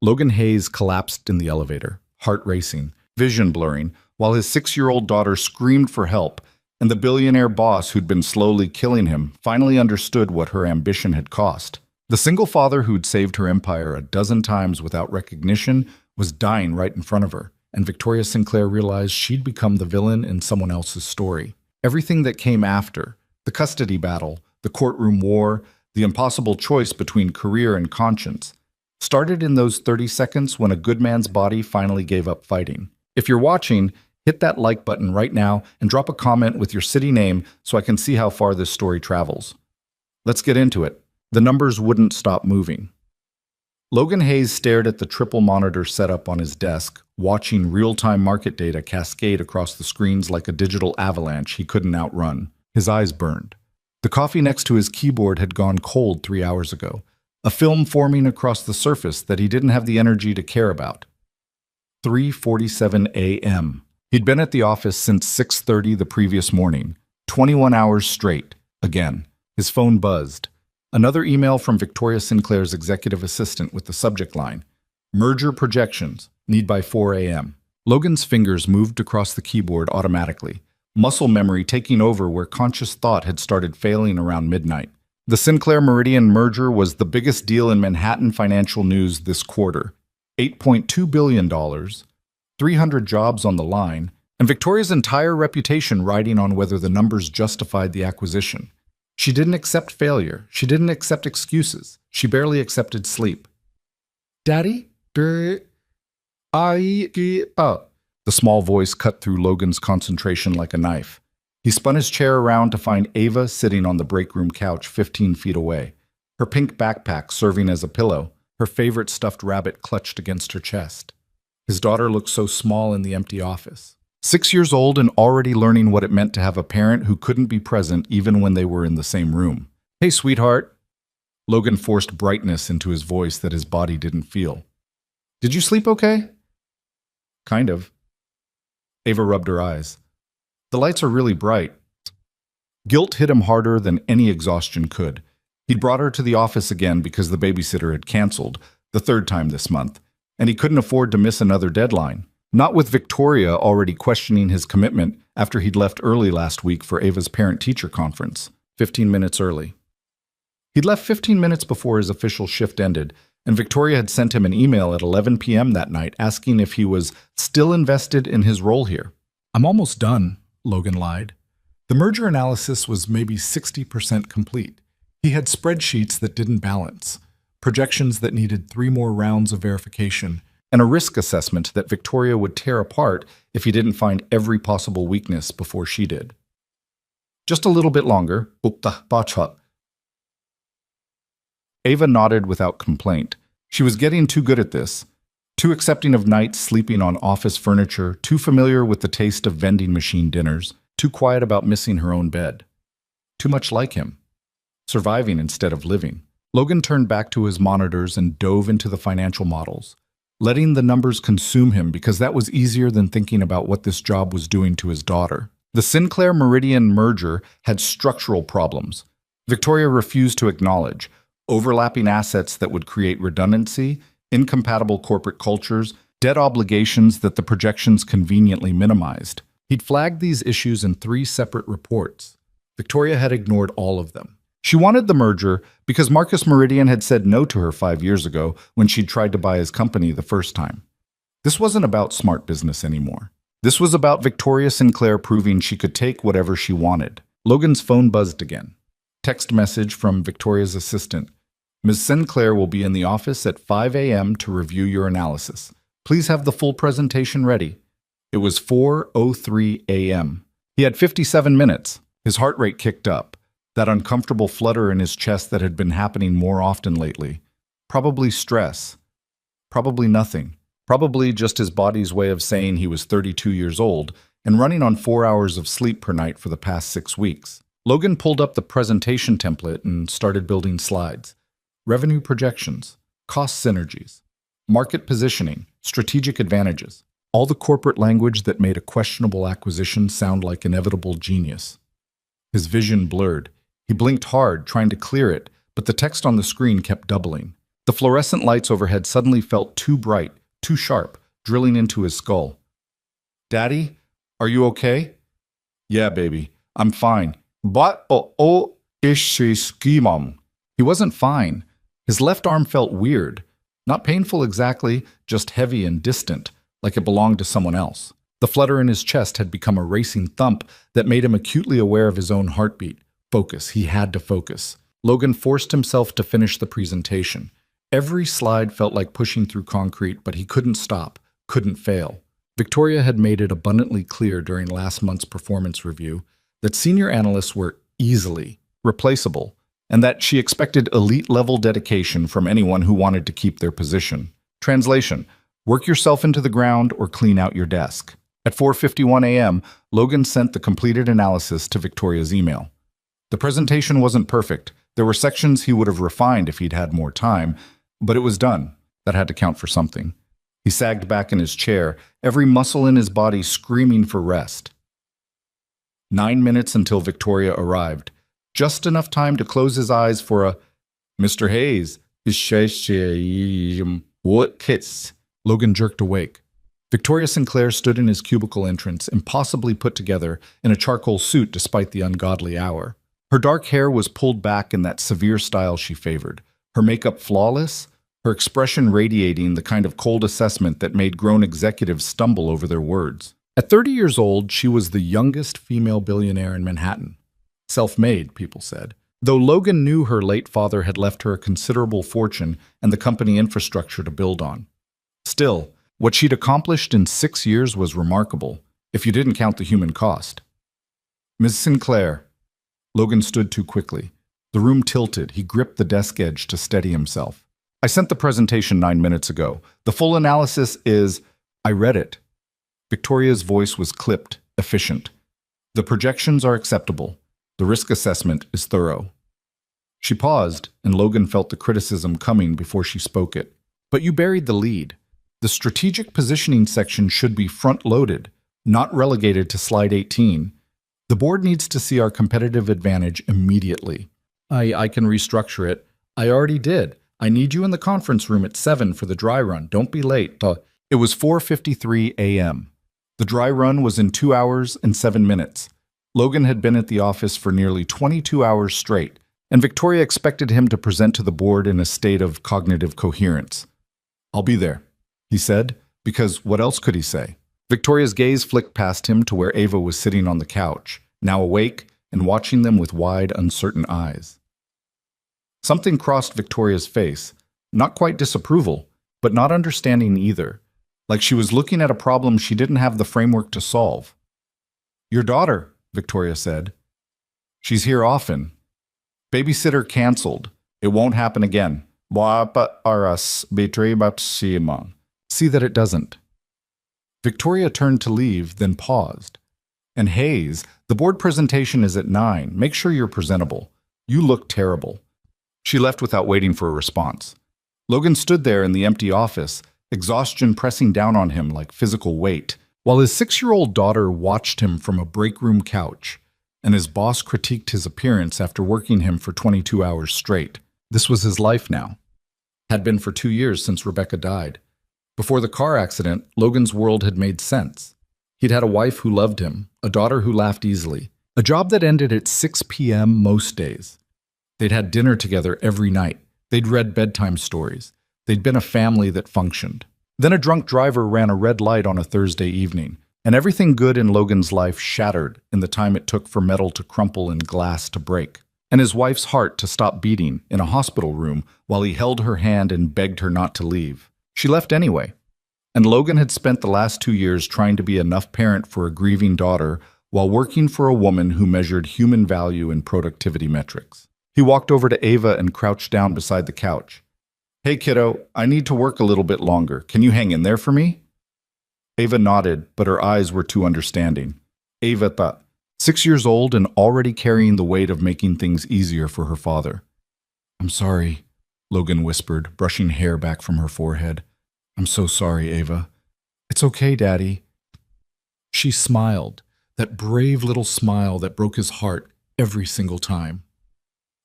Logan Hayes collapsed in the elevator, heart racing, vision blurring, while his 6-year-old daughter screamed for help, and the billionaire boss who'd been slowly killing him finally understood what her ambition had cost. The single father who'd saved her empire a dozen times without recognition was dying right in front of her, and Victoria Sinclair realized she'd become the villain in someone else's story. Everything that came after, the custody battle, the courtroom war, the impossible choice between career and conscience, started in those 30 seconds when a good man's body finally gave up fighting. If you're watching, hit that like button right now and drop a comment with your city name so I can see how far this story travels. Let's get into it. The numbers wouldn't stop moving. Logan Hayes stared at the triple monitor setup on his desk, watching real-time market data cascade across the screens like a digital avalanche he couldn't outrun. His eyes burned. The coffee next to his keyboard had gone cold 3 hours ago, a film forming across the surface that he didn't have the energy to care about. 3:47 a.m. He'd been at the office since 6:30 the previous morning, 21 hours straight, again. His phone buzzed. Another email from Victoria Sinclair's executive assistant with the subject line, "Merger projections, need by 4 a.m." Logan's fingers moved across the keyboard automatically, muscle memory taking over where conscious thought had started failing around midnight. The Sinclair-Meridian merger was the biggest deal in Manhattan financial news this quarter. $8.2 billion, 300 jobs on the line, and Victoria's entire reputation riding on whether the numbers justified the acquisition. She didn't accept failure. She didn't accept excuses. She barely accepted sleep. "Daddy? The small voice cut through Logan's concentration like a knife. He spun his chair around to find Ava sitting on the break room couch 15 feet away, her pink backpack serving as a pillow, her favorite stuffed rabbit clutched against her chest. His daughter looked so small in the empty office. 6 years old and already learning what it meant to have a parent who couldn't be present even when they were in the same room. "Hey, sweetheart." Logan forced brightness into his voice that his body didn't feel. "Did you sleep okay?" "Kind of." Ava rubbed her eyes. "The lights are really bright." Guilt hit him harder than any exhaustion could. He'd brought her to the office again because the babysitter had canceled, the third time this month, and he couldn't afford to miss another deadline. Not with Victoria already questioning his commitment after he'd left early last week for Ava's parent-teacher conference, 15 minutes early. He'd left 15 minutes before his official shift ended, and Victoria had sent him an email at 11 p.m. that night asking if he was still invested in his role here. "I'm almost done," Logan lied. The merger analysis was maybe 60% complete. He had spreadsheets that didn't balance, projections that needed 3 more rounds of verification, and a risk assessment that Victoria would tear apart if he didn't find every possible weakness before she did. "Just a little bit longer." Ava nodded without complaint. She was getting too good at this, too accepting of nights sleeping on office furniture, too familiar with the taste of vending machine dinners, too quiet about missing her own bed. Too much like him. Surviving instead of living. Logan turned back to his monitors and dove into the financial models, letting the numbers consume him because that was easier than thinking about what this job was doing to his daughter. The Sinclair-Meridian merger had structural problems. Victoria refused to acknowledge overlapping assets that would create redundancy, incompatible corporate cultures, debt obligations that the projections conveniently minimized. He'd flagged these issues in 3 separate reports. Victoria had ignored all of them. She wanted the merger because Marcus Meridian had said no to her 5 years ago when she'd tried to buy his company the first time. This wasn't about smart business anymore. This was about Victoria Sinclair proving she could take whatever she wanted. Logan's phone buzzed again. Text message from Victoria's assistant. "Ms. Sinclair will be in the office at 5 a.m. to review your analysis. Please have the full presentation ready." It was 4:03 a.m. He had 57 minutes. His heart rate kicked up. That uncomfortable flutter in his chest that had been happening more often lately. Probably stress. Probably nothing. Probably just his body's way of saying he was 32 years old and running on 4 hours of sleep per night for the past 6 weeks. Logan pulled up the presentation template and started building slides. Revenue projections, cost synergies, market positioning, strategic advantages. All the corporate language that made a questionable acquisition sound like inevitable genius. His vision blurred. He blinked hard, trying to clear it, but the text on the screen kept doubling. The The fluorescent lights overhead suddenly felt too bright, too sharp, drilling into his skull. Daddy, are you okay? Yeah, baby, I'm fine. But ishishkimam. He wasn't fine. His left arm felt weird. Not painful exactly, just heavy and distant, like it belonged to someone else. The flutter in his chest had become a racing thump that made him acutely aware of his own heartbeat. Focus. He had to focus. Logan forced himself to finish the presentation. Every slide felt like pushing through concrete, but he couldn't stop, couldn't fail. Victoria had made it abundantly clear during last month's performance review that senior analysts were easily replaceable, and that she expected elite-level dedication from anyone who wanted to keep their position. Translation: work yourself into the ground or clean out your desk. At 4:51 a.m., Logan sent the completed analysis to Victoria's email. The presentation wasn't perfect. There were sections he would have refined if he'd had more time, but it was done. That had to count for something. He sagged back in his chair, every muscle in his body screaming for rest. 9 minutes until Victoria arrived. Just enough time to close his eyes for a "Mr. Hayes, what kiss?" Logan jerked awake. Victoria Sinclair stood in his cubicle entrance, impossibly put together, in a charcoal suit despite the ungodly hour. Her dark hair was pulled back in that severe style she favored, her makeup flawless, her expression radiating the kind of cold assessment that made grown executives stumble over their words. At 30 years old, she was the youngest female billionaire in Manhattan. Self-made, people said. Though Logan knew her late father had left her a considerable fortune and the company infrastructure to build on. Still, what she'd accomplished in 6 years was remarkable, if you didn't count the human cost. "Ms. Sinclair." Logan stood too quickly. The room tilted. He gripped the desk edge to steady himself. "I sent the presentation 9 minutes ago. The full analysis is—" "I read it." Victoria's voice was clipped, efficient. "The projections are acceptable. The risk assessment is thorough." She paused, and Logan felt the criticism coming before she spoke it. "But you buried the lead. The strategic positioning section should be front-loaded, not relegated to slide 18. The board needs to see our competitive advantage immediately." I can restructure it. I already did. I need you in the conference room at 7 for the dry run. Don't be late." It was 4:53 a.m. The dry run was in 2 hours and 7 minutes. Logan had been at the office for nearly 22 hours straight, and Victoria expected him to present to the board in a state of cognitive coherence. "I'll be there," he said, because what else could he say? Victoria's gaze flicked past him to where Ava was sitting on the couch, now awake and watching them with wide, uncertain eyes. Something crossed Victoria's face, not quite disapproval, but not understanding either, like she was looking at a problem she didn't have the framework to solve. "Your daughter," Victoria said. "She's here often. Babysitter canceled. It won't happen again. See that it doesn't." Victoria turned to leave, then paused. "And Hayes, the board presentation is at 9. Make sure you're presentable. You look terrible." She left without waiting for a response. Logan stood there in the empty office, exhaustion pressing down on him like physical weight, while his 6-year-old daughter watched him from a break room couch, and his boss critiqued his appearance after working him for 22 hours straight. This was his life now. Had been for 2 years since Rebecca died. Before the car accident, Logan's world had made sense. He'd had a wife who loved him, a daughter who laughed easily, a job that ended at 6 p.m. most days. They'd had dinner together every night. They'd read bedtime stories. They'd been a family that functioned. Then a drunk driver ran a red light on a Thursday evening, and everything good in Logan's life shattered in the time it took for metal to crumple and glass to break, and his wife's heart to stop beating in a hospital room while he held her hand and begged her not to leave. She left anyway. And Logan had spent the last 2 years trying to be enough parent for a grieving daughter while working for a woman who measured human value in productivity metrics. He walked over to Ava and crouched down beside the couch. "Hey, kiddo, I need to work a little bit longer. Can you hang in there for me?" Ava nodded, but her eyes were too understanding. Ava thought, 6 years old and already carrying the weight of making things easier for her father. "I'm sorry," Logan whispered, brushing hair back from her forehead. "I'm so sorry, Ava." "It's okay, Daddy." She smiled, that brave little smile that broke his heart every single time.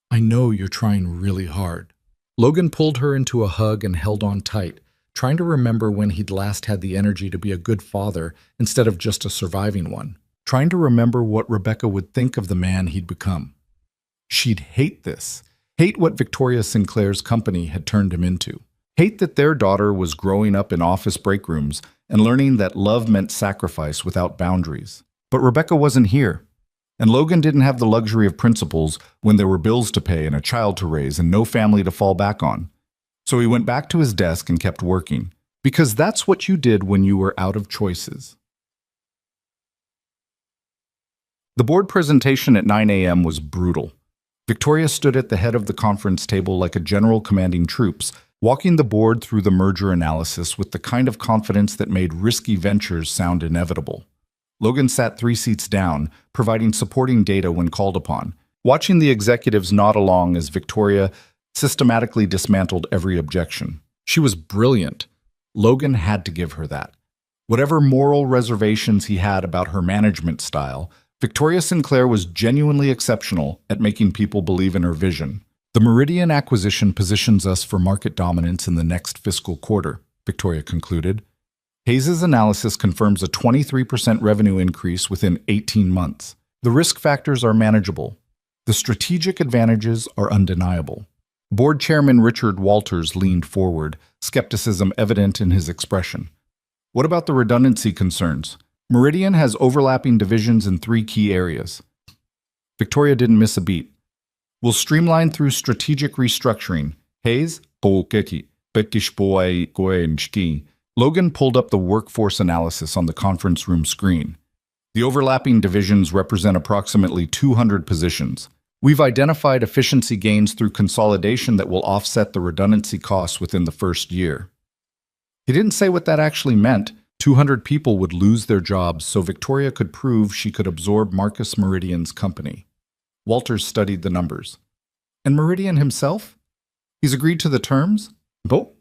"I know you're trying really hard." Logan pulled her into a hug and held on tight, trying to remember when he'd last had the energy to be a good father instead of just a surviving one. Trying to remember what Rebecca would think of the man he'd become. She'd hate this. Hate what Victoria Sinclair's company had turned him into. Hate that their daughter was growing up in office break rooms and learning that love meant sacrifice without boundaries. But Rebecca wasn't here. And Logan didn't have the luxury of principles when there were bills to pay and a child to raise and no family to fall back on. So he went back to his desk and kept working, because that's what you did when you were out of choices. The board presentation at 9 a.m. was brutal. Victoria stood at the head of the conference table like a general commanding troops, walking the board through the merger analysis with the kind of confidence that made risky ventures sound inevitable. Logan sat 3 seats down, providing supporting data when called upon, watching the executives nod along as Victoria systematically dismantled every objection. She was brilliant. Logan had to give her that. Whatever moral reservations he had about her management style, Victoria Sinclair was genuinely exceptional at making people believe in her vision. The Meridian acquisition positions us for market dominance in the next fiscal quarter, Victoria concluded. Hayes' analysis confirms a 23% revenue increase within 18 months. The risk factors are manageable. The strategic advantages are undeniable. Board Chairman Richard Walters leaned forward, skepticism evident in his expression. What about the redundancy concerns? Meridian has overlapping divisions in 3 key areas. Victoria didn't miss a beat. We'll streamline through strategic restructuring. Hayes, Logan pulled up the workforce analysis on the conference room screen. The overlapping divisions represent approximately 200 positions. We've identified efficiency gains through consolidation that will offset the redundancy costs within the first year. He didn't say what that actually meant. 200 people would lose their jobs, so Victoria could prove she could absorb Marcus Meridian's company. Walters studied the numbers. And Meridian himself? He's agreed to the terms? Bo?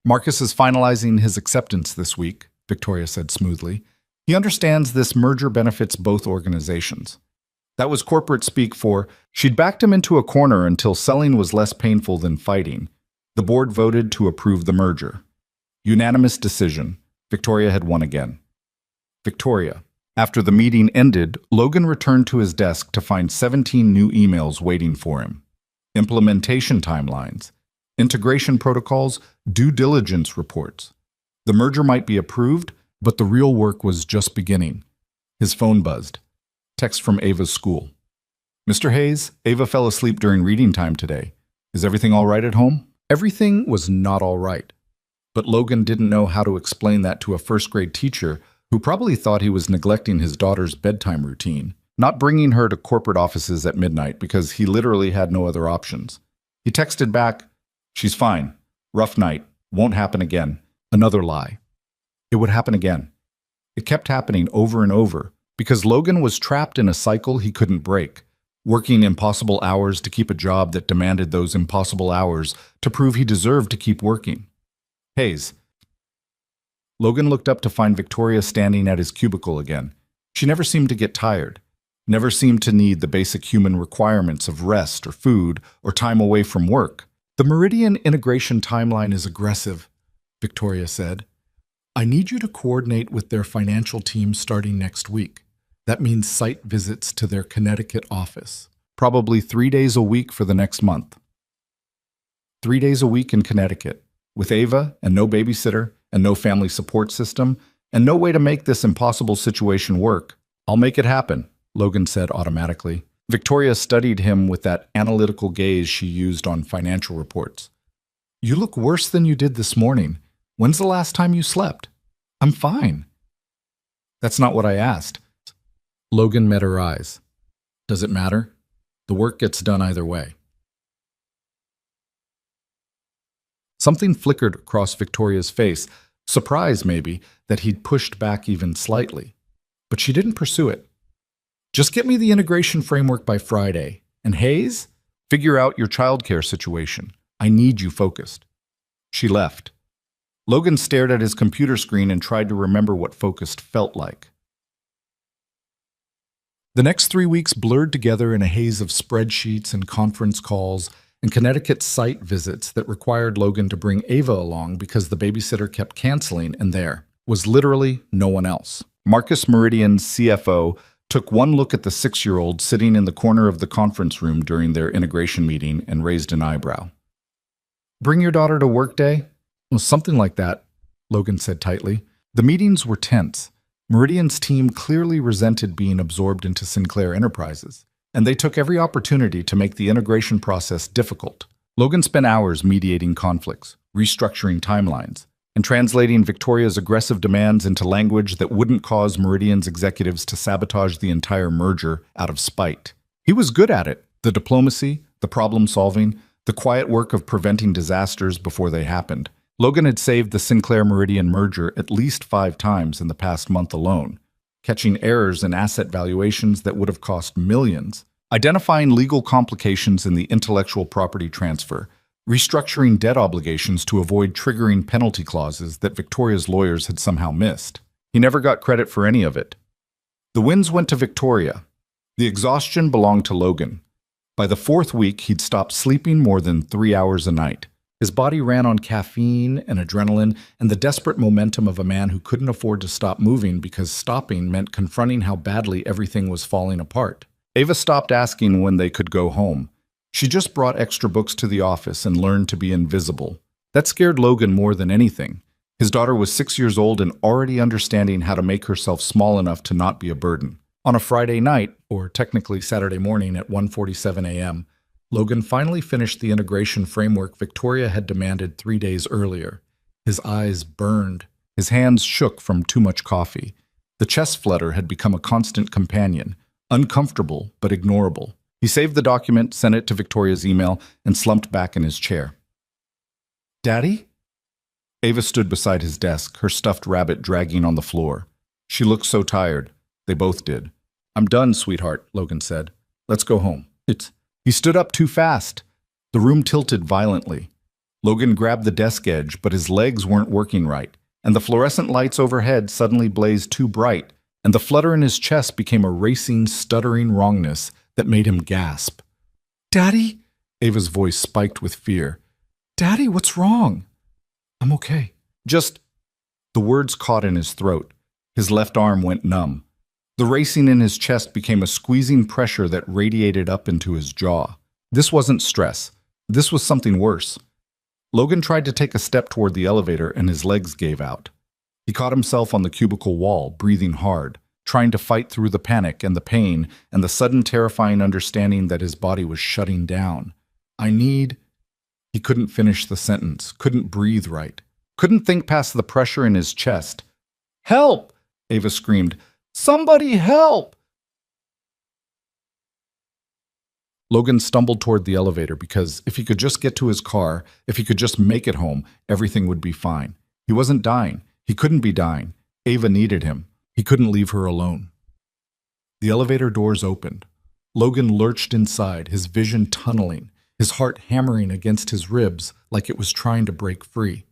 Marcus is finalizing his acceptance this week, Victoria said smoothly. He understands this merger benefits both organizations. That was corporate speak for, she'd backed him into a corner until selling was less painful than fighting. The board voted to approve the merger. Unanimous decision. Victoria had won again. Victoria. After the meeting ended, Logan returned to his desk to find 17 new emails waiting for him. Implementation timelines, integration protocols, due diligence reports. The merger might be approved, but the real work was just beginning. His phone buzzed. Text from Ava's school. Mr. Hayes, Ava fell asleep during reading time today. Is everything all right at home? Everything was not all right. But Logan didn't know how to explain that to a first-grade teacher who probably thought he was neglecting his daughter's bedtime routine, not bringing her to corporate offices at midnight because he literally had no other options. He texted back, "She's fine. Rough night. Won't happen again." Another lie. It would happen again. It kept happening over and over because Logan was trapped in a cycle he couldn't break, working impossible hours to keep a job that demanded those impossible hours to prove he deserved to keep working. Hayes. Logan looked up to find Victoria standing at his cubicle again. She never seemed to get tired, never seemed to need the basic human requirements of rest or food or time away from work. The Meridian integration timeline is aggressive, Victoria said. I need you to coordinate with their financial team starting next week. That means site visits to their Connecticut office, probably 3 days a week for the next month. 3 days a week in Connecticut, with Ava and no babysitter and no family support system and no way to make this impossible situation work. I'll make it happen, Logan said automatically. Victoria studied him with that analytical gaze she used on financial reports. You look worse than you did this morning. When's the last time you slept? I'm fine. That's not what I asked. Logan met her eyes. Does it matter? The work gets done either way. Something flickered across Victoria's face, surprise maybe that he'd pushed back even slightly. But she didn't pursue it. Just get me the integration framework by Friday. And Hayes, figure out your childcare situation. I need you focused. She left. Logan stared at his computer screen and tried to remember what focused felt like. The next 3 weeks blurred together in a haze of spreadsheets and conference calls and Connecticut site visits that required Logan to bring Ava along because the babysitter kept canceling, and there was literally no one else. Marcus Meridian's CFO took one look at the 6-year-old sitting in the corner of the conference room during their integration meeting and raised an eyebrow. "Bring your daughter to work day?" "Well, something like that," Logan said tightly. The meetings were tense. Meridian's team clearly resented being absorbed into Sinclair Enterprises, and they took every opportunity to make the integration process difficult. Logan spent hours mediating conflicts, restructuring timelines, and translating Victoria's aggressive demands into language that wouldn't cause Meridian's executives to sabotage the entire merger out of spite. He was good at it: the diplomacy, the problem-solving, the quiet work of preventing disasters before they happened. Logan had saved the Sinclair-Meridian merger at least 5 times in the past month alone, catching errors in asset valuations that would have cost millions, identifying legal complications in the intellectual property transfer, restructuring debt obligations to avoid triggering penalty clauses that Victoria's lawyers had somehow missed. He never got credit for any of it. The wins went to Victoria. The exhaustion belonged to Logan. By the 4th week, he'd stopped sleeping more than 3 hours a night. His body ran on caffeine and adrenaline and the desperate momentum of a man who couldn't afford to stop moving because stopping meant confronting how badly everything was falling apart. Ava stopped asking when they could go home. She just brought extra books to the office and learned to be invisible. That scared Logan more than anything. His daughter was 6 years old and already understanding how to make herself small enough to not be a burden. On a Friday night, or technically Saturday morning at 1:47 a.m., Logan finally finished the integration framework Victoria had demanded 3 days earlier. His eyes burned. His hands shook from too much coffee. The chest flutter had become a constant companion, uncomfortable but ignorable. He saved the document, sent it to Victoria's email, and slumped back in his chair. "Daddy?" Ava stood beside his desk, her stuffed rabbit dragging on the floor. She looked so tired. They both did. "I'm done, sweetheart," Logan said. "Let's go home." He stood up too fast. The room tilted violently. Logan grabbed the desk edge, but his legs weren't working right, and the fluorescent lights overhead suddenly blazed too bright, and the flutter in his chest became a racing, stuttering wrongness that made him gasp. "Daddy?" Ava's voice spiked with fear. "Daddy, what's wrong?" "I'm okay." "Just—" The words caught in his throat. His left arm went numb. The racing in his chest became a squeezing pressure that radiated up into his jaw. This wasn't stress. This was something worse. Logan tried to take a step toward the elevator and his legs gave out. He caught himself on the cubicle wall, breathing hard, trying to fight through the panic and the pain and the sudden terrifying understanding that his body was shutting down. He couldn't finish the sentence, couldn't breathe right, couldn't think past the pressure in his chest. "Help!" Ava screamed. "Somebody help!" Logan stumbled toward the elevator because if he could just get to his car, if he could just make it home, everything would be fine. He wasn't dying. He couldn't be dying. Ava needed him. He couldn't leave her alone. The elevator doors opened. Logan lurched inside, his vision tunneling, his heart hammering against his ribs like it was trying to break free.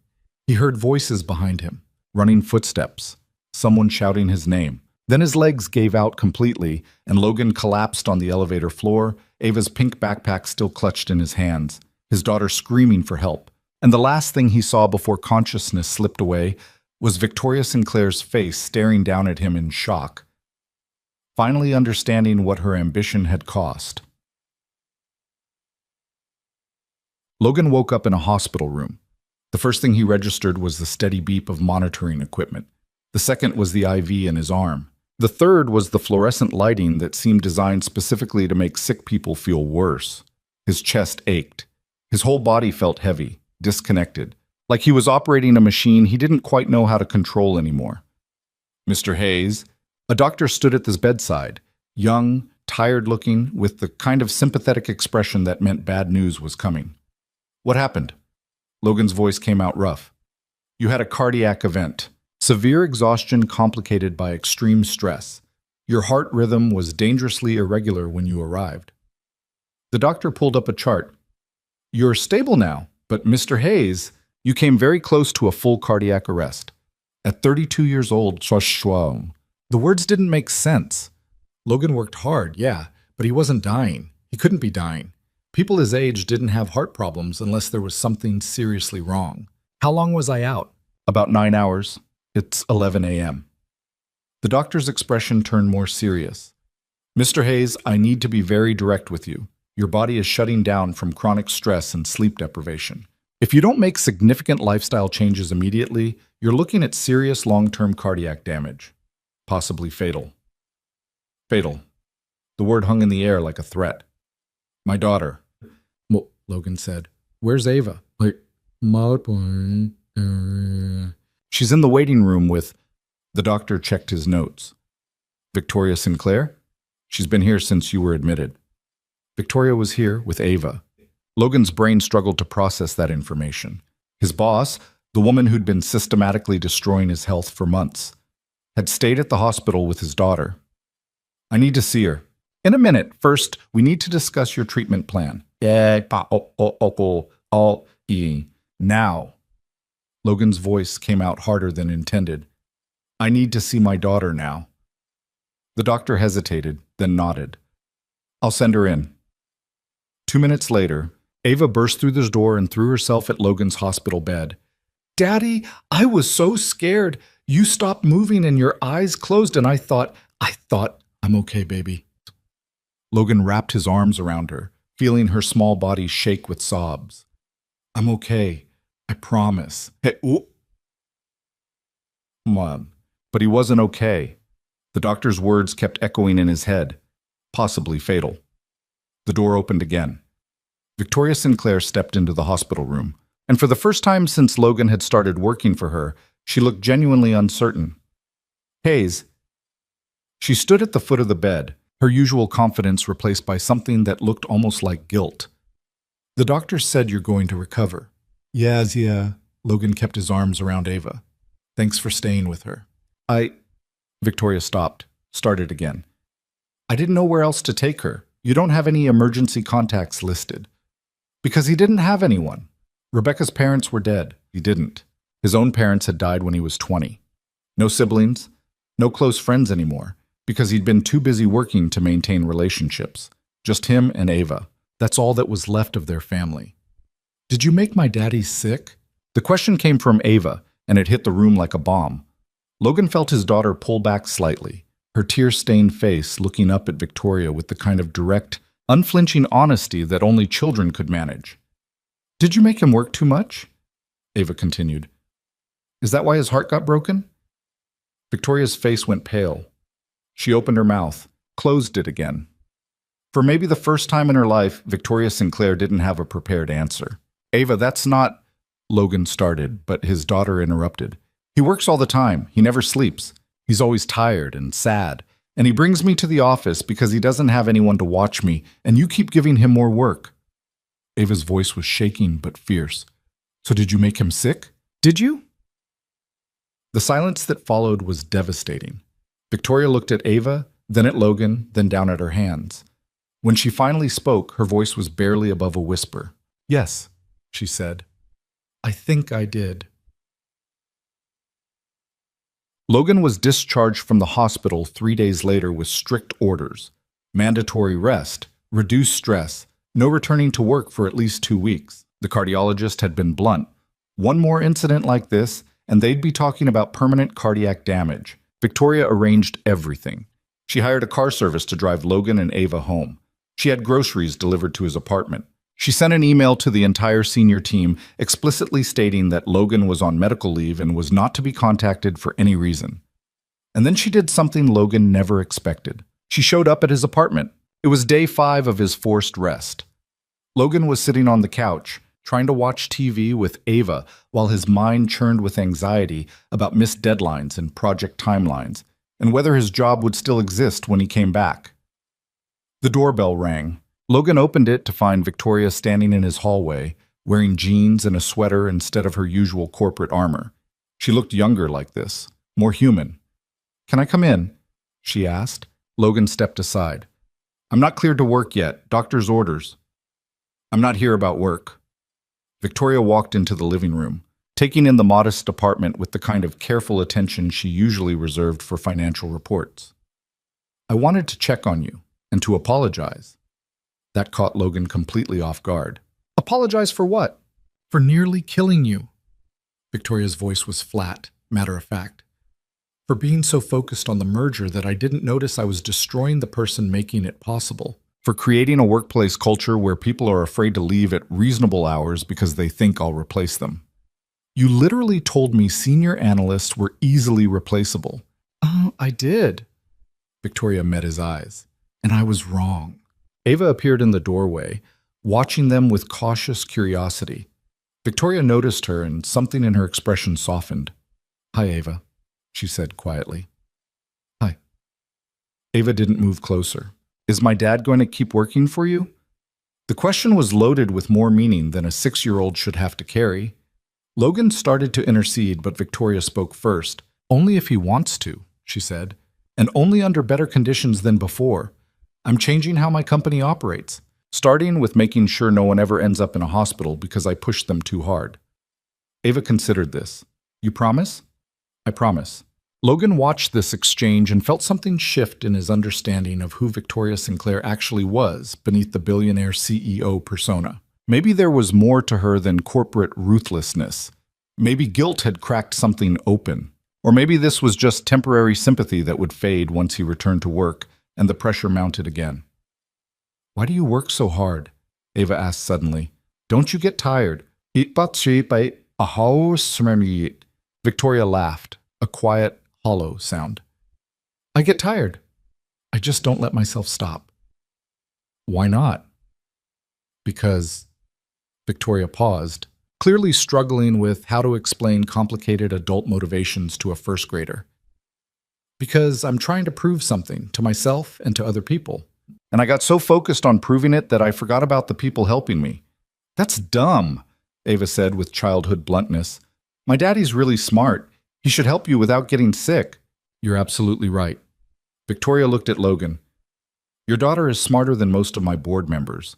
He heard voices behind him, running footsteps, someone shouting his name. Then his legs gave out completely, and Logan collapsed on the elevator floor, Ava's pink backpack still clutched in his hands, his daughter screaming for help. And the last thing he saw before consciousness slipped away was Victoria Sinclair's face staring down at him in shock, finally understanding what her ambition had cost. Logan woke up in a hospital room. The first thing he registered was the steady beep of monitoring equipment. The second was the IV in his arm. The third was the fluorescent lighting that seemed designed specifically to make sick people feel worse. His chest ached. His whole body felt heavy, disconnected, like he was operating a machine he didn't quite know how to control anymore. "Mr. Hayes," a doctor stood at his bedside, young, tired-looking, with the kind of sympathetic expression that meant bad news was coming. "What happened?" Logan's voice came out rough. "You had a cardiac event. Severe exhaustion complicated by extreme stress. Your heart rhythm was dangerously irregular when you arrived." The doctor pulled up a chart. "You're stable now, but Mr. Hayes, you came very close to a full cardiac arrest. At 32 years old, the words didn't make sense. Logan worked hard, yeah, but he wasn't dying. He couldn't be dying. People his age didn't have heart problems unless there was something seriously wrong. How long was I out? About 9 hours. It's 11 a.m. The doctor's expression turned more serious. Mr. Hayes, I need to be very direct with you. Your body is shutting down from chronic stress and sleep deprivation. If you don't make significant lifestyle changes immediately, you're looking at serious long-term cardiac damage, possibly fatal. Fatal. The word hung in the air like a threat. My daughter. Well, Logan said. Where's Ava? She's in the waiting room with... The doctor checked his notes. Victoria Sinclair? She's been here since you were admitted. Victoria was here with Ava. Logan's brain struggled to process that information. His boss, the woman who'd been systematically destroying his health for months, had stayed at the hospital with his daughter. I need to see her. In a minute. First, we need to discuss your treatment plan. Now. Logan's voice came out harder than intended. I need to see my daughter now. The doctor hesitated, then nodded. I'll send her in. 2 minutes later, Ava burst through the door and threw herself at Logan's hospital bed. Daddy, I was so scared. You stopped moving and your eyes closed and I thought, I'm okay, baby. Logan wrapped his arms around her, feeling her small body shake with sobs. I'm okay. I promise. Hey, ooh. Come on. But he wasn't okay. The doctor's words kept echoing in his head. Possibly fatal. The door opened again. Victoria Sinclair stepped into the hospital room, and for the first time since Logan had started working for her, she looked genuinely uncertain. Hayes. She stood at the foot of the bed, her usual confidence replaced by something that looked almost like guilt. The doctor said you're going to recover. Yes, yeah. Logan kept his arms around Ava. Thanks for staying with her. Victoria stopped, started again. I didn't know where else to take her. You don't have any emergency contacts listed. Because he didn't have anyone. Rebecca's parents were dead. He didn't. His own parents had died when he was 20. No siblings, no close friends anymore, because he'd been too busy working to maintain relationships. Just him and Ava. That's all that was left of their family. Did you make my daddy sick? The question came from Ava, and it hit the room like a bomb. Logan felt his daughter pull back slightly, her tear-stained face looking up at Victoria with the kind of direct, unflinching honesty that only children could manage. Did you make him work too much? Ava continued. Is that why his heart got broken? Victoria's face went pale. She opened her mouth, closed it again. For maybe the first time in her life, Victoria Sinclair didn't have a prepared answer. Ava, that's not... Logan started, but his daughter interrupted. He works all the time. He never sleeps. He's always tired and sad. And he brings me to the office because he doesn't have anyone to watch me, and you keep giving him more work. Ava's voice was shaking but fierce. So did you make him sick? Did you? The silence that followed was devastating. Victoria looked at Ava, then at Logan, then down at her hands. When she finally spoke, her voice was barely above a whisper. Yes, she said. I think I did. Logan was discharged from the hospital 3 days later with strict orders. Mandatory rest, reduced stress, no returning to work for at least 2 weeks. The cardiologist had been blunt. One more incident like this, and they'd be talking about permanent cardiac damage. Victoria arranged everything. She hired a car service to drive Logan and Ava home. She had groceries delivered to his apartment. She sent an email to the entire senior team explicitly stating that Logan was on medical leave and was not to be contacted for any reason. And then she did something Logan never expected. She showed up at his apartment. It was day 5 of his forced rest. Logan was sitting on the couch, trying to watch TV with Ava while his mind churned with anxiety about missed deadlines and project timelines, and whether his job would still exist when he came back. The doorbell rang. Logan opened it to find Victoria standing in his hallway, wearing jeans and a sweater instead of her usual corporate armor. She looked younger like this, more human. Can I come in? She asked. Logan stepped aside. I'm not cleared to work yet. Doctor's orders. I'm not here about work. Victoria walked into the living room, taking in the modest apartment with the kind of careful attention she usually reserved for financial reports. I wanted to check on you and to apologize. That caught Logan completely off guard. Apologize for what? For nearly killing you. Victoria's voice was flat, matter of fact. For being so focused on the merger that I didn't notice I was destroying the person making it possible. For creating a workplace culture where people are afraid to leave at reasonable hours because they think I'll replace them. You literally told me senior analysts were easily replaceable. Oh, I did. Victoria met his eyes. And I was wrong. Ava appeared in the doorway, watching them with cautious curiosity. Victoria noticed her and something in her expression softened. Hi, Ava, she said quietly. Hi. Ava didn't move closer. Is my dad going to keep working for you? The question was loaded with more meaning than a 6-year-old should have to carry. Logan started to intercede, but Victoria spoke first. Only if he wants to, she said, and only under better conditions than before. I'm changing how my company operates, starting with making sure no one ever ends up in a hospital because I pushed them too hard. Ava considered this. You promise? I promise. Logan watched this exchange and felt something shift in his understanding of who Victoria Sinclair actually was beneath the billionaire CEO persona. Maybe there was more to her than corporate ruthlessness. Maybe guilt had cracked something open. Or maybe this was just temporary sympathy that would fade once he returned to work and the pressure mounted again. Why do you work so hard? Ava asked suddenly. Don't you get tired? Victoria laughed, a quiet, hollow sound. I get tired. I just don't let myself stop. Why not? Because Victoria paused, clearly struggling with how to explain complicated adult motivations to a first grader. Because I'm trying to prove something to myself and to other people. And I got so focused on proving it that I forgot about the people helping me. That's dumb, Ava said with childhood bluntness. My daddy's really smart. He should help you without getting sick. You're absolutely right. Victoria looked at Logan. Your daughter is smarter than most of my board members.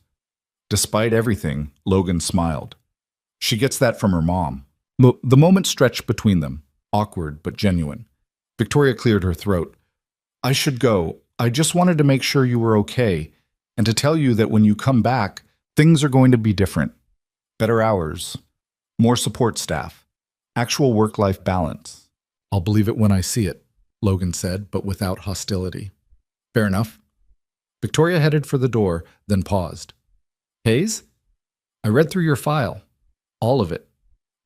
Despite everything, Logan smiled. She gets that from her mom. The moment stretched between them, awkward but genuine. Victoria cleared her throat. I should go. I just wanted to make sure you were okay, and to tell you that when you come back, things are going to be different. Better hours, more support staff, actual work-life balance. I'll believe it when I see it, Logan said, but without hostility. Fair enough. Victoria headed for the door, then paused. Hayes? I read through your file. All of it.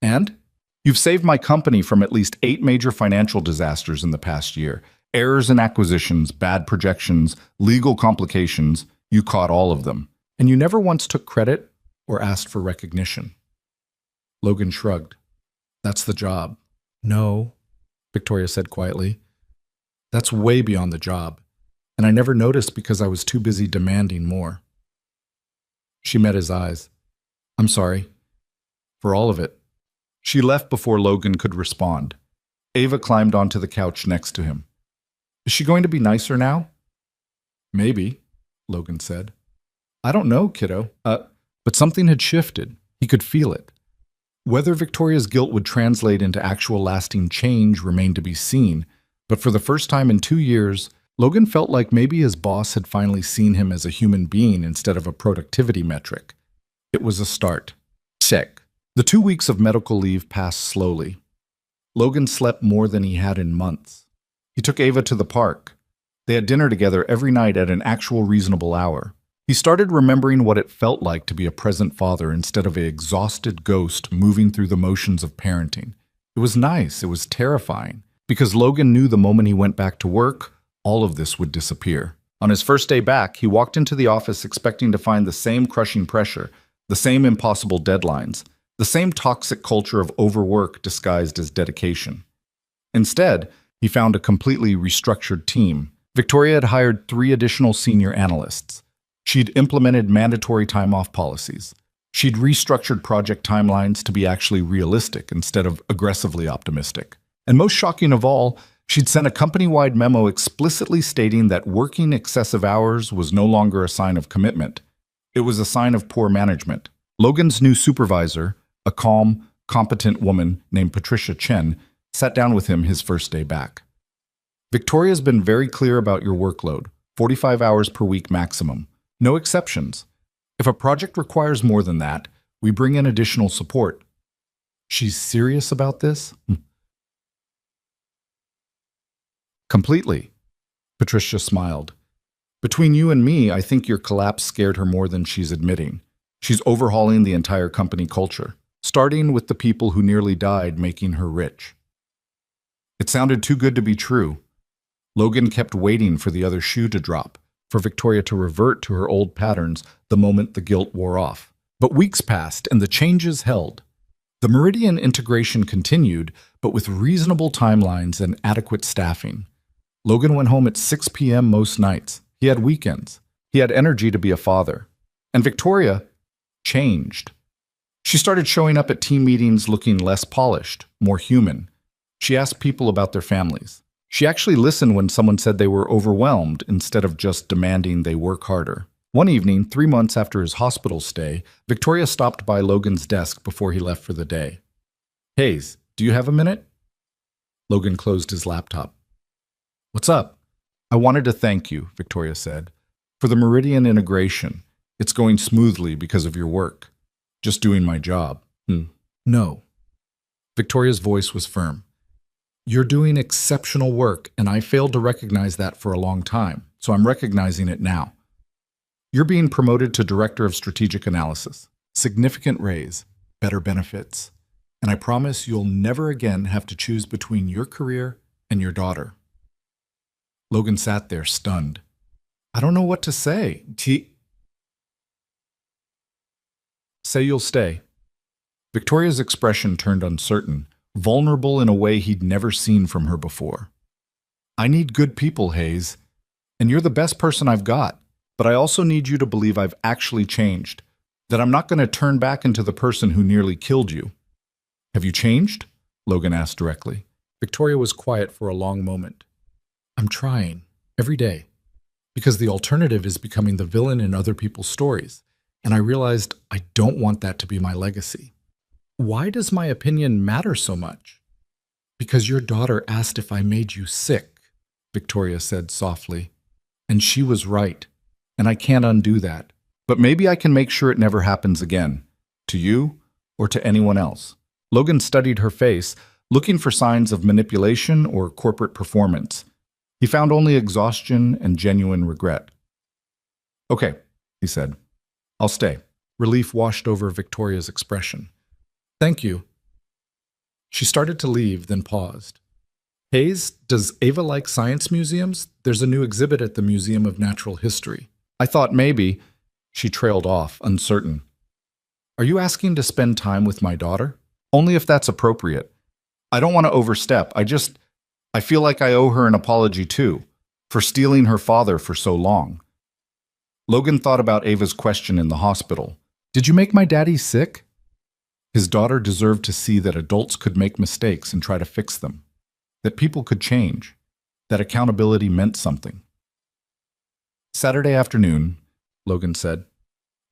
And? You've saved my company from at least 8 major financial disasters in the past year. Errors in acquisitions, bad projections, legal complications. You caught all of them. And you never once took credit or asked for recognition. Logan shrugged. That's the job. No, Victoria said quietly. That's way beyond the job. And I never noticed because I was too busy demanding more. She met his eyes. I'm sorry. For all of it. She left before Logan could respond. Ava climbed onto the couch next to him. Is she going to be nicer now? Maybe, Logan said. I don't know, kiddo. But something had shifted. He could feel it. Whether Victoria's guilt would translate into actual lasting change remained to be seen, but for the first time in 2 years, Logan felt like maybe his boss had finally seen him as a human being instead of a productivity metric. It was a start. Check. The 2 weeks of medical leave passed slowly. Logan slept more than he had in months. He took Ava to the park. They had dinner together every night at an actual reasonable hour. He started remembering what it felt like to be a present father instead of an exhausted ghost moving through the motions of parenting. It was nice, it was terrifying, because Logan knew the moment he went back to work, all of this would disappear. On his first day back, he walked into the office expecting to find the same crushing pressure, the same impossible deadlines, the same toxic culture of overwork disguised as dedication. Instead, he found a completely restructured team. Victoria had hired 3 additional senior analysts. She'd implemented mandatory time-off policies. She'd restructured project timelines to be actually realistic instead of aggressively optimistic. And most shocking of all, she'd sent a company-wide memo explicitly stating that working excessive hours was no longer a sign of commitment. It was a sign of poor management. Logan's new supervisor, a calm, competent woman named Patricia Chen, sat down with him his first day back. Victoria's been very clear about your workload, 45 hours per week maximum. No exceptions. If a project requires more than that, we bring in additional support. She's serious about this? Completely. Patricia smiled. Between you and me, I think your collapse scared her more than she's admitting. She's overhauling the entire company culture, starting with the people who nearly died, making her rich. It sounded too good to be true. Logan kept waiting for the other shoe to drop, for Victoria to revert to her old patterns the moment the guilt wore off. But weeks passed and the changes held. The Meridian integration continued, but with reasonable timelines and adequate staffing. Logan went home at 6 p.m. most nights. He had weekends. He had energy to be a father. And Victoria changed. She started showing up at team meetings looking less polished, more human. She asked people about their families. She actually listened when someone said they were overwhelmed instead of just demanding they work harder. One evening, 3 months after his hospital stay, Victoria stopped by Logan's desk before he left for the day. "Hayes, do you have a minute?" Logan closed his laptop. "What's up?" "I wanted to thank you," Victoria said, "for the Meridian integration. It's going smoothly because of your work. Just doing my job." "No." Victoria's voice was firm. "You're doing exceptional work, and I failed to recognize that for a long time, so I'm recognizing it now. You're being promoted to Director of Strategic Analysis. Significant raise, better benefits, and I promise you'll never again have to choose between your career and your daughter." Logan sat there, stunned. "I don't know what to say. Say you'll stay." Victoria's expression turned uncertain, vulnerable in a way he'd never seen from her before. "I need good people, Hayes, and you're the best person I've got. But I also need you to believe I've actually changed, that I'm not going to turn back into the person who nearly killed you." "Have you changed?" Logan asked directly. Victoria was quiet for a long moment. "I'm trying, every day, because the alternative is becoming the villain in other people's stories, and I realized I don't want that to be my legacy." "Why does my opinion matter so much?" "Because your daughter asked if I made you sick," Victoria said softly. "And she was right. And I can't undo that. But maybe I can make sure it never happens again, to you or to anyone else." Logan studied her face, looking for signs of manipulation or corporate performance. He found only exhaustion and genuine regret. "Okay," he said. "I'll stay." Relief washed over Victoria's expression. "Thank you." She started to leave, then paused. "Hayes, does Ava like science museums? There's a new exhibit at the Museum of Natural History." "I thought maybe—" She trailed off, uncertain. "Are you asking to spend time with my daughter?" "Only if that's appropriate. I don't want to overstep. I feel like I owe her an apology too, for stealing her father for so long." Logan thought about Ava's question in the hospital. "Did you make my daddy sick?" His daughter deserved to see that adults could make mistakes and try to fix them, that people could change, that accountability meant something. "Saturday afternoon," Logan said.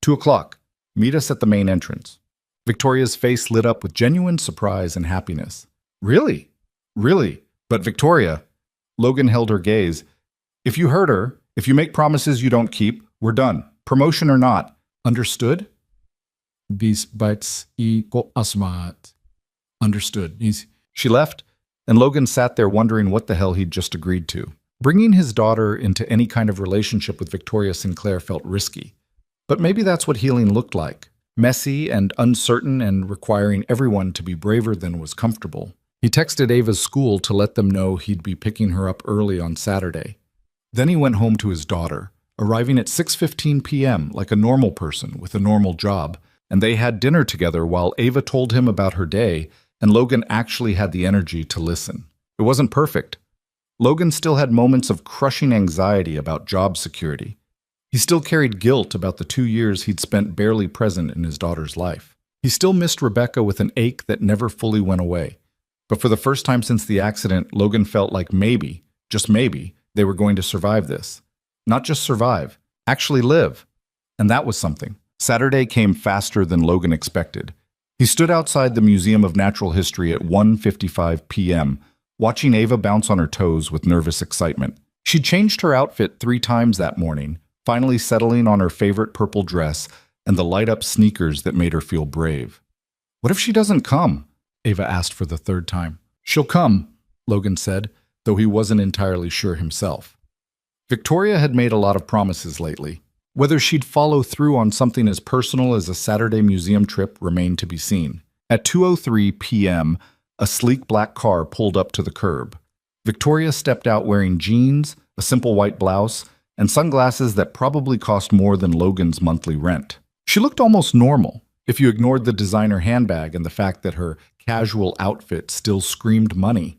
2 o'clock. Meet us at the main entrance." Victoria's face lit up with genuine surprise and happiness. "Really? Really? But Victoria," Logan held her gaze, "if you hurt her, if you make promises you don't keep, we're done. Promotion or not. Understood?" "Bis bites iko asmat." Understood. She left, and Logan sat there wondering what the hell he'd just agreed to. Bringing his daughter into any kind of relationship with Victoria Sinclair felt risky. But maybe that's what healing looked like. Messy and uncertain and requiring everyone to be braver than was comfortable. He texted Ava's school to let them know he'd be picking her up early on Saturday. Then he went home to his daughter, arriving at 6:15 p.m. like a normal person with a normal job, and they had dinner together while Ava told him about her day, and Logan actually had the energy to listen. It wasn't perfect. Logan still had moments of crushing anxiety about job security. He still carried guilt about the 2 years he'd spent barely present in his daughter's life. He still missed Rebecca with an ache that never fully went away. But for the first time since the accident, Logan felt like maybe, just maybe, they were going to survive this. Not just survive, actually live. And that was something. Saturday came faster than Logan expected. He stood outside the Museum of Natural History at 1:55 p.m., watching Ava bounce on her toes with nervous excitement. She'd changed her outfit 3 times that morning, finally settling on her favorite purple dress and the light-up sneakers that made her feel brave. "What if she doesn't come?" Ava asked for the 3rd time. "She'll come," Logan said, though he wasn't entirely sure himself. Victoria had made a lot of promises lately. Whether she'd follow through on something as personal as a Saturday museum trip remained to be seen. At 2:03 p.m., a sleek black car pulled up to the curb. Victoria stepped out wearing jeans, a simple white blouse, and sunglasses that probably cost more than Logan's monthly rent. She looked almost normal, if you ignored the designer handbag and the fact that her casual outfit still screamed money.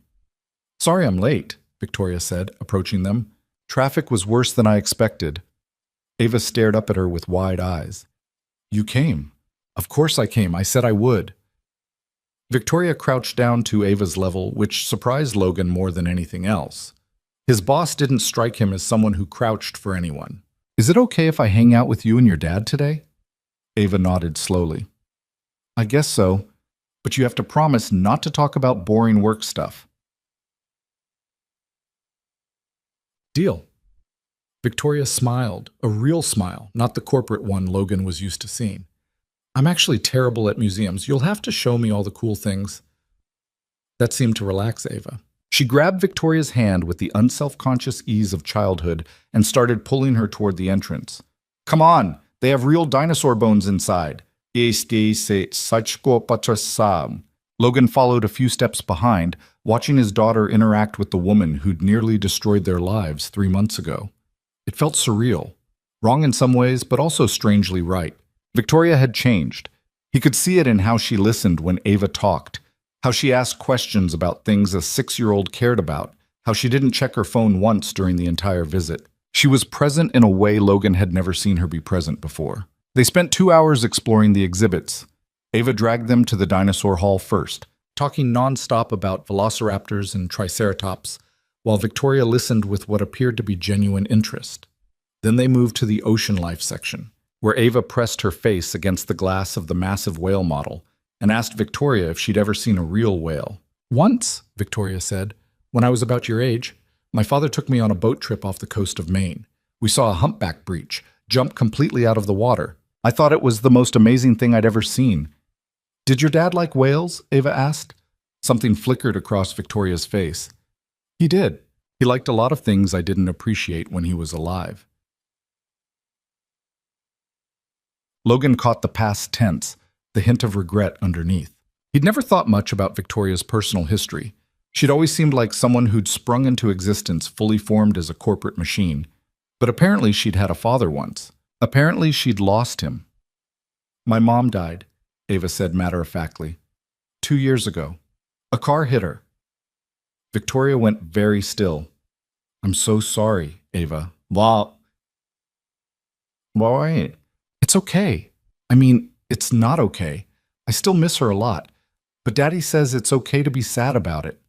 "Sorry I'm late," Victoria said, approaching them. "Traffic was worse than I expected." Ava stared up at her with wide eyes. "You came." "Of course I came. I said I would." Victoria crouched down to Ava's level, which surprised Logan more than anything else. His boss didn't strike him as someone who crouched for anyone. "Is it okay if I hang out with you and your dad today?" Ava nodded slowly. "I guess so, but you have to promise not to talk about boring work stuff." "Deal." Victoria smiled, a real smile, not the corporate one Logan was used to seeing. "I'm actually terrible at museums. You'll have to show me all the cool things." That seemed to relax Ava. She grabbed Victoria's hand with the unselfconscious ease of childhood and started pulling her toward the entrance. "Come on, they have real dinosaur bones inside." Logan followed a few steps behind, watching his daughter interact with the woman who'd nearly destroyed their lives 3 months ago. It felt surreal, wrong in some ways, but also strangely right. Victoria had changed. He could see it in how she listened when Ava talked, how she asked questions about things a 6-year-old cared about, how she didn't check her phone once during the entire visit. She was present in a way Logan had never seen her be present before. They spent 2 hours exploring the exhibits. Ava dragged them to the dinosaur hall first, talking nonstop about velociraptors and triceratops, while Victoria listened with what appeared to be genuine interest. Then they moved to the ocean life section, where Ava pressed her face against the glass of the massive whale model and asked Victoria if she'd ever seen a real whale. "Once," Victoria said, "when I was about your age, my father took me on a boat trip off the coast of Maine. We saw a humpback breach, jump completely out of the water. I thought it was the most amazing thing I'd ever seen." "Did your dad like whales?" Ava asked. Something flickered across Victoria's face. "He did. He liked a lot of things I didn't appreciate when he was alive." Logan caught the past tense, the hint of regret underneath. He'd never thought much about Victoria's personal history. She'd always seemed like someone who'd sprung into existence fully formed as a corporate machine. But apparently she'd had a father once. Apparently she'd lost him. "My mom died," Ava said matter-of-factly. 2 years ago. A car hit her." Victoria went very still. "I'm so sorry, Ava." Why? "It's okay. I mean, it's not okay. I still miss her a lot. But Daddy says it's okay to be sad about it."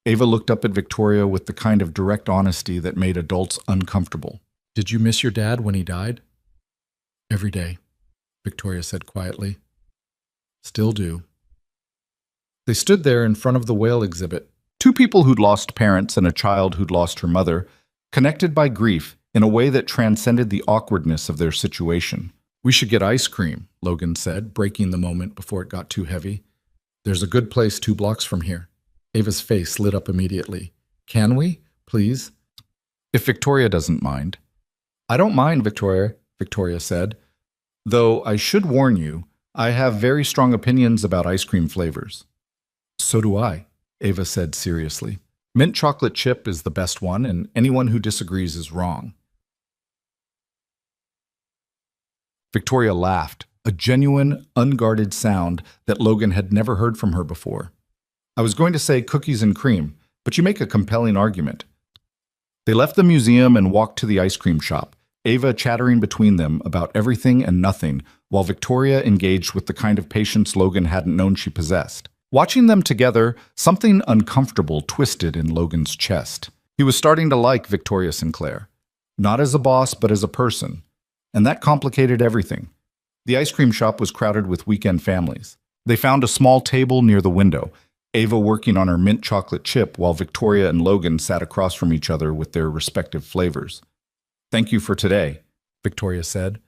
Ava looked up at Victoria with the kind of direct honesty that made adults uncomfortable. "Did you miss your dad when he died?" "Every day," Victoria said quietly. "Still do." They stood there in front of the whale exhibit. 2 people who'd lost parents and a child who'd lost her mother, connected by grief in a way that transcended the awkwardness of their situation. "We should get ice cream," Logan said, breaking the moment before it got too heavy. "There's a good place 2 blocks from here." Ava's face lit up immediately. "Can we, please?" "If Victoria doesn't mind." "I don't mind, Victoria said. "Though I should warn you, I have very strong opinions about ice cream flavors." "So do I," Ava said seriously. "Mint chocolate chip is the best one, and anyone who disagrees is wrong." Victoria laughed, a genuine, unguarded sound that Logan had never heard from her before. "I was going to say cookies and cream, but you make a compelling argument." They left the museum and walked to the ice cream shop, Ava chattering between them about everything and nothing, while Victoria engaged with the kind of patience Logan hadn't known she possessed. Watching them together, something uncomfortable twisted in Logan's chest. He was starting to like Victoria Sinclair. Not as a boss, but as a person. And that complicated everything. The ice cream shop was crowded with weekend families. They found a small table near the window. Ava working on her mint chocolate chip while Victoria and Logan sat across from each other with their respective flavors. "Thank you for today," Victoria said.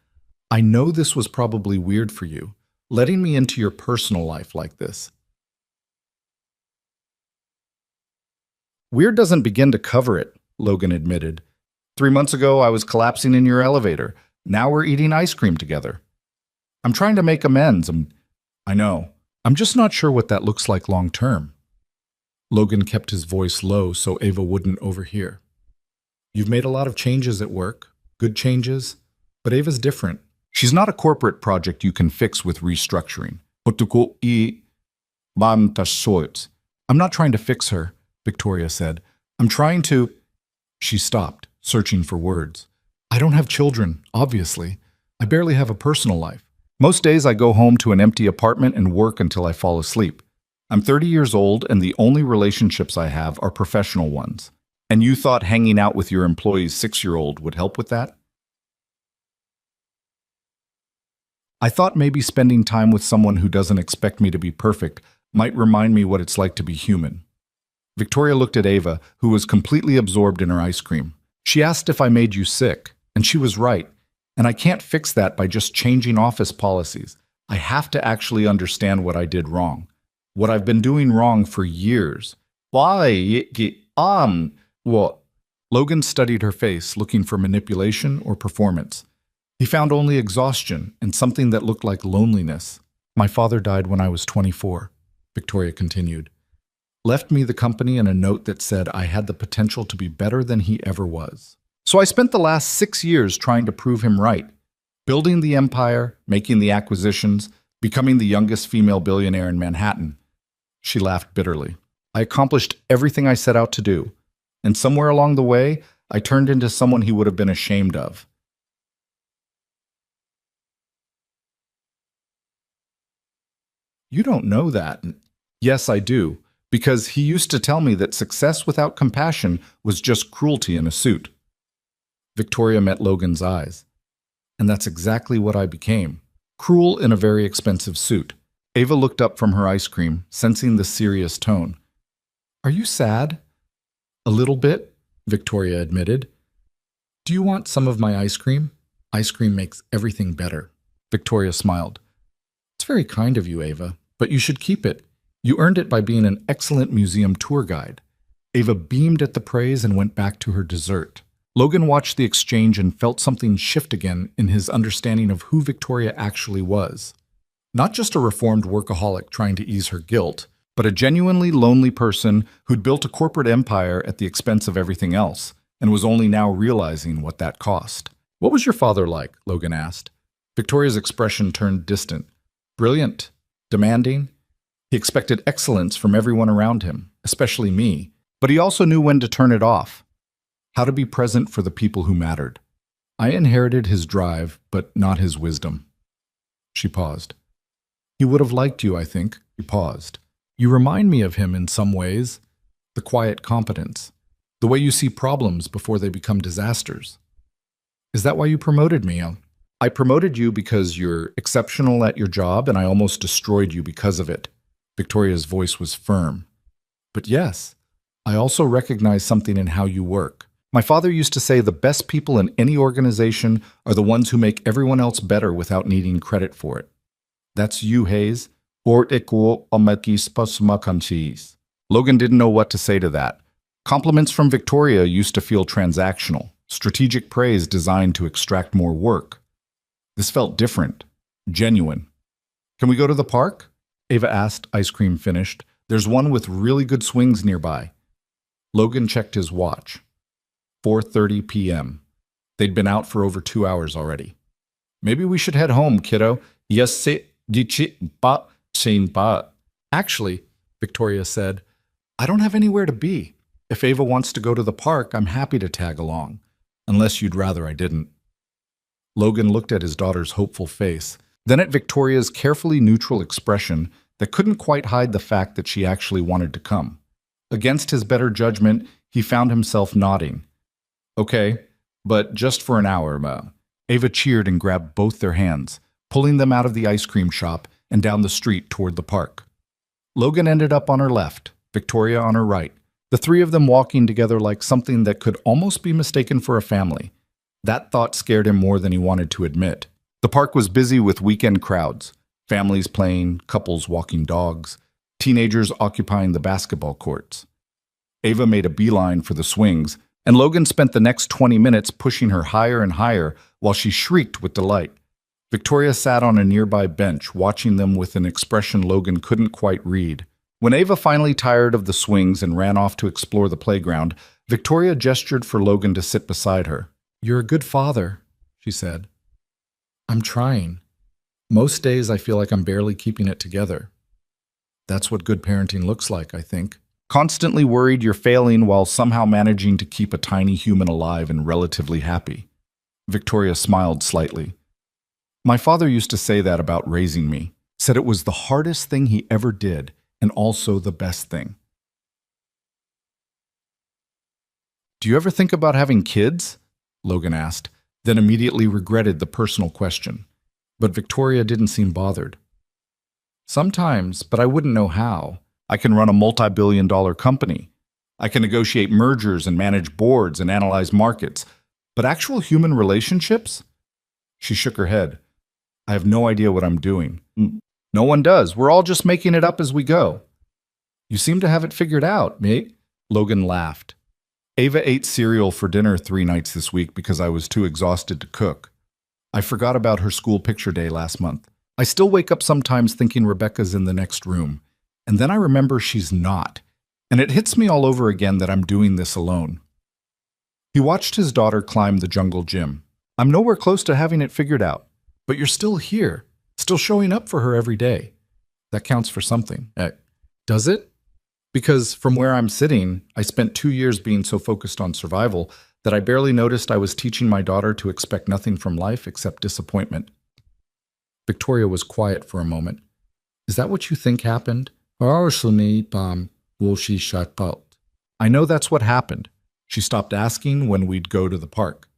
"I know this was probably weird for you, letting me into your personal life like this." "Weird doesn't begin to cover it," Logan admitted. 3 months ago, I was collapsing in your elevator. Now we're eating ice cream together. I'm trying to make amends. I know. I'm just not sure what that looks like long term." Logan kept his voice low so Ava wouldn't overhear. "You've made a lot of changes at work, good changes, but Ava's different. She's not a corporate project you can fix with restructuring. I'm not trying to fix her," Victoria said. "I'm trying to—" She stopped, searching for words. "I don't have children, obviously. I barely have a personal life. Most days I go home to an empty apartment and work until I fall asleep. I'm 30 years old and the only relationships I have are professional ones. And you thought hanging out with your employee's 6-year-old would help with that? I thought maybe spending time with someone who doesn't expect me to be perfect might remind me what it's like to be human." Victoria looked at Ava, who was completely absorbed in her ice cream. "She asked if I made you sick, and she was right. And I can't fix that by just changing office policies. I have to actually understand what I did wrong. What I've been doing wrong for years." What? Logan studied her face, looking for manipulation or performance. He found only exhaustion and something that looked like loneliness. "My father died when I was 24, Victoria continued. "Left me the company and a note that said I had the potential to be better than he ever was. So I spent the last 6 years trying to prove him right, building the empire, making the acquisitions, becoming the youngest female billionaire in Manhattan." She laughed bitterly. "I accomplished everything I set out to do, and somewhere along the way, I turned into someone he would have been ashamed of." "You don't know that." "Yes, I do, because he used to tell me that success without compassion was just cruelty in a suit." Victoria met Logan's eyes. "And that's exactly what I became. Cruel in a very expensive suit." Ava looked up from her ice cream, sensing the serious tone. "Are you sad?" "A little bit," Victoria admitted. "Do you want some of my ice cream? Ice cream makes everything better." Victoria smiled. "It's very kind of you, Ava, but you should keep it. You earned it by being an excellent museum tour guide." Ava beamed at the praise and went back to her dessert. Logan watched the exchange and felt something shift again in his understanding of who Victoria actually was. Not just a reformed workaholic trying to ease her guilt, but a genuinely lonely person who'd built a corporate empire at the expense of everything else, and was only now realizing what that cost. "What was your father like?" Logan asked. Victoria's expression turned distant. "Brilliant. Demanding. He expected excellence from everyone around him, especially me, but he also knew when to turn it off. How to be present for the people who mattered. I inherited his drive, but not his wisdom." She paused. "He would have liked you, I think." He paused. "You remind me of him in some ways. The quiet competence. The way you see problems before they become disasters. Is that why you promoted me?" "I promoted you because you're exceptional at your job, and I almost destroyed you because of it." Victoria's voice was firm. "But yes, I also recognize something in how you work. My father used to say the best people in any organization are the ones who make everyone else better without needing credit for it. That's you, Hayes. Logan didn't know what to say to that. Compliments from Victoria used to feel transactional, strategic praise designed to extract more work. This felt different, genuine. "Can we go to the park?" Ava asked, ice cream finished. "There's one with really good swings nearby." Logan checked his watch. 4:30 p.m. They'd been out for over 2 hours already. "Maybe we should head home, kiddo." "Actually," Victoria said, "I don't have anywhere to be. If Ava wants to go to the park, I'm happy to tag along, unless you'd rather I didn't." Logan looked at his daughter's hopeful face, then at Victoria's carefully neutral expression that couldn't quite hide the fact that she actually wanted to come. Against his better judgment, he found himself nodding. "Okay, but just for an hour, Ma." Ava cheered and grabbed both their hands, pulling them out of the ice cream shop and down the street toward the park. Logan ended up on her left, Victoria on her right, the three of them walking together like something that could almost be mistaken for a family. That thought scared him more than he wanted to admit. The park was busy with weekend crowds, families playing, couples walking dogs, teenagers occupying the basketball courts. Ava made a beeline for the swings, and Logan spent the next 20 minutes pushing her higher and higher while she shrieked with delight. Victoria sat on a nearby bench, watching them with an expression Logan couldn't quite read. When Ava finally tired of the swings and ran off to explore the playground, Victoria gestured for Logan to sit beside her. "You're a good father," she said. "I'm trying. Most days I feel like I'm barely keeping it together. That's what good parenting looks like, I think. Constantly worried you're failing while somehow managing to keep a tiny human alive and relatively happy." Victoria smiled slightly. "My father used to say that about raising me, said it was the hardest thing he ever did, and also the best thing." "Do you ever think about having kids?" Logan asked, then immediately regretted the personal question. But Victoria didn't seem bothered. "Sometimes, but I wouldn't know how. I can run a multi-billion-dollar company. I can negotiate mergers and manage boards and analyze markets. But actual human relationships?" She shook her head. "I have no idea what I'm doing." "No one does. We're all just making it up as we go." "You seem to have it figured out, mate." Logan laughed. "Ava ate cereal for dinner 3 nights this week because I was too exhausted to cook. I forgot about her school picture day last month. I still wake up sometimes thinking Rebecca's in the next room, and then I remember she's not, and it hits me all over again that I'm doing this alone." He watched his daughter climb the jungle gym. "I'm nowhere close to having it figured out, but you're still here, still showing up for her every day. That counts for something." Does it? Because from where I'm sitting, I spent 2 years being so focused on survival that I barely noticed I was teaching my daughter to expect nothing from life except disappointment. Victoria was quiet for a moment. "Is that what you think happened?" "I know that's what happened. She stopped asking when we'd go to the park,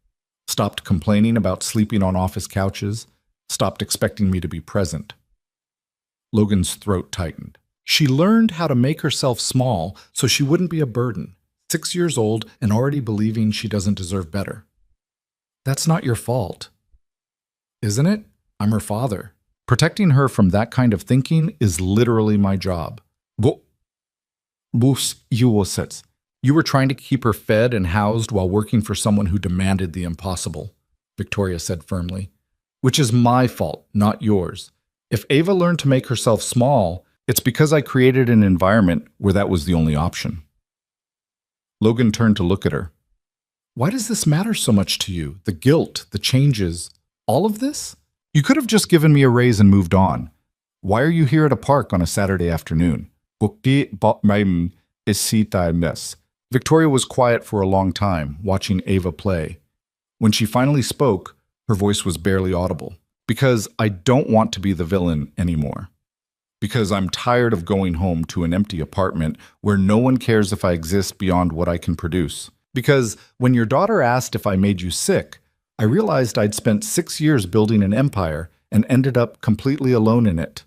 stopped complaining about sleeping on office couches, stopped expecting me to be present." Logan's throat tightened. "She learned how to make herself small so she wouldn't be a burden. 6 years old and already believing she doesn't deserve better. That's not your fault. Isn't it? I'm her father. Protecting her from that kind of thinking is literally my job." "You were trying to keep her fed and housed while working for someone who demanded the impossible," Victoria said firmly. "Which is my fault, not yours. If Ava learned to make herself small, it's because I created an environment where that was the only option." Logan turned to look at her. "Why does this matter so much to you? The guilt, the changes, all of this? You could have just given me a raise and moved on. Why are you here at a park on a Saturday afternoon?" Victoria was quiet for a long time, watching Ava play. When she finally spoke, her voice was barely audible. "Because I don't want to be the villain anymore. Because I'm tired of going home to an empty apartment where no one cares if I exist beyond what I can produce. Because when your daughter asked if I made you sick, I realized I'd spent 6 years building an empire and ended up completely alone in it."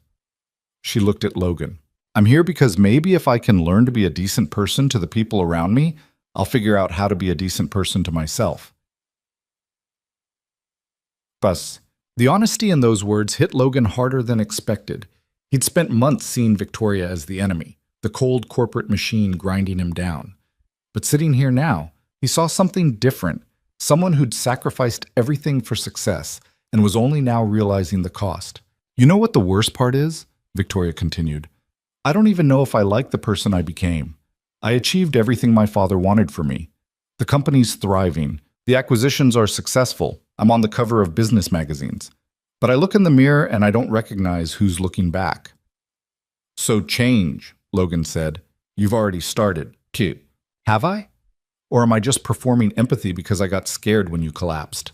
She looked at Logan. "I'm here because maybe if I can learn to be a decent person to the people around me, I'll figure out how to be a decent person to myself." The honesty in those words hit Logan harder than expected. He'd spent months seeing Victoria as the enemy, the cold corporate machine grinding him down. But sitting here now, he saw something different, someone who'd sacrificed everything for success and was only now realizing the cost. "You know what the worst part is?" Victoria continued. "I don't even know if I like the person I became. I achieved everything my father wanted for me. The company's thriving. The acquisitions are successful. I'm on the cover of business magazines. But I look in the mirror and I don't recognize who's looking back." "So change," Logan said. "You've already started. Cute. Have I? Or am I just performing empathy because I got scared when you collapsed?"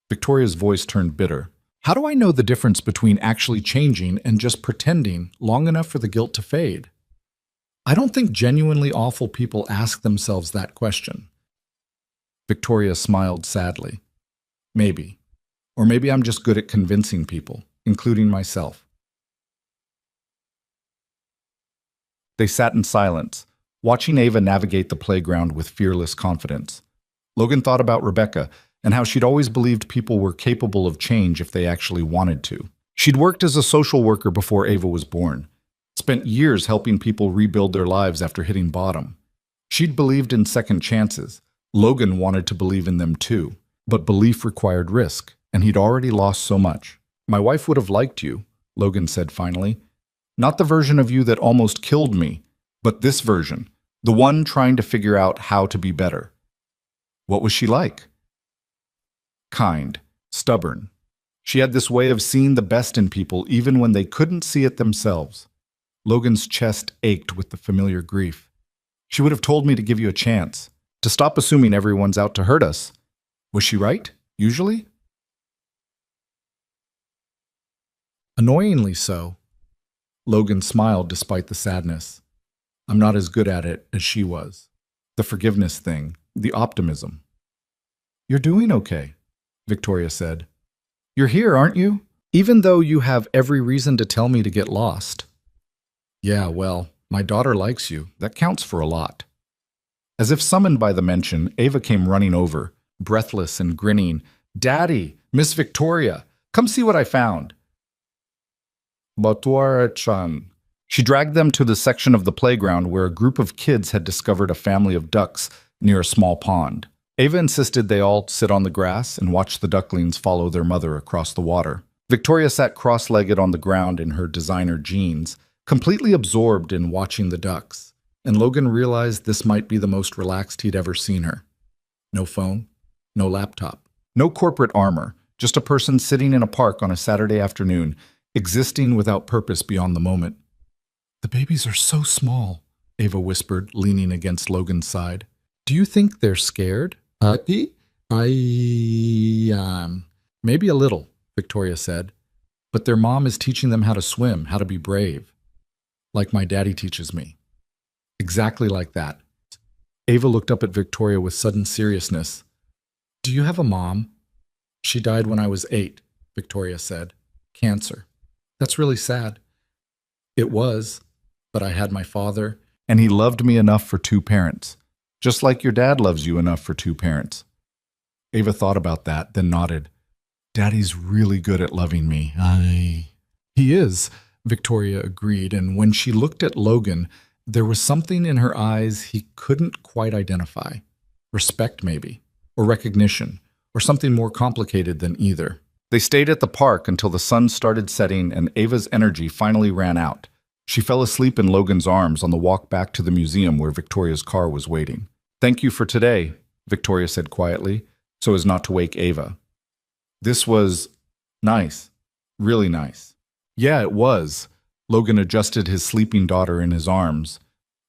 Victoria's voice turned bitter. "How do I know the difference between actually changing and just pretending long enough for the guilt to fade? I don't think genuinely awful people ask themselves that question." Victoria smiled sadly. "Maybe. Or maybe I'm just good at convincing people, including myself." They sat in silence, watching Ava navigate the playground with fearless confidence. Logan thought about Rebecca and how she'd always believed people were capable of change if they actually wanted to. She'd worked as a social worker before Ava was born, spent years helping people rebuild their lives after hitting bottom. She'd believed in second chances. Logan wanted to believe in them too, but belief required risk, and he'd already lost so much. "My wife would have liked you," Logan said finally. "Not the version of you that almost killed me, but this version, the one trying to figure out how to be better." "What was she like?" "Kind, stubborn. She had this way of seeing the best in people even when they couldn't see it themselves." Logan's chest ached with the familiar grief. "She would have told me to give you a chance, to stop assuming everyone's out to hurt us." "Was she right, usually?" "Annoyingly so." Logan smiled despite the sadness. "I'm not as good at it as she was. The forgiveness thing, the optimism." "You're doing okay," Victoria said. "You're here, aren't you? Even though you have every reason to tell me to get lost." "Yeah, well, my daughter likes you. That counts for a lot." As if summoned by the mention, Ava came running over, breathless and grinning. "Daddy, Miss Victoria, come see what I found." "Batuara-chan." She dragged them to the section of the playground where a group of kids had discovered a family of ducks near a small pond. Ava insisted they all sit on the grass and watch the ducklings follow their mother across the water. Victoria sat cross-legged on the ground in her designer jeans, completely absorbed in watching the ducks, and Logan realized this might be the most relaxed he'd ever seen her. No phone, no laptop, no corporate armor, just a person sitting in a park on a Saturday afternoon, existing without purpose beyond the moment. "The babies are so small," Ava whispered, leaning against Logan's side. "Do you think they're scared?" Maybe a little," Victoria said. "But their mom is teaching them how to swim, how to be brave. Like my daddy teaches me." "Exactly like that." Ava looked up at Victoria with sudden seriousness. "Do you have a mom?" "She died when I was 8, Victoria said. "Cancer." "That's really sad." "It was, but I had my father, and he loved me enough for 2 parents. Just like your dad loves you enough for 2 parents." Ava thought about that, then nodded. "Daddy's really good at loving me. He is," Victoria agreed, and when she looked at Logan, there was something in her eyes he couldn't quite identify. Respect, maybe, or recognition, or something more complicated than either. They stayed at the park until the sun started setting and Ava's energy finally ran out. She fell asleep in Logan's arms on the walk back to the museum where Victoria's car was waiting. "Thank you for today," Victoria said quietly, so as not to wake Ava. "This was nice. Really nice." "Yeah, it was." Logan adjusted his sleeping daughter in his arms.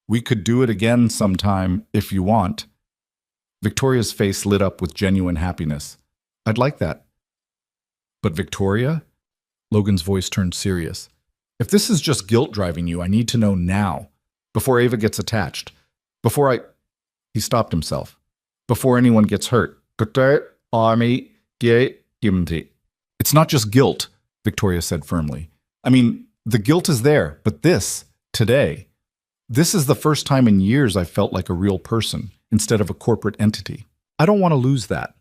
"We could do it again sometime, if you want." Victoria's face lit up with genuine happiness. "I'd like that." "But Victoria?" Logan's voice turned serious. "If this is just guilt driving you, I need to know now, before Ava gets attached. He stopped himself. "Before anyone gets hurt." "It's not just guilt," Victoria said firmly. "I mean, the guilt is there, but today, this is the first time in years I felt like a real person instead of a corporate entity. I don't want to lose that.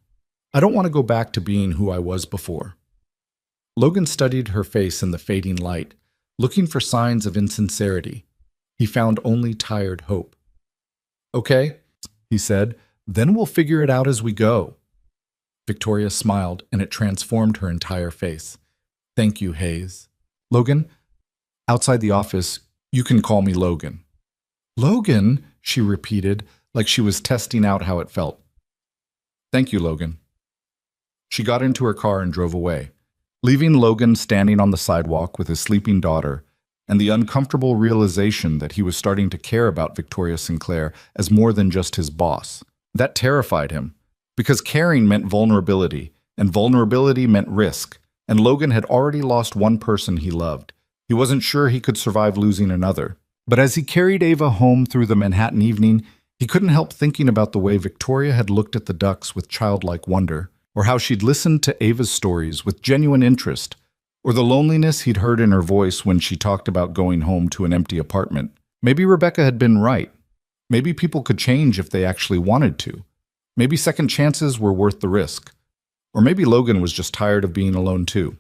I don't want to go back to being who I was before." Logan studied her face in the fading light, looking for signs of insincerity. He found only tired hope. "Okay," he said, "then we'll figure it out as we go." Victoria smiled, and it transformed her entire face. "Thank you, Hayes." "Logan?" "Outside the office, you can call me Logan." "Logan?" she repeated, like she was testing out how it felt. "Thank you, Logan." She got into her car and drove away, leaving Logan standing on the sidewalk with his sleeping daughter and the uncomfortable realization that he was starting to care about Victoria Sinclair as more than just his boss. That terrified him, because caring meant vulnerability, and vulnerability meant risk, and Logan had already lost one person he loved. He wasn't sure he could survive losing another. But as he carried Ava home through the Manhattan evening, he couldn't help thinking about the way Victoria had looked at the ducks with childlike wonder, or how she'd listened to Ava's stories with genuine interest, or the loneliness he'd heard in her voice when she talked about going home to an empty apartment. Maybe Rebecca had been right. Maybe people could change if they actually wanted to. Maybe second chances were worth the risk. Or maybe Logan was just tired of being alone too.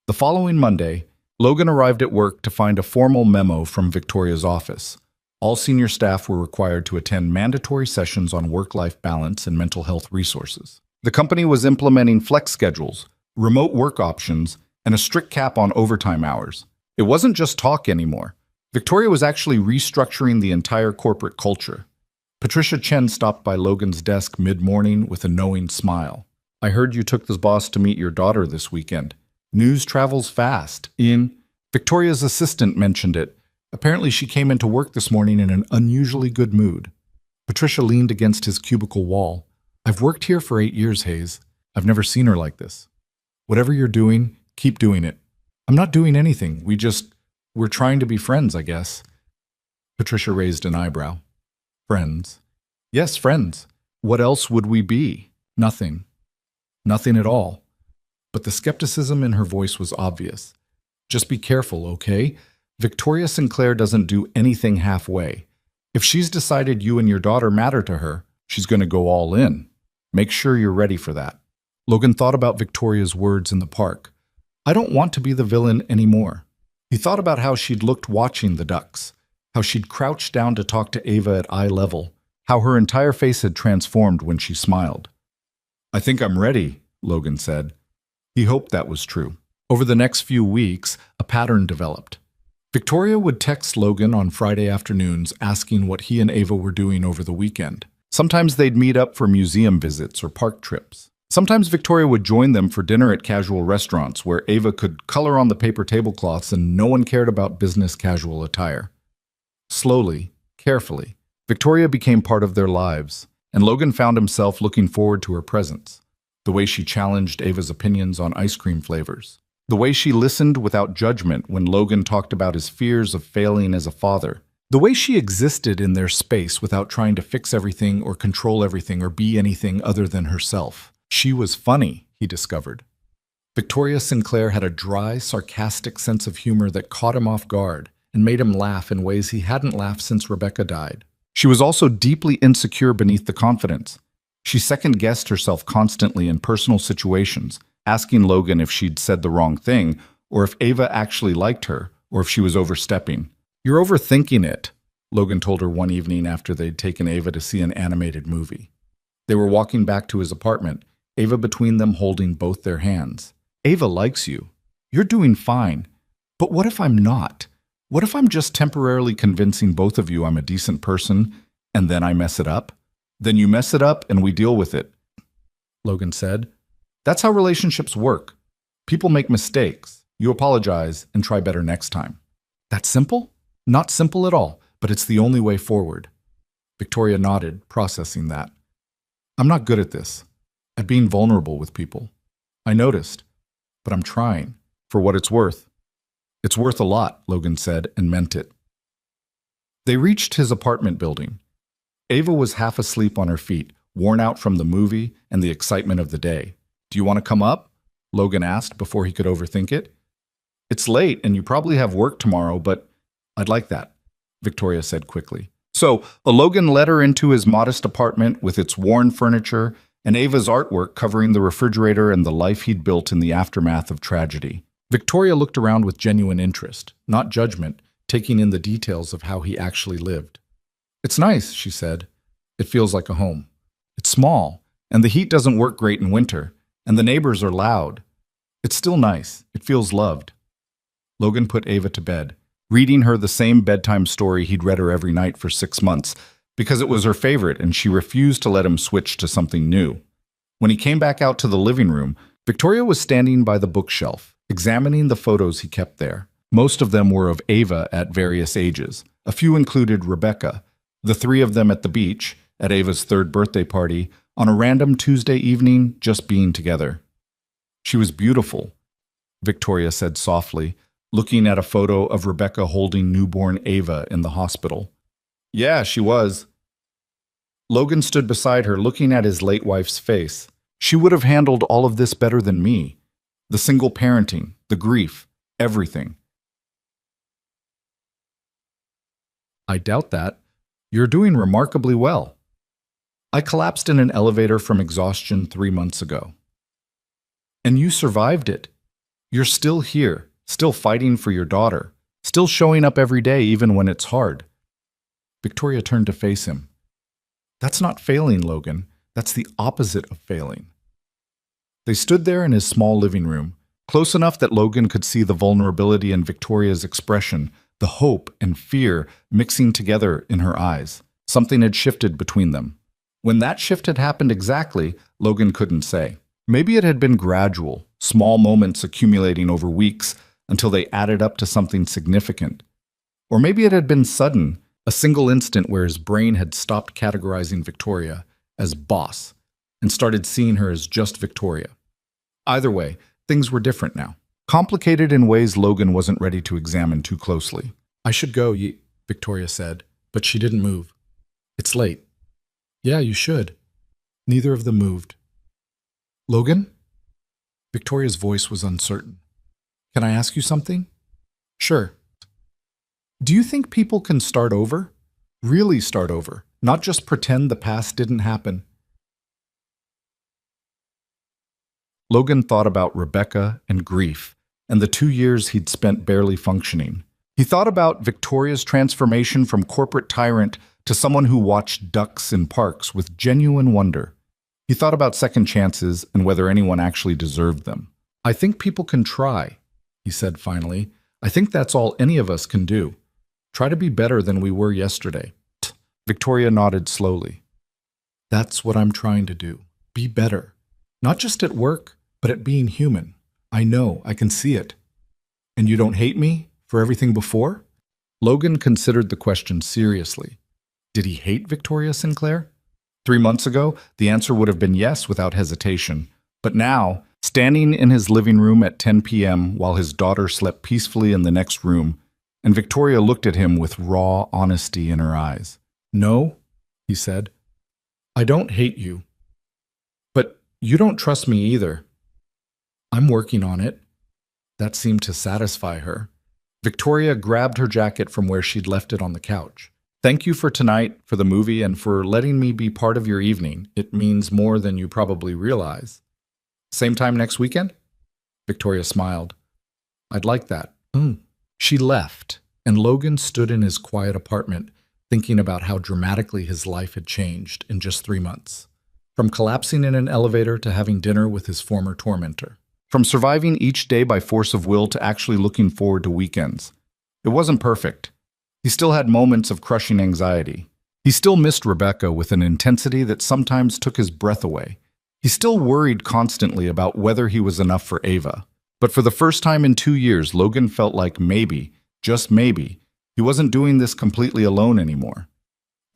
The following Monday, Logan arrived at work to find a formal memo from Victoria's office. All senior staff were required to attend mandatory sessions on work-life balance and mental health resources. The company was implementing flex schedules, remote work options, and a strict cap on overtime hours. It wasn't just talk anymore. Victoria was actually restructuring the entire corporate culture. Patricia Chen stopped by Logan's desk mid-morning with a knowing smile. "I heard you took the boss to meet your daughter this weekend. News travels fast." Victoria's assistant mentioned it. Apparently she came into work this morning in an unusually good mood. Patricia leaned against his cubicle wall. "I've worked here for 8 years, Hayes. I've never seen her like this. Whatever you're doing, keep doing it." "I'm not doing anything. We're trying to be friends, I guess." Patricia raised an eyebrow. "Friends?" "Yes, friends. What else would we be? Nothing. Nothing at all." But the skepticism in her voice was obvious. "Just be careful, okay? Victoria Sinclair doesn't do anything halfway. If she's decided you and your daughter matter to her, she's going to go all in. Make sure you're ready for that." Logan thought about Victoria's words in the park. "I don't want to be the villain anymore." He thought about how she'd looked watching the ducks, how she'd crouched down to talk to Ava at eye level, how her entire face had transformed when she smiled. "I think I'm ready," Logan said. He hoped that was true. Over the next few weeks, a pattern developed. Victoria would text Logan on Friday afternoons asking what he and Ava were doing over the weekend. Sometimes they'd meet up for museum visits or park trips. Sometimes Victoria would join them for dinner at casual restaurants where Ava could color on the paper tablecloths and no one cared about business casual attire. Slowly, carefully, Victoria became part of their lives, and Logan found himself looking forward to her presence. The way she challenged Ava's opinions on ice cream flavors. The way she listened without judgment when Logan talked about his fears of failing as a father. The way she existed in their space without trying to fix everything or control everything or be anything other than herself. She was funny, he discovered. Victoria Sinclair had a dry, sarcastic sense of humor that caught him off guard and made him laugh in ways he hadn't laughed since Rebecca died. She was also deeply insecure beneath the confidence. She second-guessed herself constantly in personal situations, asking Logan if she'd said the wrong thing, or if Ava actually liked her, or if she was overstepping. "You're overthinking it," Logan told her one evening after they'd taken Ava to see an animated movie. They were walking back to his apartment, Ava between them holding both their hands. "Ava likes you. You're doing fine. But what if I'm not? What if I'm just temporarily convincing both of you I'm a decent person, and then I mess it up? Then you mess it up and we deal with it," Logan said. "That's how relationships work. People make mistakes. You apologize and try better next time." "That's simple?" "Not simple at all, but it's the only way forward." Victoria nodded, processing that. "I'm not good at this, at being vulnerable with people. I noticed, but I'm trying, for what it's worth." "It's worth a lot," Logan said, and meant it. They reached his apartment building. Ava was half asleep on her feet, worn out from the movie and the excitement of the day. "Do you want to come up?" Logan asked before he could overthink it. "It's late and you probably have work tomorrow, but I'd like that," Victoria said quickly. So Logan led her into his modest apartment with its worn furniture and Ava's artwork covering the refrigerator and the life he'd built in the aftermath of tragedy. Victoria looked around with genuine interest, not judgment, taking in the details of how he actually lived. "It's nice," she said. "It feels like a home. It's small, and the heat doesn't work great in winter, and the neighbors are loud. It's still nice. It feels loved." Logan put Ava to bed, reading her the same bedtime story he'd read her every night for 6 months, because it was her favorite and she refused to let him switch to something new. When he came back out to the living room, Victoria was standing by the bookshelf, examining the photos he kept there. Most of them were of Ava at various ages. A few included Rebecca, the 3 of them at the beach, at Ava's 3rd birthday party, on a random Tuesday evening, just being together. "She was beautiful," Victoria said softly, looking at a photo of Rebecca holding newborn Ava in the hospital. "Yeah, she was." Logan stood beside her, looking at his late wife's face. "She would have handled all of this better than me. The single parenting, the grief, everything." I doubt that. You're doing remarkably well. I collapsed in an elevator from exhaustion 3 months ago. And you survived it. You're still here, still fighting for your daughter, still showing up every day even when it's hard. Victoria turned to face him. That's not failing, Logan. That's the opposite of failing. They stood there in his small living room, close enough that Logan could see the vulnerability in Victoria's expression, the hope and fear mixing together in her eyes. Something had shifted between them. When that shift had happened exactly, Logan couldn't say. Maybe it had been gradual, small moments accumulating over weeks until they added up to something significant. Or maybe it had been sudden, a single instant where his brain had stopped categorizing Victoria as boss and started seeing her as just Victoria. Either way, things were different now. Complicated in ways Logan wasn't ready to examine too closely. I should go, Victoria said, but she didn't move. It's late. Yeah, you should. Neither of them moved. Logan? Victoria's voice was uncertain. Can I ask you something? Sure. Do you think people can start over? Really start over, not just pretend the past didn't happen? Logan thought about Rebecca and grief, and the 2 years he'd spent barely functioning. He thought about Victoria's transformation from corporate tyrant to someone who watched ducks in parks with genuine wonder. He thought about second chances and whether anyone actually deserved them. I think people can try, he said finally. I think that's all any of us can do. Try to be better than we were yesterday. Victoria nodded slowly. That's what I'm trying to do. Be better. Not just at work, but at being human. I know, I can see it. And you don't hate me for everything before? Logan considered the question seriously. Did he hate Victoria Sinclair? 3 months ago, the answer would have been yes without hesitation. But now, standing in his living room at 10 p.m. while his daughter slept peacefully in the next room, and Victoria looked at him with raw honesty in her eyes. No, he said. I don't hate you. But you don't trust me either. I'm working on it. That seemed to satisfy her. Victoria grabbed her jacket from where she'd left it on the couch. Thank you for tonight, for the movie, and for letting me be part of your evening. It means more than you probably realize. Same time next weekend? Victoria smiled. I'd like that. She left, and Logan stood in his quiet apartment, thinking about how dramatically his life had changed in just 3 months. From collapsing in an elevator to having dinner with his former tormentor. From surviving each day by force of will to actually looking forward to weekends. It wasn't perfect. He still had moments of crushing anxiety. He still missed Rebecca with an intensity that sometimes took his breath away. He still worried constantly about whether he was enough for Ava. But for the first time in 2 years, Logan felt like maybe, just maybe, he wasn't doing this completely alone anymore.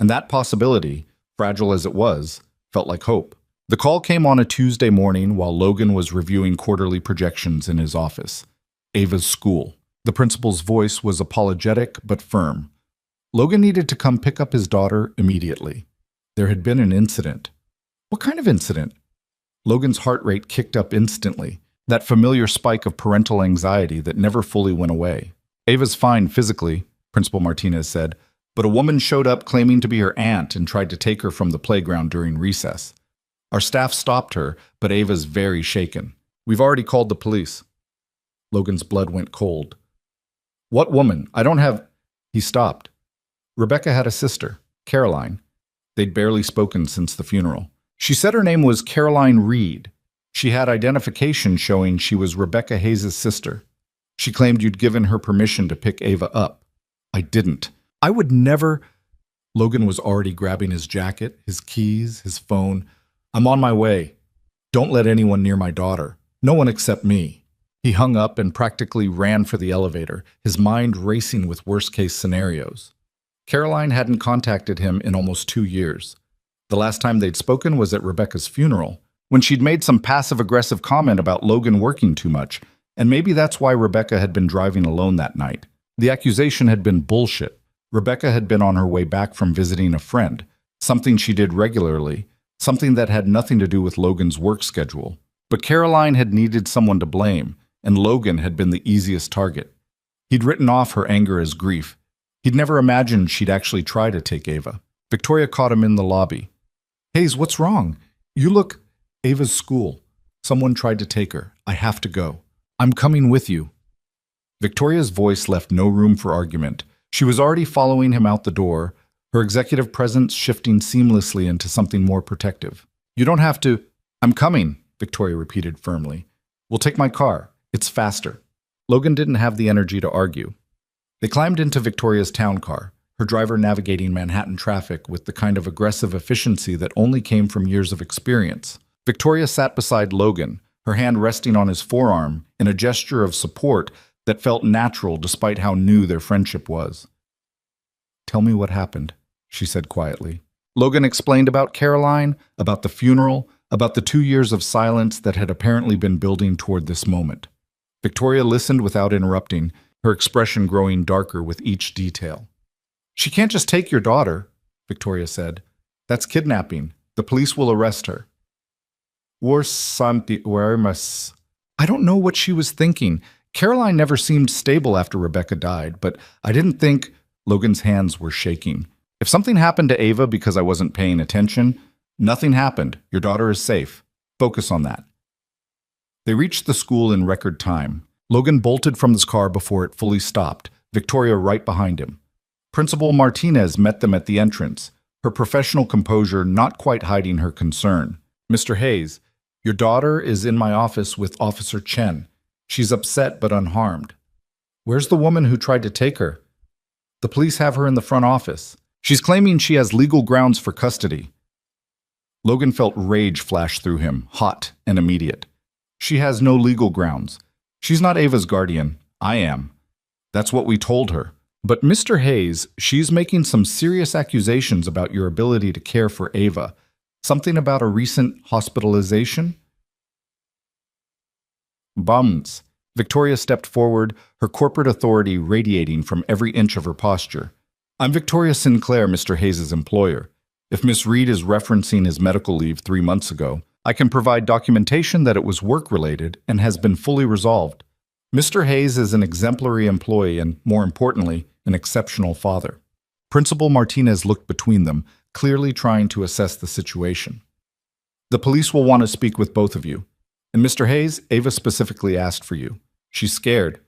And that possibility, fragile as it was, felt like hope. The call came on a Tuesday morning while Logan was reviewing quarterly projections in his office. Ava's school. The principal's voice was apologetic but firm. Logan needed to come pick up his daughter immediately. There had been an incident. What kind of incident? Logan's heart rate kicked up instantly, that familiar spike of parental anxiety that never fully went away. Ava's fine physically, Principal Martinez said, but a woman showed up claiming to be her aunt and tried to take her from the playground during recess. Our staff stopped her, but Ava's very shaken. We've already called the police. Logan's blood went cold. What woman? I don't have... He stopped. Rebecca had a sister, Caroline. They'd barely spoken since the funeral. She said her name was Caroline Reed. She had identification showing she was Rebecca Hayes' sister. She claimed you'd given her permission to pick Ava up. I didn't. I would never... Logan was already grabbing his jacket, his keys, his phone. I'm on my way. Don't let anyone near my daughter. No one except me. He hung up and practically ran for the elevator, his mind racing with worst-case scenarios. Caroline hadn't contacted him in almost 2 years. The last time they'd spoken was at Rebecca's funeral, when she'd made some passive-aggressive comment about Logan working too much, and maybe that's why Rebecca had been driving alone that night. The accusation had been bullshit. Rebecca had been on her way back from visiting a friend, something she did regularly, something that had nothing to do with Logan's work schedule. But Caroline had needed someone to blame, and Logan had been the easiest target. He'd written off her anger as grief. He'd never imagined she'd actually try to take Ava. Victoria caught him in the lobby. Hayes, what's wrong? You look... Ava's school. Someone tried to take her. I have to go. I'm coming with you. Victoria's voice left no room for argument. She was already following him out the door, her executive presence shifting seamlessly into something more protective. You don't have to... I'm coming, Victoria repeated firmly. We'll take my car. It's faster. Logan didn't have the energy to argue. They climbed into Victoria's town car, her driver navigating Manhattan traffic with the kind of aggressive efficiency that only came from years of experience. Victoria sat beside Logan, her hand resting on his forearm in a gesture of support that felt natural despite how new their friendship was. Tell me what happened, she said quietly. Logan explained about Caroline, about the funeral, about the 2 years of silence that had apparently been building toward this moment. Victoria listened without interrupting, her expression growing darker with each detail. She can't just take your daughter, Victoria said. That's kidnapping. The police will arrest her. I don't know what she was thinking. Caroline never seemed stable after Rebecca died, but I didn't think... Logan's hands were shaking. If something happened to Ava because I wasn't paying attention, nothing happened. Your daughter is safe. Focus on that. They reached the school in record time. Logan bolted from his car before it fully stopped, Victoria right behind him. Principal Martinez met them at the entrance, her professional composure not quite hiding her concern. Mr. Hayes, your daughter is in my office with Officer Chen. She's upset but unharmed. Where's the woman who tried to take her? The police have her in the front office. She's claiming she has legal grounds for custody. Logan felt rage flash through him, hot and immediate. She has no legal grounds. She's not Ava's guardian. I am. That's what we told her. But Mr. Hayes, she's making some serious accusations about your ability to care for Ava. Something about a recent hospitalization? Bums. Victoria stepped forward, her corporate authority radiating from every inch of her posture. I'm Victoria Sinclair, Mr. Hayes' employer. If Miss Reed is referencing his medical leave 3 months ago, I can provide documentation that it was work-related and has been fully resolved. Mr. Hayes is an exemplary employee and, more importantly, an exceptional father. Principal Martinez looked between them, clearly trying to assess the situation. The police will want to speak with both of you. And Mr. Hayes, Ava specifically asked for you. She's scared.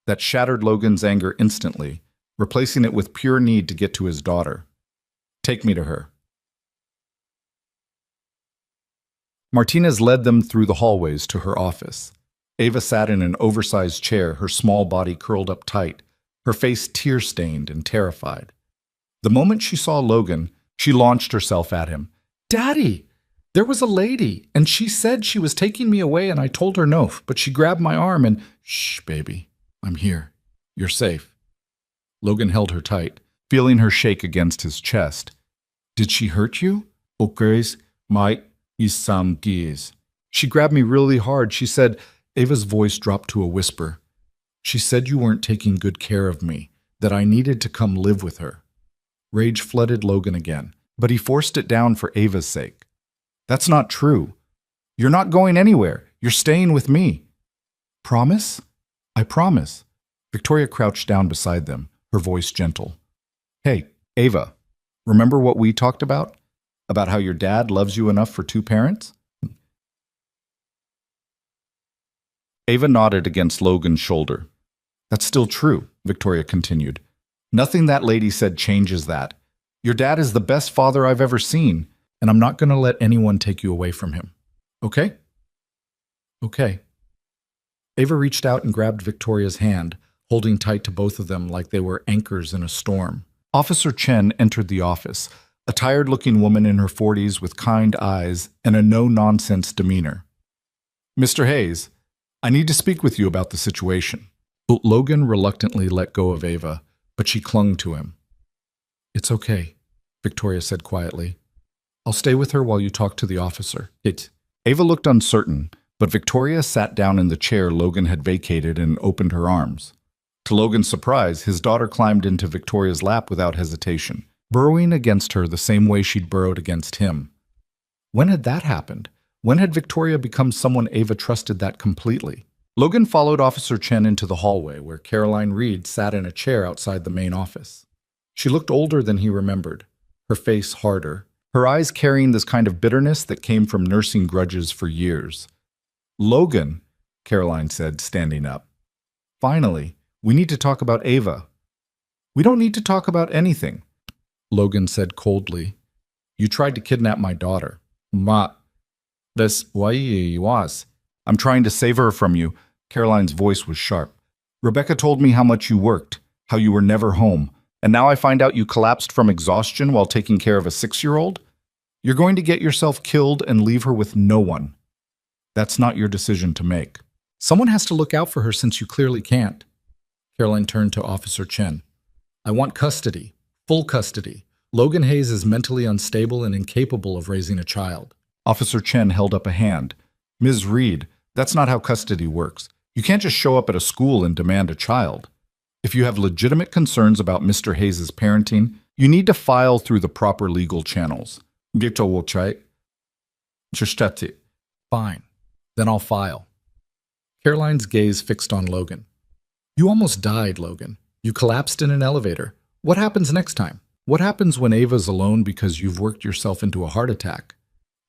That shattered Logan's anger instantly, replacing it with pure need to get to his daughter. Take me to her. Martinez led them through the hallways to her office. Ava sat in an oversized chair, her small body curled up tight, her face tear-stained and terrified. The moment she saw Logan, she launched herself at him. Daddy! There was a lady, and she said she was taking me away, and I told her no, but she grabbed my arm and... Shh, baby. I'm here. You're safe. Logan held her tight, feeling her shake against his chest. Did she hurt you? Okres, my isam giz. She grabbed me really hard. She said... Ava's voice dropped to a whisper. She said you weren't taking good care of me, that I needed to come live with her. Rage flooded Logan again, but he forced it down for Ava's sake. That's not true. You're not going anywhere. You're staying with me. Promise? I promise. Victoria crouched down beside them, her voice gentle. Hey, Ava, remember what we talked about? About how your dad loves you enough for 2 parents? Ava nodded against Logan's shoulder. That's still true, Victoria continued. Nothing that lady said changes that. Your dad is the best father I've ever seen, and I'm not going to let anyone take you away from him. Okay? Okay. Ava reached out and grabbed Victoria's hand, holding tight to both of them like they were anchors in a storm. Officer Chen entered the office, a tired-looking woman in her 40s with kind eyes and a no-nonsense demeanor. Mr. Hayes, I need to speak with you about the situation. Logan reluctantly let go of Ava, but she clung to him. It's okay, Victoria said quietly. I'll stay with her while you talk to the officer. Ava looked uncertain, but Victoria sat down in the chair Logan had vacated and opened her arms. To Logan's surprise, his daughter climbed into Victoria's lap without hesitation, burrowing against her the same way she'd burrowed against him. When had that happened? When had Victoria become someone Ava trusted that completely? Logan followed Officer Chen into the hallway where Caroline Reed sat in a chair outside the main office. She looked older than he remembered, her face harder, her eyes carrying this kind of bitterness that came from nursing grudges for years. "Logan," Caroline said, standing up. "Finally, we need to talk about Ava." "We don't need to talk about anything," Logan said coldly. "You tried to kidnap my daughter." "Ma, this was. I'm trying to save her from you." Caroline's voice was sharp. "Rebecca told me how much you worked, how you were never home, and now I find out you collapsed from exhaustion while taking care of a 6-year-old? You're going to get yourself killed and leave her with no one. That's not your decision to make. Someone has to look out for her since you clearly can't." Caroline turned to Officer Chen. "I want custody, full custody. Logan Hayes is mentally unstable and incapable of raising a child." Officer Chen held up a hand. "Ms. Reed, that's not how custody works. You can't just show up at a school and demand a child. If you have legitimate concerns about Mr. Hayes' parenting, you need to file through the proper legal channels." "Fine. Then I'll file." Caroline's gaze fixed on Logan. "You almost died, Logan. You collapsed in an elevator. What happens next time? What happens when Ava's alone because you've worked yourself into a heart attack?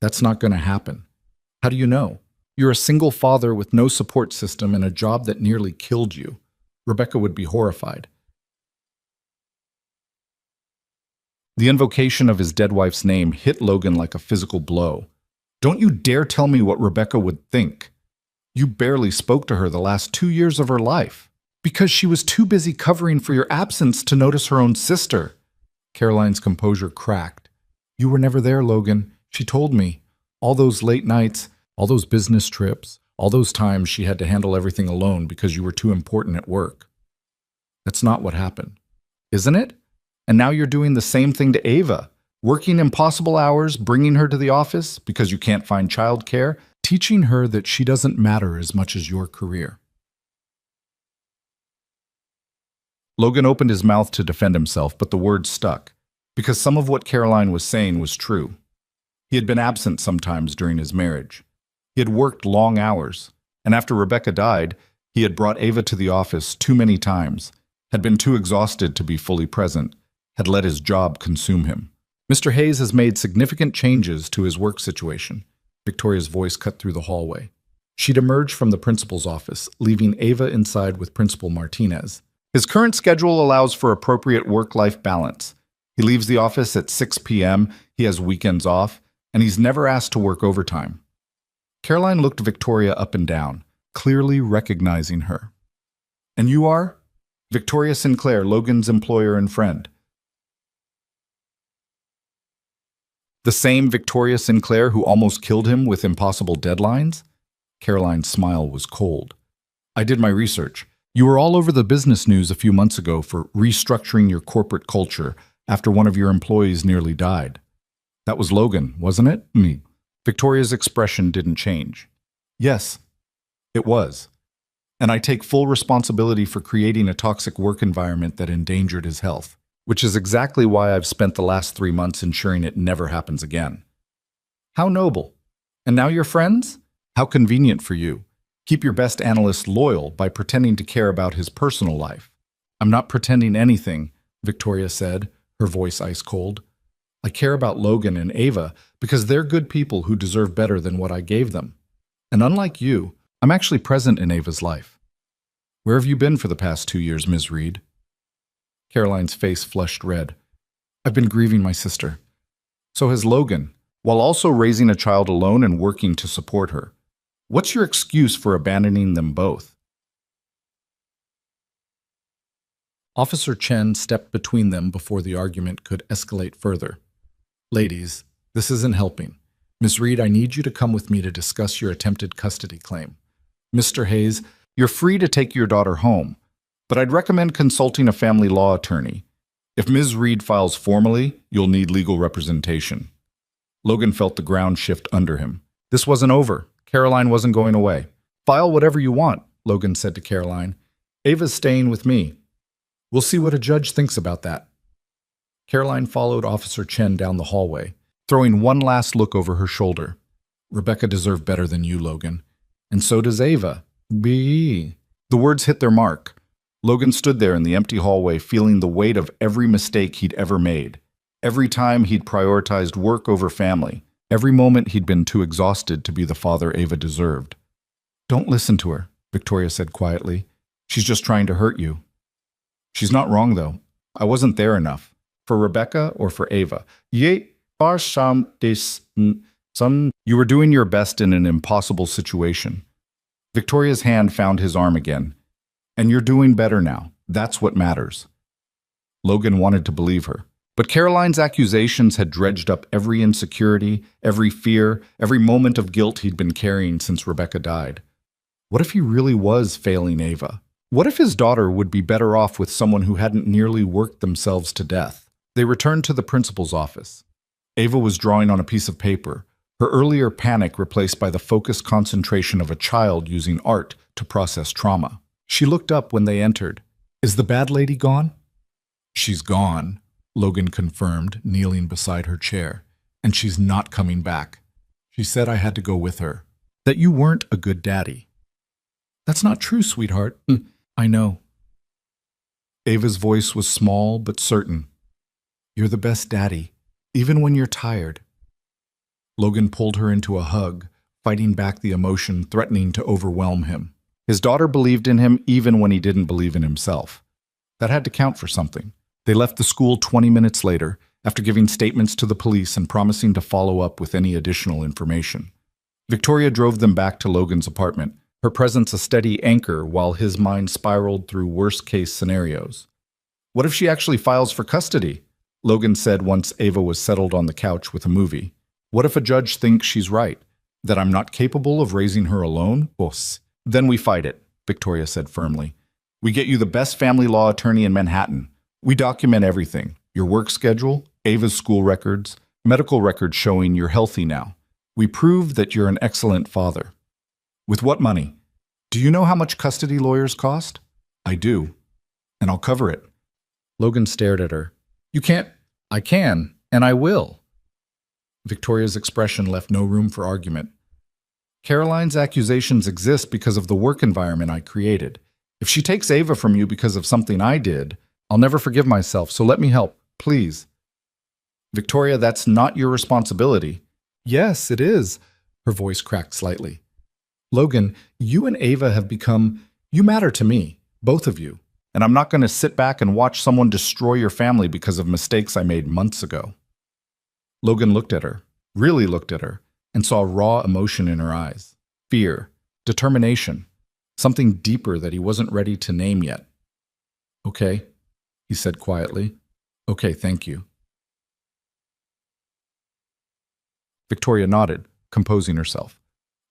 That's not going to happen. How do you know? You're a single father with no support system and a job that nearly killed you. Rebecca would be horrified." The invocation of his dead wife's name hit Logan like a physical blow. "Don't you dare tell me what Rebecca would think. You barely spoke to her the last 2 years of her life because she was too busy covering for your absence to notice her own sister." Caroline's composure cracked. "You were never there, Logan. She told me. All those late nights, all those business trips, all those times she had to handle everything alone because you were too important at work. That's not what happened, isn't it? And now you're doing the same thing to Ava, working impossible hours, bringing her to the office because you can't find childcare, teaching her that she doesn't matter as much as your career." Logan opened his mouth to defend himself, but the words stuck, because some of what Caroline was saying was true. He had been absent sometimes during his marriage. He had worked long hours, and after Rebecca died, he had brought Ava to the office too many times, had been too exhausted to be fully present, had let his job consume him. "Mr. Hayes has made significant changes to his work situation." Victoria's voice cut through the hallway. She'd emerged from the principal's office, leaving Ava inside with Principal Martinez. "His current schedule allows for appropriate work-life balance. He leaves the office at 6 p.m., he has weekends off, and he's never asked to work overtime." Caroline looked Victoria up and down, clearly recognizing her. "And you are?" "Victoria Sinclair, Logan's employer and friend." "The same Victoria Sinclair who almost killed him with impossible deadlines?" Caroline's smile was cold. "I did my research. You were all over the business news a few months ago for restructuring your corporate culture after one of your employees nearly died. That was Logan, wasn't it?" "Me." Victoria's expression didn't change. "Yes, it was. And I take full responsibility for creating a toxic work environment that endangered his health, which is exactly why I've spent the last 3 months ensuring it never happens again." "How noble. And now you're friends? How convenient for you. Keep your best analyst loyal by pretending to care about his personal life." "I'm not pretending anything," Victoria said, her voice ice cold. "I care about Logan and Ava because they're good people who deserve better than what I gave them. And unlike you, I'm actually present in Ava's life. Where have you been for the past 2 years, Ms. Reed?" Caroline's face flushed red. "I've been grieving my sister. So has Logan, while also raising a child alone and working to support her. What's your excuse for abandoning them both?" Officer Chen stepped between them before the argument could escalate further. "Ladies, this isn't helping. Ms. Reed, I need you to come with me to discuss your attempted custody claim. Mr. Hayes, you're free to take your daughter home, but I'd recommend consulting a family law attorney. If Ms. Reed files formally, you'll need legal representation." Logan felt the ground shift under him. This wasn't over. Caroline wasn't going away. "File whatever you want," Logan said to Caroline. "Ava's staying with me. We'll see what a judge thinks about that." Caroline followed Officer Chen down the hallway, throwing one last look over her shoulder. "Rebecca deserved better than you, Logan. And so does Ava. B. The words hit their mark. Logan stood there in the empty hallway, feeling the weight of every mistake he'd ever made. Every time he'd prioritized work over family. Every moment he'd been too exhausted to be the father Ava deserved. Don't listen to her, Victoria said quietly. She's just trying to hurt you. She's not wrong, though. I wasn't there enough. For Rebecca or for Ava. Ye are some this son. You were doing your best in an impossible situation. Victoria's hand found his arm again. And you're doing better now. That's what matters. Logan wanted to believe her. But Caroline's accusations had dredged up every insecurity, every fear, every moment of guilt he'd been carrying since Rebecca died. What if he really was failing Ava? What if his daughter would be better off with someone who hadn't nearly worked themselves to death? They returned to the principal's office. Ava was drawing on a piece of paper, her earlier panic replaced by the focused concentration of a child using art to process trauma. She looked up when they entered. Is the bad lady gone? She's gone, Logan confirmed, kneeling beside her chair. And she's not coming back. She said I had to go with her. That you weren't a good daddy. That's not true, sweetheart. I know. Ava's voice was small but certain. You're the best daddy, even when you're tired. Logan pulled her into a hug, fighting back the emotion threatening to overwhelm him. His daughter believed in him even when he didn't believe in himself. That had to count for something. They left the school 20 minutes later, after giving statements to the police and promising to follow up with any additional information. Victoria drove them back to Logan's apartment, her presence a steady anchor while his mind spiraled through worst-case scenarios. What if she actually files for custody? Logan said once Ava was settled on the couch with a movie. What if a judge thinks she's right? That I'm not capable of raising her alone? Pues. Then we fight it, Victoria said firmly. We get you the best family law attorney in Manhattan. We document everything. Your work schedule, Ava's school records, medical records showing you're healthy now. We prove that you're an excellent father. With what money? Do you know how much custody lawyers cost? I do. And I'll cover it. Logan stared at her. You can't. I can, and I will. Victoria's expression left no room for argument. Caroline's accusations exist because of the work environment I created. If she takes Ava from you because of something I did, I'll never forgive myself, so let me help, please. Victoria, that's not your responsibility. Yes, it is. Her voice cracked slightly. Logan, you and Ava have become, you matter to me, both of you. And I'm not going to sit back and watch someone destroy your family because of mistakes I made months ago. Logan looked at her, really looked at her, and saw raw emotion in her eyes. Fear, determination, something deeper that he wasn't ready to name yet. Okay, he said quietly. Okay, thank you. Victoria nodded, composing herself.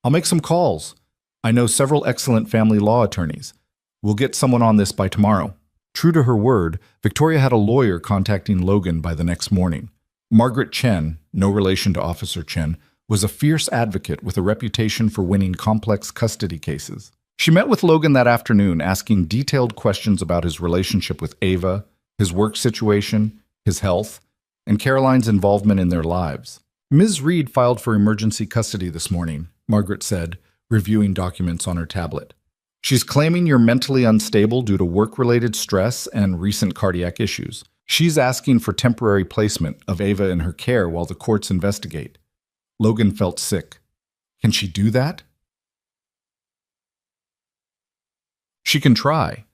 I'll make some calls. I know several excellent family law attorneys. We'll get someone on this by tomorrow. True to her word, Victoria had a lawyer contacting Logan by the next morning. Margaret Chen, no relation to Officer Chen, was a fierce advocate with a reputation for winning complex custody cases. She met with Logan that afternoon, asking detailed questions about his relationship with Ava, his work situation, his health, and Caroline's involvement in their lives. Ms. Reed filed for emergency custody this morning, Margaret said, reviewing documents on her tablet. She's claiming you're mentally unstable due to work-related stress and recent cardiac issues. She's asking for temporary placement of Ava in her care while the courts investigate. Logan felt sick. Can she do that? She can try.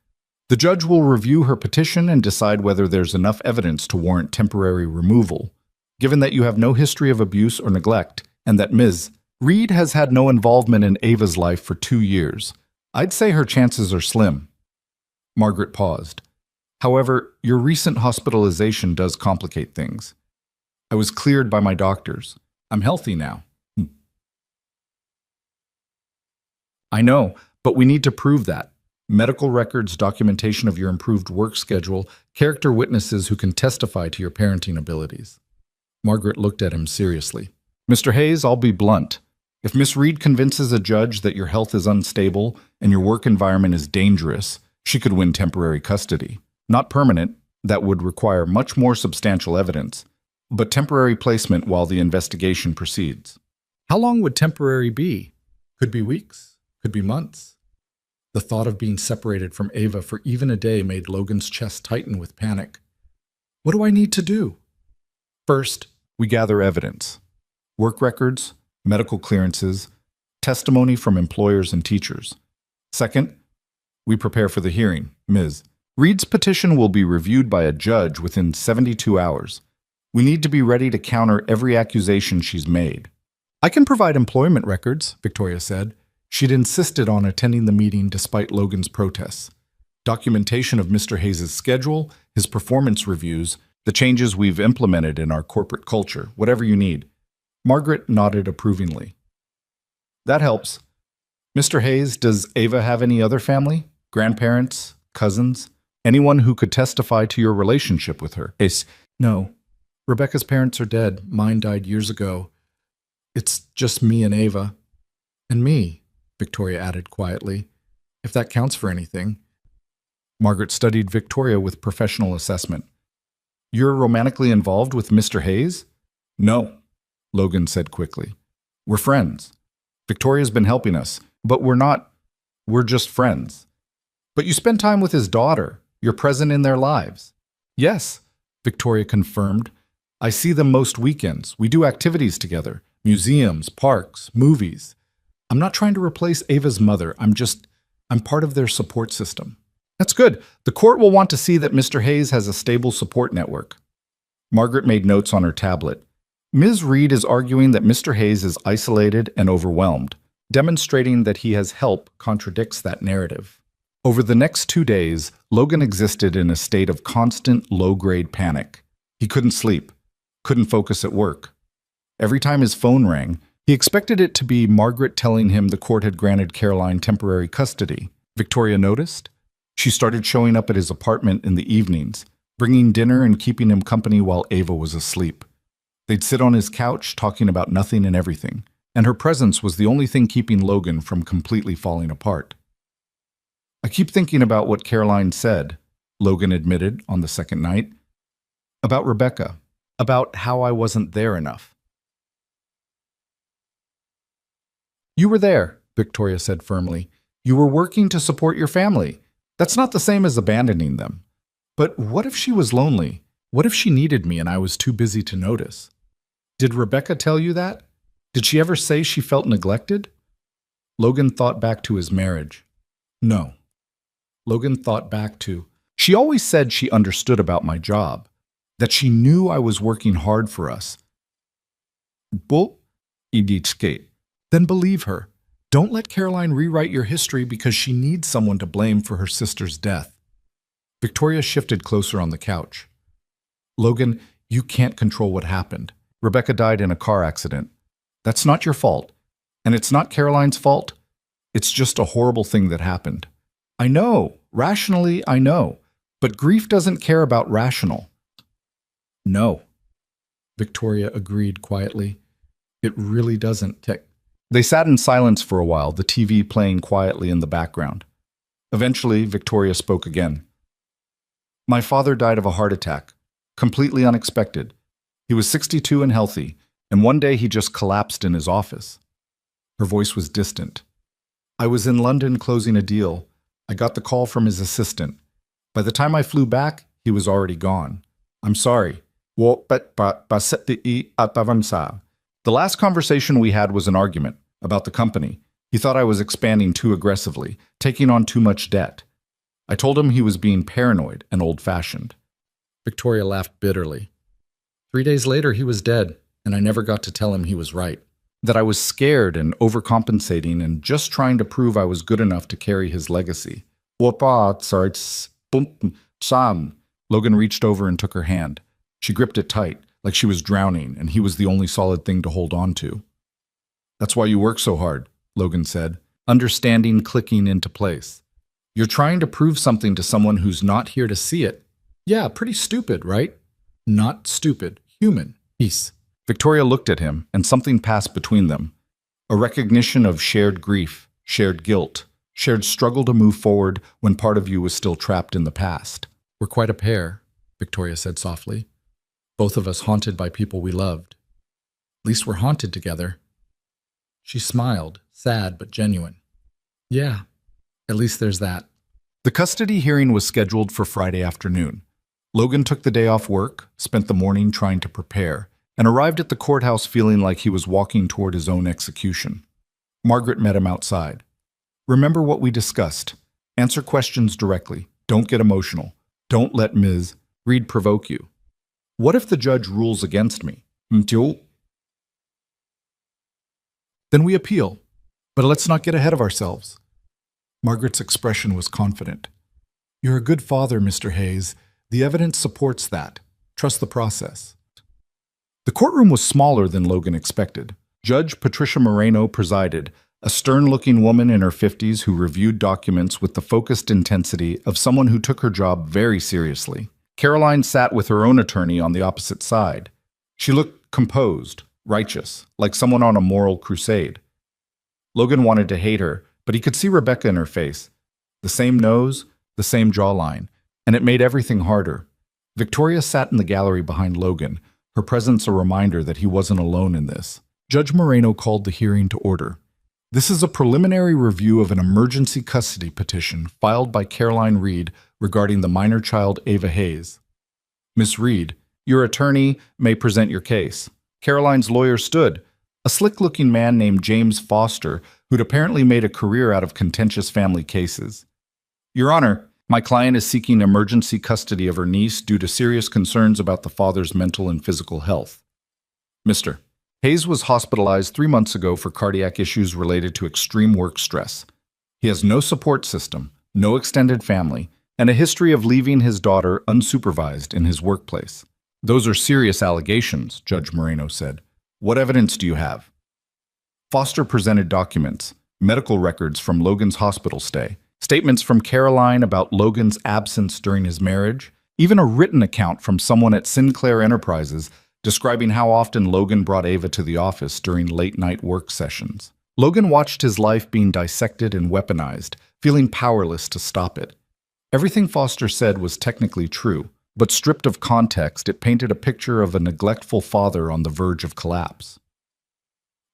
The judge will review her petition and decide whether there's enough evidence to warrant temporary removal, given that you have no history of abuse or neglect, and that Ms. Reed has had no involvement in Ava's life for 2 years. I'd say her chances are slim. Margaret paused. However, your recent hospitalization does complicate things. I was cleared by my doctors. I'm healthy now. I know, but we need to prove that. Medical records, documentation of your improved work schedule, character witnesses who can testify to your parenting abilities. Margaret looked at him seriously. Mr. Hayes, I'll be blunt. If Miss Reed convinces a judge that your health is unstable and your work environment is dangerous, she could win temporary custody. Not permanent, that would require much more substantial evidence, but temporary placement while the investigation proceeds. How long would temporary be? Could be weeks, could be months. The thought of being separated from Ava for even a day made Logan's chest tighten with panic. What do I need to do? First, we gather evidence. Work records, medical clearances, testimony from employers and teachers. Second, we prepare for the hearing. Ms. Reed's petition will be reviewed by a judge within 72 hours. We need to be ready to counter every accusation she's made. I can provide employment records, Victoria said. She'd insisted on attending the meeting despite Logan's protests. Documentation of Mr. Hayes' schedule, his performance reviews, the changes we've implemented in our corporate culture, whatever you need. Margaret nodded approvingly. That helps. Mr. Hayes, does Ava have any other family? Grandparents? Cousins? Anyone who could testify to your relationship with her? Ace, no. Rebecca's parents are dead. Mine died years ago. It's just me and Ava. And me, Victoria added quietly, if that counts for anything. Margaret studied Victoria with professional assessment. You're romantically involved with Mr. Hayes? No, Logan said quickly. We're friends. Victoria's been helping us, but we're just friends. But you spend time with his daughter. You're present in their lives. Yes, Victoria confirmed. I see them most weekends. We do activities together. Museums, parks, movies. I'm not trying to replace Ava's mother. I'm part of their support system. That's good. The court will want to see that Mr. Hayes has a stable support network. Margaret made notes on her tablet. Ms. Reed is arguing that Mr. Hayes is isolated and overwhelmed. Demonstrating that he has help contradicts that narrative. Over the next 2 days, Logan existed in a state of constant low-grade panic. He couldn't sleep, couldn't focus at work. Every time his phone rang, he expected it to be Margaret telling him the court had granted Caroline temporary custody. Victoria noticed. She started showing up at his apartment in the evenings, bringing dinner and keeping him company while Ava was asleep. They'd sit on his couch talking about nothing and everything, and her presence was the only thing keeping Logan from completely falling apart. I keep thinking about what Caroline said, Logan admitted on the second night. About Rebecca, about how I wasn't there enough. You were there, Victoria said firmly. You were working to support your family. That's not the same as abandoning them. But what if she was lonely? What if she needed me and I was too busy to notice? Did Rebecca tell you that? Did she ever say she felt neglected? Logan thought back to his marriage. No. Logan thought back to, she always said she understood about my job, that she knew I was working hard for us. Bo iditske. Then believe her. Don't let Caroline rewrite your history because she needs someone to blame for her sister's death. Victoria shifted closer on the couch. Logan, you can't control what happened. Rebecca died in a car accident. That's not your fault. And it's not Caroline's fault. It's just a horrible thing that happened. I know. Rationally, I know. But grief doesn't care about rational. No. Victoria agreed quietly. It really doesn't. They sat in silence for a while, the TV playing quietly in the background. Eventually, Victoria spoke again. My father died of a heart attack. Completely unexpected. He was 62 and healthy, and one day he just collapsed in his office. Her voice was distant. I was in London closing a deal. I got the call from his assistant. By the time I flew back, he was already gone. I'm sorry. The last conversation we had was an argument about the company. He thought I was expanding too aggressively, taking on too much debt. I told him he was being paranoid and old-fashioned. Victoria laughed bitterly. 3 days later, he was dead, and I never got to tell him he was right. That I was scared and overcompensating and just trying to prove I was good enough to carry his legacy. Logan reached over and took her hand. She gripped it tight, like she was drowning, and he was the only solid thing to hold on to. That's why you work so hard, Logan said, understanding clicking into place. You're trying to prove something to someone who's not here to see it. Yeah, pretty stupid, right? Not stupid. Human. Peace. Victoria looked at him, and something passed between them. A recognition of shared grief, shared guilt, shared struggle to move forward when part of you was still trapped in the past. We're quite a pair, Victoria said softly. Both of us haunted by people we loved. At least we're haunted together. She smiled, sad but genuine. Yeah, At least there's that. The custody hearing was scheduled for Friday afternoon. Logan took the day off work, spent the morning trying to prepare, and arrived at the courthouse feeling like he was walking toward his own execution. Margaret met him outside. "Remember what we discussed. Answer questions directly. Don't get emotional. Don't let Ms. Reed provoke you. What if the judge rules against me? Then we appeal. But let's not get ahead of ourselves." Margaret's expression was confident. "You're a good father, Mr. Hayes. The evidence supports that. Trust the process." The courtroom was smaller than Logan expected. Judge Patricia Moreno presided, a stern-looking woman in her 50s who reviewed documents with the focused intensity of someone who took her job very seriously. Caroline sat with her own attorney on the opposite side. She looked composed, righteous, like someone on a moral crusade. Logan wanted to hate her, but he could see Rebecca in her face. The same nose, the same jawline, and it made everything harder. Victoria sat in the gallery behind Logan, her presence a reminder that he wasn't alone in this. Judge Moreno called the hearing to order. "This is a preliminary review of an emergency custody petition filed by Caroline Reed regarding the minor child Ava Hayes. Miss Reed, your attorney may present your case." Caroline's lawyer stood, a slick-looking man named James Foster, who'd apparently made a career out of contentious family cases. "Your Honor, my client is seeking emergency custody of her niece due to serious concerns about the father's mental and physical health. Mr. Hayes was hospitalized 3 months ago for cardiac issues related to extreme work stress. He has no support system, no extended family, and a history of leaving his daughter unsupervised in his workplace." "Those are serious allegations," Judge Moreno said. "What evidence do you have?" Foster presented documents, medical records from Logan's hospital stay, statements from Caroline about Logan's absence during his marriage, even a written account from someone at Sinclair Enterprises describing how often Logan brought Ava to the office during late-night work sessions. Logan watched his life being dissected and weaponized, feeling powerless to stop it. Everything Foster said was technically true, but stripped of context, it painted a picture of a neglectful father on the verge of collapse.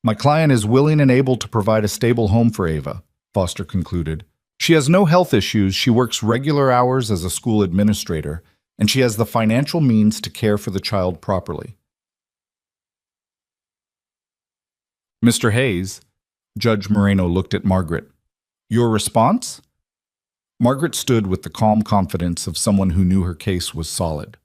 "My client is willing and able to provide a stable home for Ava," Foster concluded. "She has no health issues, she works regular hours as a school administrator, and she has the financial means to care for the child properly." "Mr. Hayes," Judge Moreno looked at Margaret. "Your response?" Margaret stood with the calm confidence of someone who knew her case was solid.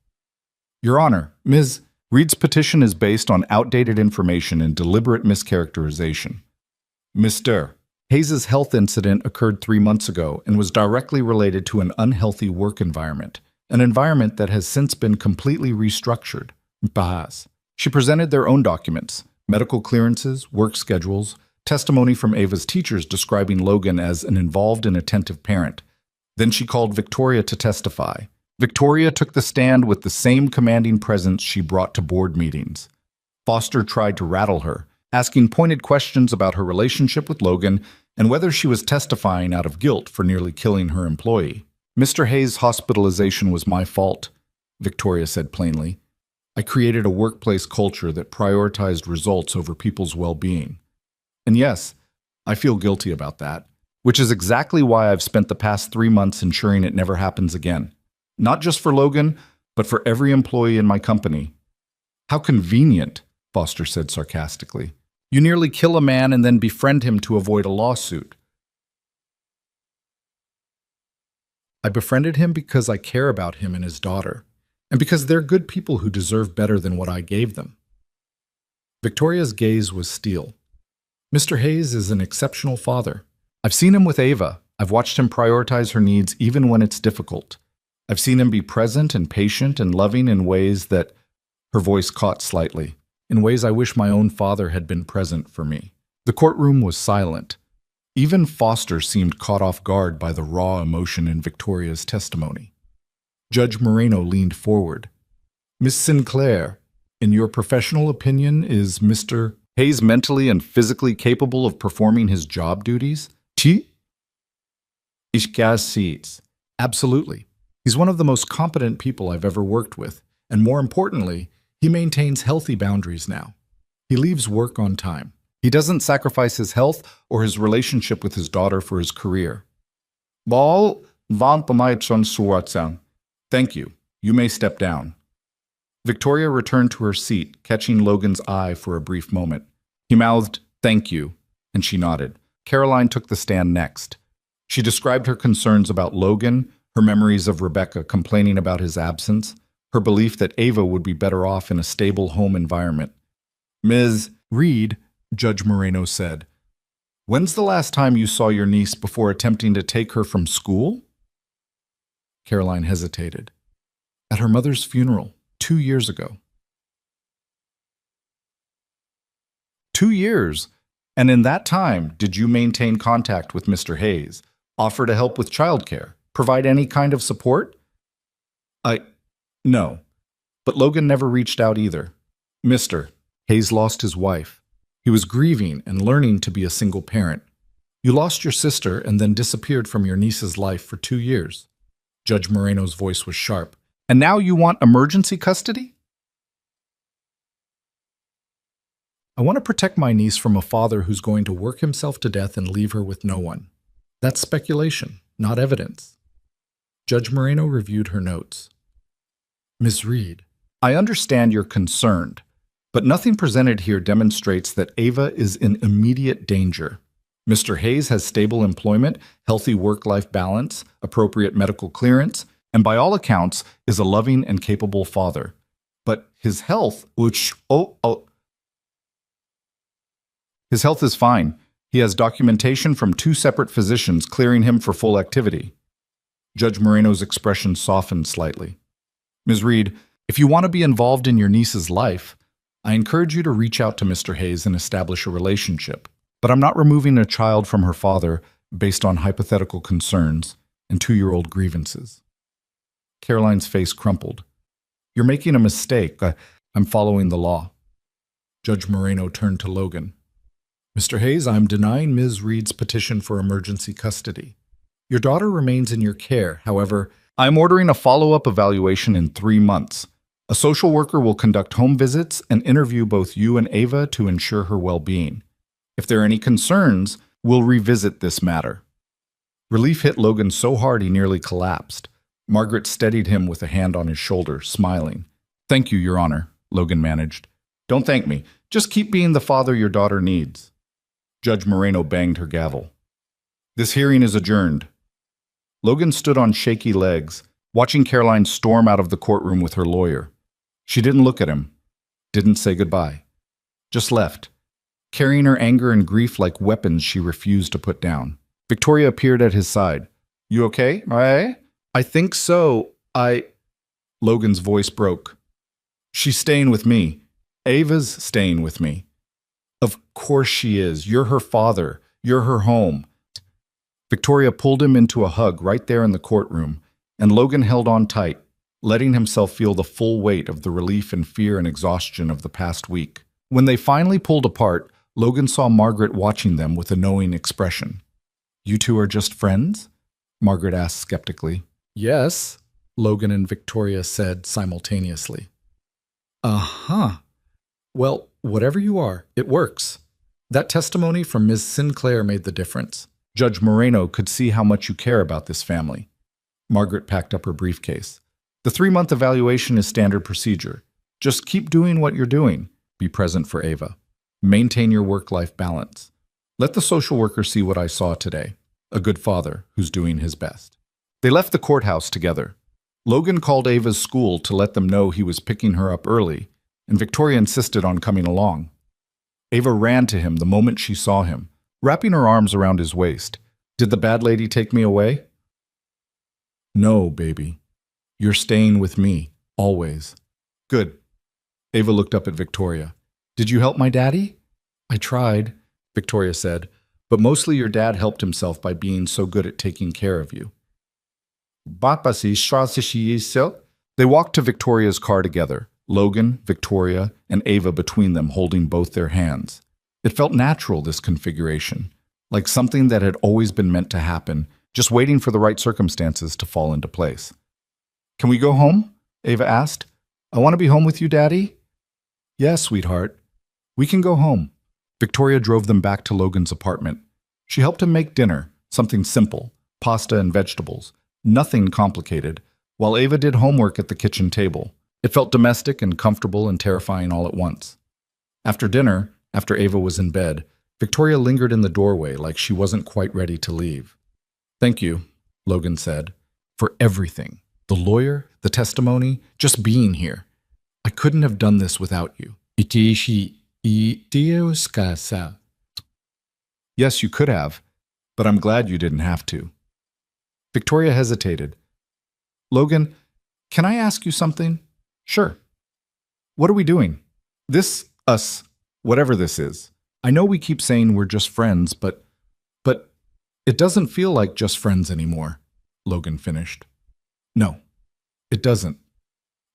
"Your Honor, Ms. Reed's petition is based on outdated information and deliberate mischaracterization. Mr. Hayes' health incident occurred 3 months ago and was directly related to an unhealthy work environment, an environment that has since been completely restructured." She presented their own documents, medical clearances, work schedules, testimony from Ava's teachers describing Logan as an involved and attentive parent. Then she called Victoria to testify. Victoria took the stand with the same commanding presence she brought to board meetings. Foster tried to rattle her, asking pointed questions about her relationship with Logan and whether she was testifying out of guilt for nearly killing her employee. "Mr. Hayes' hospitalization was my fault," Victoria said plainly. "I created a workplace culture that prioritized results over people's well-being. And yes, I feel guilty about that, which is exactly why I've spent the past 3 months ensuring it never happens again. Not just for Logan, but for every employee in my company." "How convenient," Foster said sarcastically. "You nearly kill a man and then befriend him to avoid a lawsuit." "I befriended him because I care about him and his daughter, and because they're good people who deserve better than what I gave them." Victoria's gaze was steel. "Mr. Hayes is an exceptional father. I've seen him with Ava. I've watched him prioritize her needs even when it's difficult. I've seen him be present and patient and loving in ways that—" Her voice caught slightly. "In ways I wish my own father had been present for me." The courtroom was silent. Even Foster seemed caught off guard by the raw emotion in Victoria's testimony. Judge Moreno leaned forward. "Miss Sinclair, in your professional opinion, is Mr. Hayes mentally and physically capable of performing his job duties?" "Absolutely. He's one of the most competent people I've ever worked with, and more importantly, he maintains healthy boundaries now. He leaves work on time. He doesn't sacrifice his health or his relationship with his daughter for his career." Ball van pamaitron suwatsang. Thank you. You may step down. Victoria returned to her seat, catching Logan's eye for a brief moment. He mouthed, "Thank you," and she nodded. Caroline took the stand next. She described her concerns about Logan, her memories of Rebecca complaining about his absence, her belief that Ava would be better off in a stable home environment. "Ms. Reed," Judge Moreno said, "when's the last time you saw your niece before attempting to take her from school?" Caroline hesitated. "At her mother's funeral, 2 years ago." 2 years? And in that time, did you maintain contact with Mr. Hayes, offer to help with childcare, provide any kind of support? No. But Logan never reached out either. Mr. Hayes lost his wife. He was grieving and learning to be a single parent. You lost your sister and then disappeared from your niece's life for 2 years. Judge Moreno's voice was sharp. And now you want emergency custody? I want to protect my niece from a father who's going to work himself to death and leave her with no one. That's speculation, not evidence. Judge Moreno reviewed her notes. Ms. Reed, I understand you're concerned, but nothing presented here demonstrates that Ava is in immediate danger. Mr. Hayes has stable employment, healthy work-life balance, appropriate medical clearance, and by all accounts is a loving and capable father. But his health, his health is fine. He has documentation from 2 separate physicians clearing him for full activity. Judge Moreno's expression softened slightly. Ms. Reed, if you want to be involved in your niece's life, I encourage you to reach out to Mr. Hayes and establish a relationship. But I'm not removing a child from her father based on hypothetical concerns and 2-year-old grievances. Caroline's face crumpled. You're making a mistake. I'm following the law. Judge Moreno turned to Logan. Mr. Hayes, I'm denying Ms. Reed's petition for emergency custody. Your daughter remains in your care. However, I'm ordering a follow-up evaluation in 3 months. A social worker will conduct home visits and interview both you and Ava to ensure her well-being. If there are any concerns, we'll revisit this matter. Relief hit Logan so hard he nearly collapsed. Margaret steadied him with a hand on his shoulder, smiling. Thank you, Your Honor, Logan managed. Don't thank me. Just keep being the father your daughter needs. Judge Moreno banged her gavel. This hearing is adjourned. Logan stood on shaky legs, watching Caroline storm out of the courtroom with her lawyer. She didn't look at him, didn't say goodbye, just left, carrying her anger and grief like weapons she refused to put down. Victoria appeared at his side. You okay? I think so. Logan's voice broke. She's staying with me. Ava's staying with me. Of course she is. You're her father. You're her home. Victoria pulled him into a hug right there in the courtroom, and Logan held on tight, letting himself feel the full weight of the relief and fear and exhaustion of the past week. When they finally pulled apart, Logan saw Margaret watching them with a knowing expression. You two are just friends? Margaret asked skeptically. Yes, Logan and Victoria said simultaneously. Uh-huh. Well, whatever you are, it works. That testimony from Ms. Sinclair made the difference. Judge Moreno could see how much you care about this family. Margaret packed up her briefcase. The 3-month evaluation is standard procedure. Just keep doing what you're doing. Be present for Ava. Maintain your work-life balance. Let the social worker see what I saw today. A good father who's doing his best. They left the courthouse together. Logan called Ava's school to let them know he was picking her up early, and Victoria insisted on coming along. Ava ran to him the moment she saw him, wrapping her arms around his waist. Did the bad lady take me away? No, baby. You're staying with me, always. Good. Ava looked up at Victoria. Did you help my daddy? I tried, Victoria said, but mostly your dad helped himself by being so good at taking care of you. They walked to Victoria's car together, Logan, Victoria, and Ava between them holding both their hands. It felt natural, this configuration, like something that had always been meant to happen, just waiting for the right circumstances to fall into place. Can we go home? Ava asked. I want to be home with you, Daddy. Yes, sweetheart. We can go home. Victoria drove them back to Logan's apartment. She helped him make dinner, something simple, pasta and vegetables. Nothing complicated, while Ava did homework at the kitchen table. It felt domestic and comfortable and terrifying all at once. After dinner, after Ava was in bed, Victoria lingered in the doorway like she wasn't quite ready to leave. "Thank you," Logan said, "for everything. The lawyer, the testimony, just being here. I couldn't have done this without you." "Yes, you could have, but I'm glad you didn't have to." Victoria hesitated. "Logan, can I ask you something?" "Sure." "What are we doing? Us, whatever this is. I know we keep saying we're just friends, but it doesn't feel like just friends anymore," Logan finished. "No, it doesn't."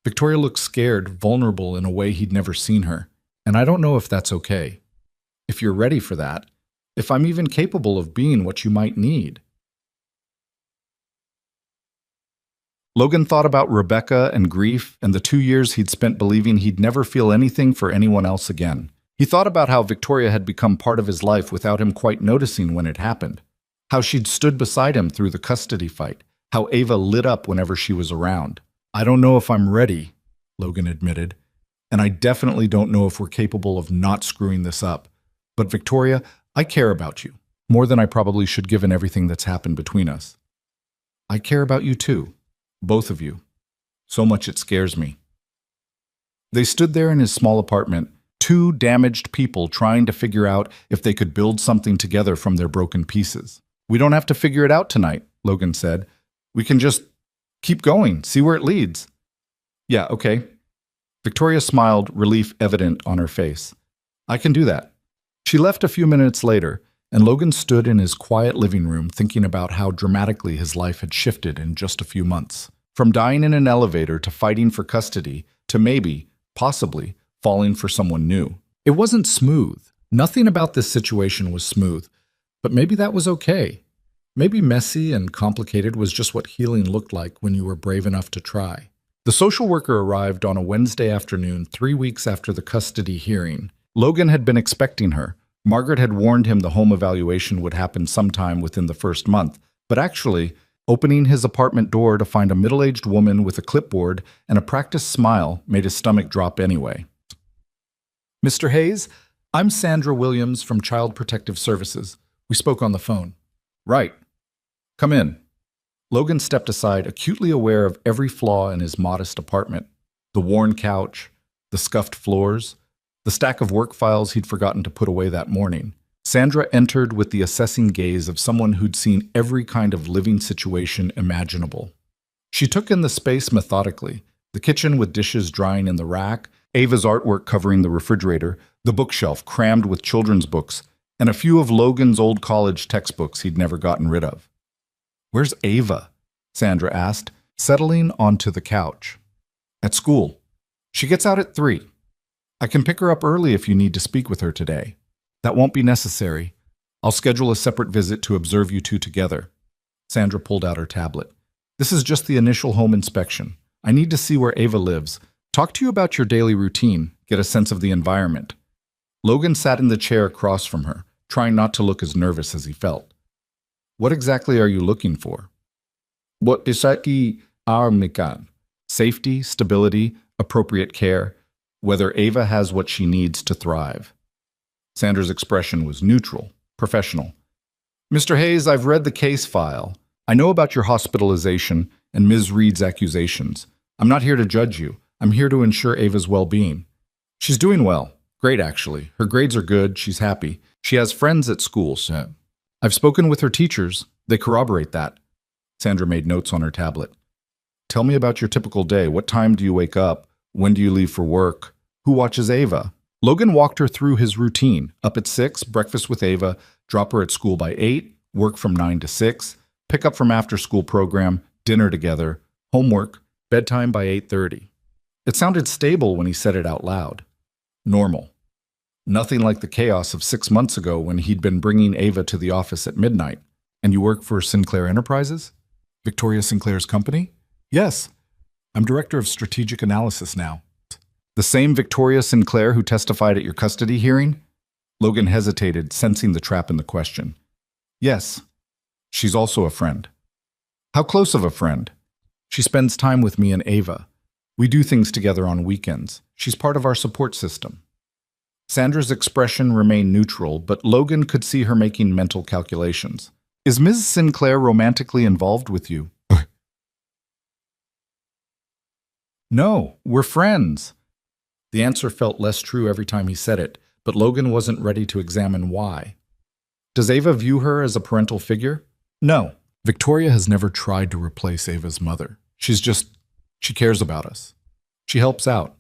Victoria looked scared, vulnerable in a way he'd never seen her, and I don't know if that's okay. If you're ready for that, if I'm even capable of being what you might need. Logan thought about Rebecca and grief and the 2 years he'd spent believing he'd never feel anything for anyone else again. He thought about how Victoria had become part of his life without him quite noticing when it happened, how she'd stood beside him through the custody fight, how Ava lit up whenever she was around. "I don't know if I'm ready," Logan admitted, "and I definitely don't know if we're capable of not screwing this up. But Victoria, I care about you, more than I probably should given everything that's happened between us." "I care about you too. Both of you. So much it scares me." They stood there in his small apartment, two damaged people trying to figure out if they could build something together from their broken pieces. "We don't have to figure it out tonight," Logan said. "We can just keep going, see where it leads." "Yeah, okay." Victoria smiled, relief evident on her face. "I can do that." She left a few minutes later, and Logan stood in his quiet living room thinking about how dramatically his life had shifted in just a few months. From dying in an elevator to fighting for custody to maybe, possibly, falling for someone new. It wasn't smooth. Nothing about this situation was smooth, but maybe that was okay. Maybe messy and complicated was just what healing looked like when you were brave enough to try. The social worker arrived on a Wednesday afternoon 3 weeks after the custody hearing. Logan had been expecting her. Margaret had warned him the home evaluation would happen sometime within the first month, but actually, opening his apartment door to find a middle-aged woman with a clipboard and a practiced smile made his stomach drop anyway. "Mr. Hayes, I'm Sandra Williams from Child Protective Services. We spoke on the phone." "Right. Come in." Logan stepped aside, acutely aware of every flaw in his modest apartment. The worn couch, the scuffed floors, the stack of work files he'd forgotten to put away that morning. Sandra entered with the assessing gaze of someone who'd seen every kind of living situation imaginable. She took in the space methodically, the kitchen with dishes drying in the rack, Ava's artwork covering the refrigerator, the bookshelf crammed with children's books, and a few of Logan's old college textbooks he'd never gotten rid of. "Where's Ava?" Sandra asked, settling onto the couch. "At school. She gets out at 3. I can pick her up early if you need to speak with her today." "That won't be necessary. I'll schedule a separate visit to observe you two together." Sandra pulled out her tablet. "This is just the initial home inspection. I need to see where Ava lives. Talk to you about your daily routine, get a sense of the environment." Logan sat in the chair across from her, trying not to look as nervous as he felt. "What exactly are you looking for?" "What exactly are mekan?" "Safety, stability, appropriate care, whether Ava has what she needs to thrive." Sandra's expression was neutral, professional. "Mr. Hayes, I've read the case file. I know about your hospitalization and Ms. Reed's accusations. I'm not here to judge you. I'm here to ensure Ava's well-being. She's doing well. Great, actually. Her grades are good. She's happy. She has friends at school, so I've spoken with her teachers. They corroborate that." Sandra made notes on her tablet. "Tell me about your typical day. What time do you wake up? When do you leave for work? Who watches Ava?" Logan walked her through his routine. Up at 6, breakfast with Ava, drop her at school by 8, work from 9 to 6, pick up from after-school program, dinner together, homework, bedtime by 8:30. It sounded stable when he said it out loud. Normal. Nothing like the chaos of 6 months ago when he'd been bringing Ava to the office at midnight. "And you work for Sinclair Enterprises? Victoria Sinclair's company?" "Yes. I'm director of strategic analysis now." "The same Victoria Sinclair who testified at your custody hearing?" Logan hesitated, sensing the trap in the question. "Yes. She's also a friend." How close of a friend? She spends time with me and Ava. We do things together on weekends. She's part of our support system. Sandra's expression remained neutral, but Logan could see her making mental calculations. Is Ms. Sinclair romantically involved with you? No, we're friends. The answer felt less true every time he said it, but Logan wasn't ready to examine why. Does Ava view her as a parental figure? No. Victoria has never tried to replace Ava's mother. She cares about us. She helps out.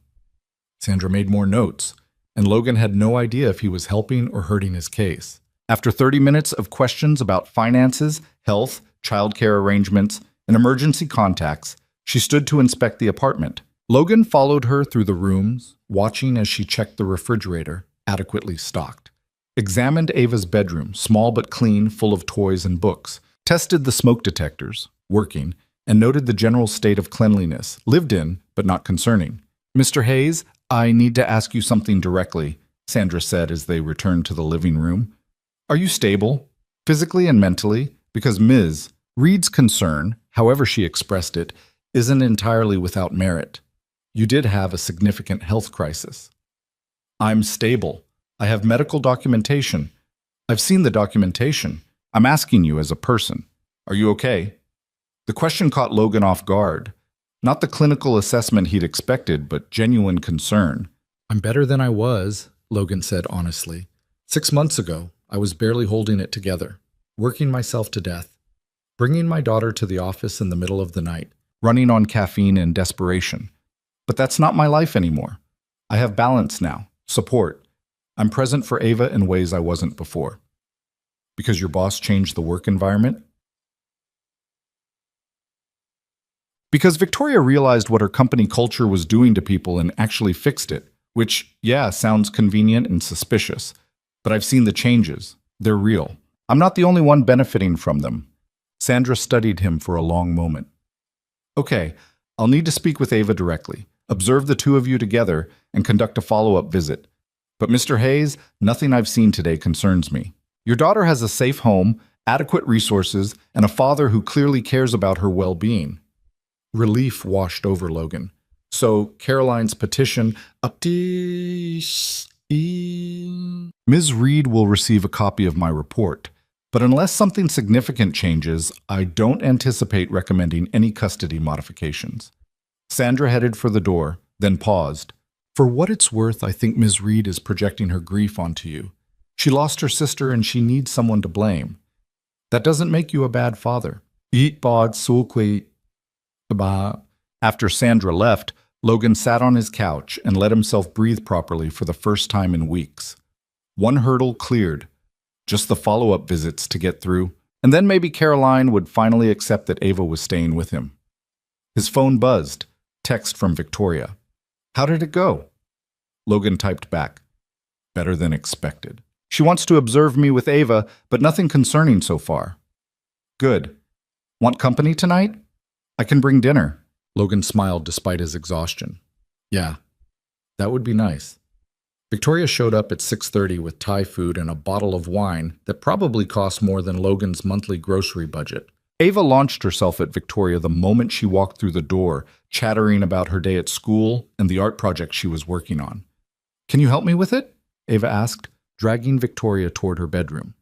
Sandra made more notes, and Logan had no idea if he was helping or hurting his case. After 30 minutes of questions about finances, health, childcare arrangements, and emergency contacts, she stood to inspect the apartment. Logan followed her through the rooms, watching as she checked the refrigerator, adequately stocked. Examined Ava's bedroom, small but clean, full of toys and books. Tested the smoke detectors, working, and noted the general state of cleanliness, lived in, but not concerning. Mr. Hayes, I need to ask you something directly, Sandra said as they returned to the living room. Are you stable, physically and mentally? Because Ms. Reed's concern, however she expressed it, isn't entirely without merit. You did have a significant health crisis. I'm stable. I have medical documentation. I've seen the documentation. I'm asking you as a person. Are you okay? The question caught Logan off guard. Not the clinical assessment he'd expected, but genuine concern. I'm better than I was, Logan said honestly. 6 months ago, I was barely holding it together, working myself to death, bringing my daughter to the office in the middle of the night, running on caffeine and desperation. But that's not my life anymore. I have balance now, support. I'm present for Ava in ways I wasn't before. Because your boss changed the work environment? Because Victoria realized what her company culture was doing to people and actually fixed it, which, yeah, sounds convenient and suspicious. But I've seen the changes. They're real. I'm not the only one benefiting from them. Sandra studied him for a long moment. Okay, I'll need to speak with Ava directly, observe the two of you together, and conduct a follow-up visit. But Mr. Hayes, nothing I've seen today concerns me. Your daughter has a safe home, adequate resources, and a father who clearly cares about her well-being. Relief washed over Logan. So Caroline's petition, Ms. Reed will receive a copy of my report, but unless something significant changes, I don't anticipate recommending any custody modifications. Sandra headed for the door, then paused. For what it's worth, I think Ms. Reed is projecting her grief onto you. She lost her sister and she needs someone to blame. That doesn't make you a bad father. After Sandra left, Logan sat on his couch and let himself breathe properly for the first time in weeks. One hurdle cleared, just the follow-up visits to get through, and then maybe Caroline would finally accept that Ava was staying with him. His phone buzzed, text from Victoria. How did it go? Logan typed back. Better than expected. She wants to observe me with Ava, but nothing concerning so far. Good. Want company tonight? I can bring dinner. Logan smiled despite his exhaustion. Yeah, that would be nice. Victoria showed up at 6:30 with Thai food and a bottle of wine that probably cost more than Logan's monthly grocery budget. Ava launched herself at Victoria the moment she walked through the door, chattering about her day at school and the art project she was working on. Can you help me with it? Ava asked, dragging Victoria toward her bedroom.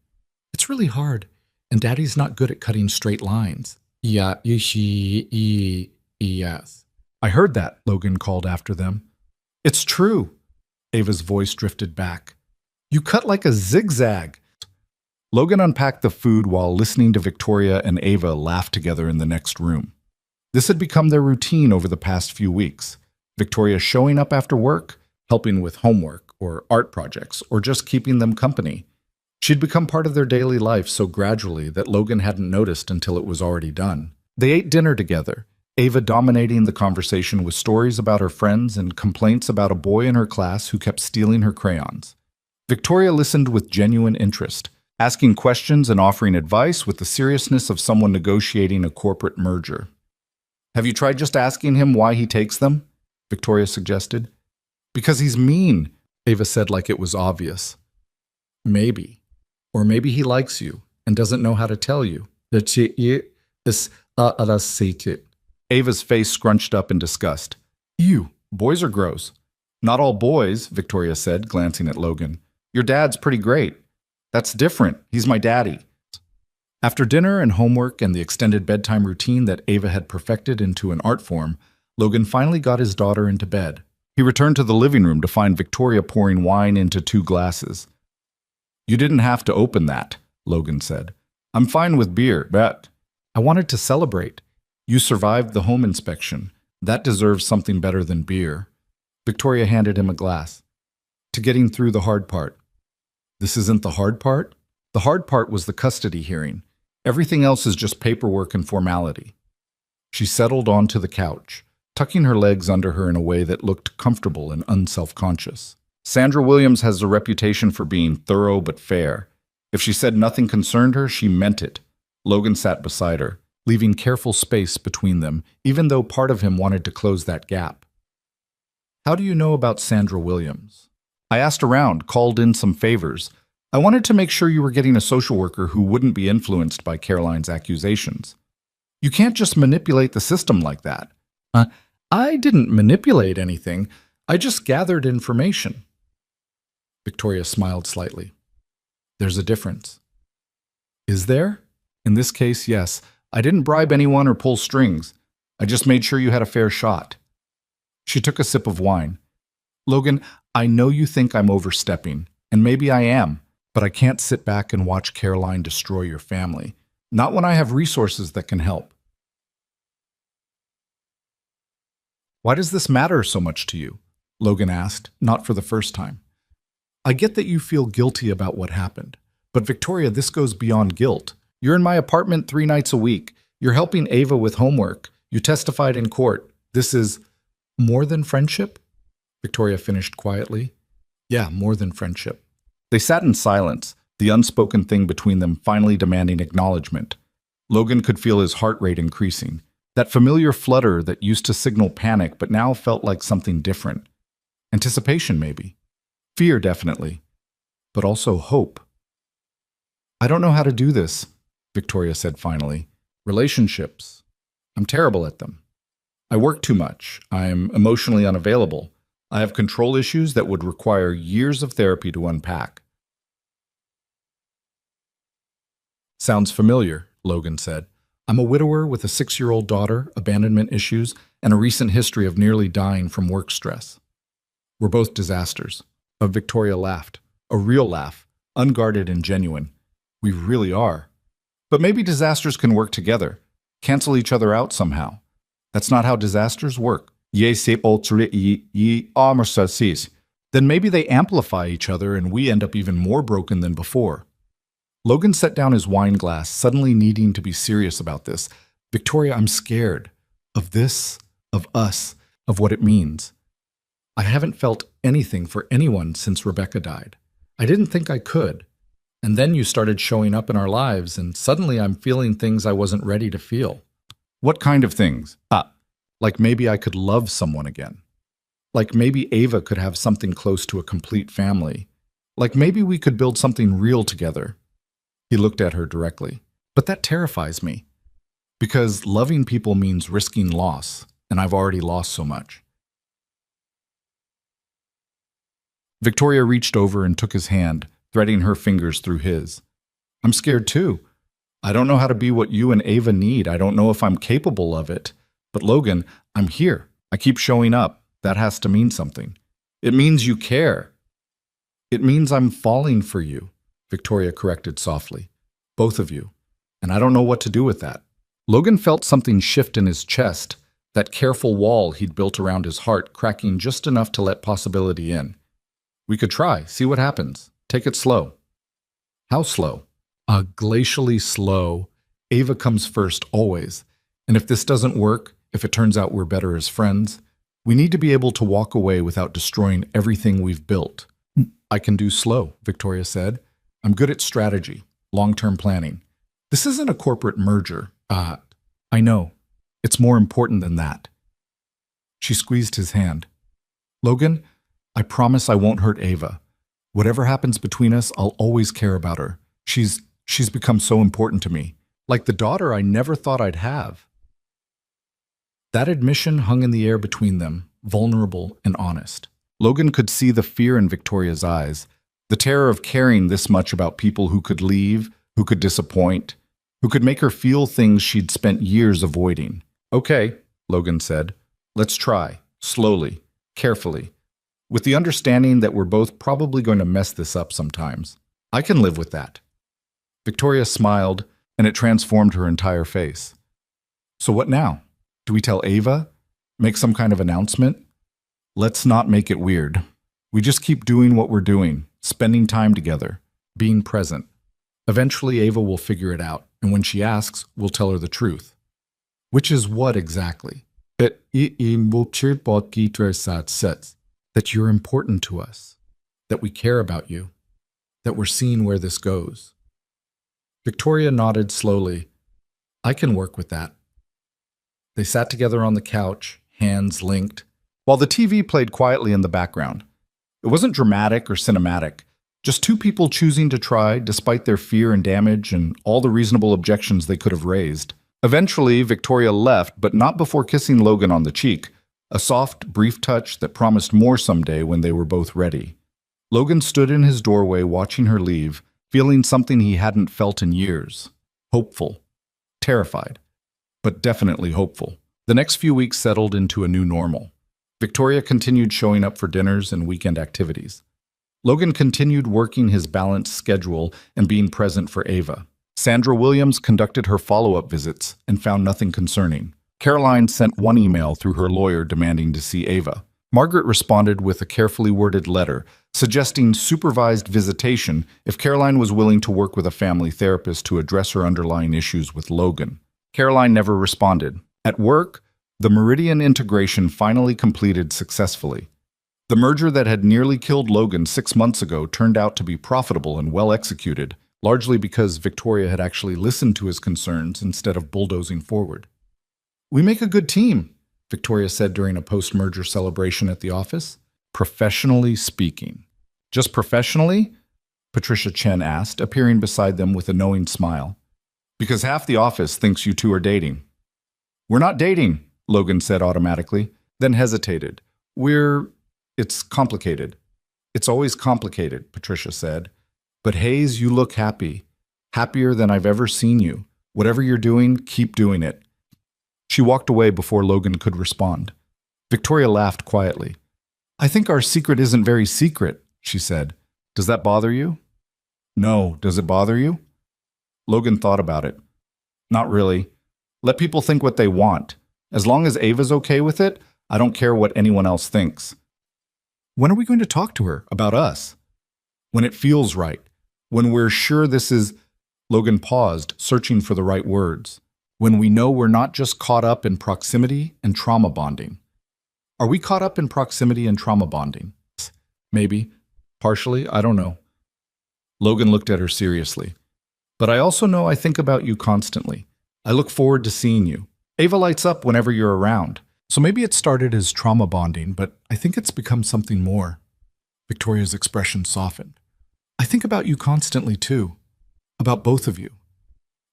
It's really hard, and Daddy's not good at cutting straight lines. Yes. I heard that, Logan called after them. It's true. Ava's voice drifted back. You cut like a zigzag. Logan unpacked the food while listening to Victoria and Ava laugh together in the next room. This had become their routine over the past few weeks. Victoria showing up after work, helping with homework or art projects, or just keeping them company. She'd become part of their daily life so gradually that Logan hadn't noticed until it was already done. They ate dinner together, Ava dominating the conversation with stories about her friends and complaints about a boy in her class who kept stealing her crayons. Victoria listened with genuine interest, asking questions and offering advice with the seriousness of someone negotiating a corporate merger. Have you tried just asking him why he takes them? Victoria suggested. Because he's mean, Ava said like it was obvious. Maybe. Or maybe he likes you and doesn't know how to tell you. That's secret. Ava's face scrunched up in disgust. Ew, boys are gross. Not all boys, Victoria said, glancing at Logan. Your dad's pretty great. That's different. He's my daddy. After dinner and homework and the extended bedtime routine that Ava had perfected into an art form, Logan finally got his daughter into bed. He returned to the living room to find Victoria pouring wine into 2 glasses. You didn't have to open that, Logan said. I'm fine with beer, but I wanted to celebrate. You survived the home inspection. That deserves something better than beer. Victoria handed him a glass. To getting through the hard part. This isn't the hard part? The hard part was the custody hearing. Everything else is just paperwork and formality. She settled onto the couch, tucking her legs under her in a way that looked comfortable and unself-conscious. Sandra Williams has a reputation for being thorough but fair. If she said nothing concerned her, she meant it. Logan sat beside her, leaving careful space between them, even though part of him wanted to close that gap. How do you know about Sandra Williams? I asked around, called in some favors. I wanted to make sure you were getting a social worker who wouldn't be influenced by Caroline's accusations. You can't just manipulate the system like that. I didn't manipulate anything. I just gathered information. Victoria smiled slightly. There's a difference. Is there? In this case, yes. I didn't bribe anyone or pull strings. I just made sure you had a fair shot. She took a sip of wine. Logan, I know you think I'm overstepping, and maybe I am, but I can't sit back and watch Caroline destroy your family. Not when I have resources that can help. Why does this matter so much to you? Logan asked, not for the first time. I get that you feel guilty about what happened, but Victoria, this goes beyond guilt. You're in my apartment 3 nights a week. You're helping Ava with homework. You testified in court. This is more than friendship? Victoria finished quietly. Yeah, more than friendship. They sat in silence, the unspoken thing between them finally demanding acknowledgement. Logan could feel his heart rate increasing. That familiar flutter that used to signal panic but now felt like something different. Anticipation, maybe. Fear, definitely. But also hope. I don't know how to do this, Victoria said finally. Relationships. I'm terrible at them. I work too much. I'm emotionally unavailable. I have control issues that would require years of therapy to unpack. Sounds familiar, Logan said. I'm a widower with a 6-year-old daughter, abandonment issues, and a recent history of nearly dying from work stress. We're both disasters. Victoria laughed. A real laugh, unguarded and genuine. We really are. But maybe disasters can work together, cancel each other out somehow. That's not how disasters work. Then maybe they amplify each other and we end up even more broken than before. Logan set down his wine glass, suddenly needing to be serious about this. Victoria, I'm scared. Of this, of us, of what it means. I haven't felt anything for anyone since Rebecca died. I didn't think I could. And then you started showing up in our lives, and suddenly I'm feeling things I wasn't ready to feel. What kind of things? Like maybe I could love someone again. Like maybe Ava could have something close to a complete family. Like maybe we could build something real together. He looked at her directly. But that terrifies me. Because loving people means risking loss, and I've already lost so much. Victoria reached over and took his hand, threading her fingers through his. I'm scared too. I don't know how to be what you and Ava need. I don't know if I'm capable of it. But Logan, I'm here. I keep showing up. That has to mean something. It means you care. It means I'm falling for you, Victoria corrected softly. Both of you. And I don't know what to do with that. Logan felt something shift in his chest, that careful wall he'd built around his heart cracking just enough to let possibility in. We could try, see what happens. Take it slow. How slow? Glacially slow. Ava comes first, always. And if this doesn't work, if it turns out we're better as friends, we need to be able to walk away without destroying everything we've built. I can do slow, Victoria said. I'm good at strategy, long-term planning. This isn't a corporate merger. I know. It's more important than that. She squeezed his hand. Logan, I promise I won't hurt Ava. Whatever happens between us, I'll always care about her. She's become so important to me. Like the daughter I never thought I'd have. That admission hung in the air between them, vulnerable and honest. Logan could see the fear in Victoria's eyes, the terror of caring this much about people who could leave, who could disappoint, who could make her feel things she'd spent years avoiding. Okay, Logan said. Let's try, slowly, carefully, with the understanding that we're both probably going to mess this up sometimes. I can live with that. Victoria smiled, and it transformed her entire face. So what now? Do we tell Ava? Make some kind of announcement? Let's not make it weird. We just keep doing what we're doing, spending time together, being present. Eventually, Ava will figure it out, and when she asks, we'll tell her the truth. Which is what exactly? That you're important to us, that we care about you, that we're seeing where this goes. Victoria nodded slowly. I can work with that. They sat together on the couch, hands linked, while the TV played quietly in the background. It wasn't dramatic or cinematic, just two people choosing to try despite their fear and damage and all the reasonable objections they could have raised. Eventually, Victoria left, but not before kissing Logan on the cheek, a soft, brief touch that promised more someday when they were both ready. Logan stood in his doorway watching her leave, feeling something he hadn't felt in years. Hopeful. Terrified. But definitely hopeful. The next few weeks settled into a new normal. Victoria continued showing up for dinners and weekend activities. Logan continued working his balanced schedule and being present for Ava. Sandra Williams conducted her follow-up visits and found nothing concerning. Caroline sent one email through her lawyer demanding to see Ava. Margaret responded with a carefully worded letter suggesting supervised visitation if Caroline was willing to work with a family therapist to address her underlying issues with Logan. Caroline never responded. At work, the Meridian integration finally completed successfully. The merger that had nearly killed Logan 6 months ago turned out to be profitable and well executed, largely because Victoria had actually listened to his concerns instead of bulldozing forward. We make a good team, Victoria said during a post-merger celebration at the office. Professionally speaking. Just professionally? Patricia Chen asked, appearing beside them with a knowing smile. Because half the office thinks you two are dating. We're not dating, Logan said automatically, then hesitated. It's complicated. It's always complicated, Patricia said. But Hayes, you look happy. Happier than I've ever seen you. Whatever you're doing, keep doing it. She walked away before Logan could respond. Victoria laughed quietly. I think our secret isn't very secret, she said. Does that bother you? No, does it bother you? Logan thought about it. Not really. Let people think what they want. As long as Ava's okay with it, I don't care what anyone else thinks. When are we going to talk to her about us? When it feels right. When we're sure this is... Logan paused, searching for the right words. When we know we're not just caught up in proximity and trauma bonding. Are we caught up in proximity and trauma bonding? Maybe. Partially, I don't know. Logan looked at her seriously. But I also know I think about you constantly. I look forward to seeing you. Ava lights up whenever you're around. So maybe it started as trauma bonding, but I think it's become something more. Victoria's expression softened. I think about you constantly too. About both of you.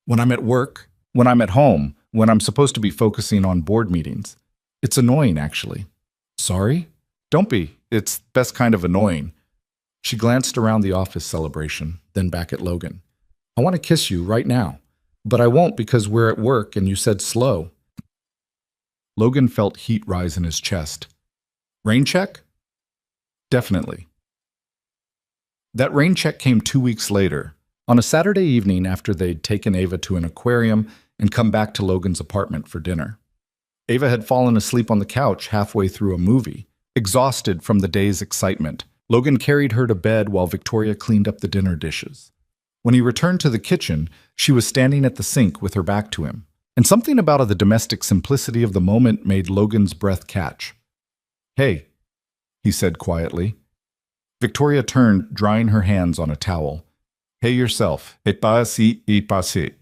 When I'm at work, when I'm at home, when I'm supposed to be focusing on board meetings. It's annoying, actually. Sorry? Don't be. It's the best kind of annoying. She glanced around the office celebration, then back at Logan. I want to kiss you right now, but I won't because we're at work and you said slow. Logan felt heat rise in his chest. Rain check? Definitely. That rain check came 2 weeks later, on a Saturday evening after they'd taken Ava to an aquarium and come back to Logan's apartment for dinner. Ava had fallen asleep on the couch halfway through a movie, exhausted from the day's excitement. Logan carried her to bed while Victoria cleaned up the dinner dishes. When he returned to the kitchen, she was standing at the sink with her back to him, and something about the domestic simplicity of the moment made Logan's breath catch. Hey, he said quietly. Victoria turned, drying her hands on a towel. Hey yourself. Et passé, et passé.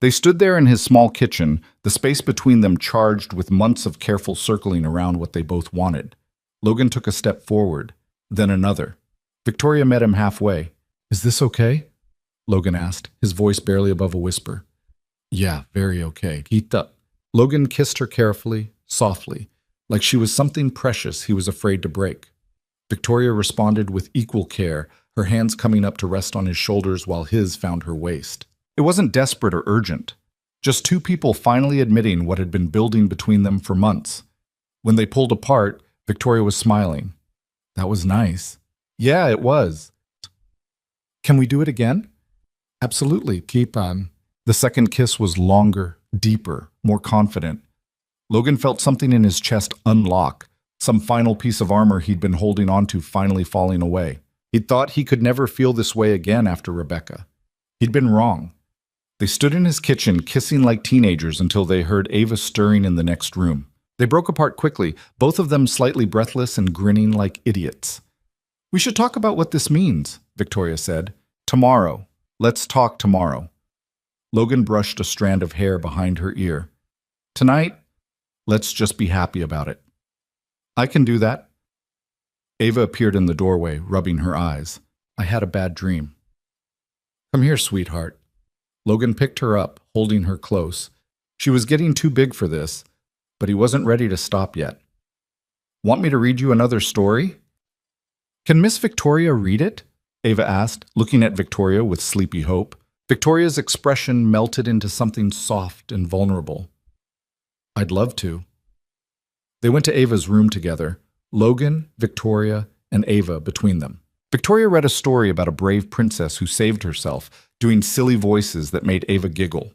They stood there in his small kitchen, the space between them charged with months of careful circling around what they both wanted. Logan took a step forward, then another. Victoria met him halfway. Is this okay? Logan asked, his voice barely above a whisper. Yeah, very okay. Kita. Logan kissed her carefully, softly, like she was something precious he was afraid to break. Victoria responded with equal care, her hands coming up to rest on his shoulders while his found her waist. It wasn't desperate or urgent, just two people finally admitting what had been building between them for months. When they pulled apart, Victoria was smiling. That was nice. Yeah, it was. Can we do it again? Absolutely, keep on. The second kiss was longer, deeper, more confident. Logan felt something in his chest unlock, some final piece of armor he'd been holding onto finally falling away. He'd thought he could never feel this way again after Rebecca. He'd been wrong. They stood in his kitchen, kissing like teenagers until they heard Ava stirring in the next room. They broke apart quickly, both of them slightly breathless and grinning like idiots. We should talk about what this means, Victoria said. Tomorrow. Let's talk tomorrow. Logan brushed a strand of hair behind her ear. Tonight, let's just be happy about it. I can do that. Ava appeared in the doorway, rubbing her eyes. I had a bad dream. Come here, sweetheart. Logan picked her up, holding her close. She was getting too big for this, but he wasn't ready to stop yet. Want me to read you another story? Can Miss Victoria read it? Ava asked, looking at Victoria with sleepy hope. Victoria's expression melted into something soft and vulnerable. I'd love to. They went to Ava's room together, Logan, Victoria, and Ava between them. Victoria read a story about a brave princess who saved herself, doing silly voices that made Ava giggle.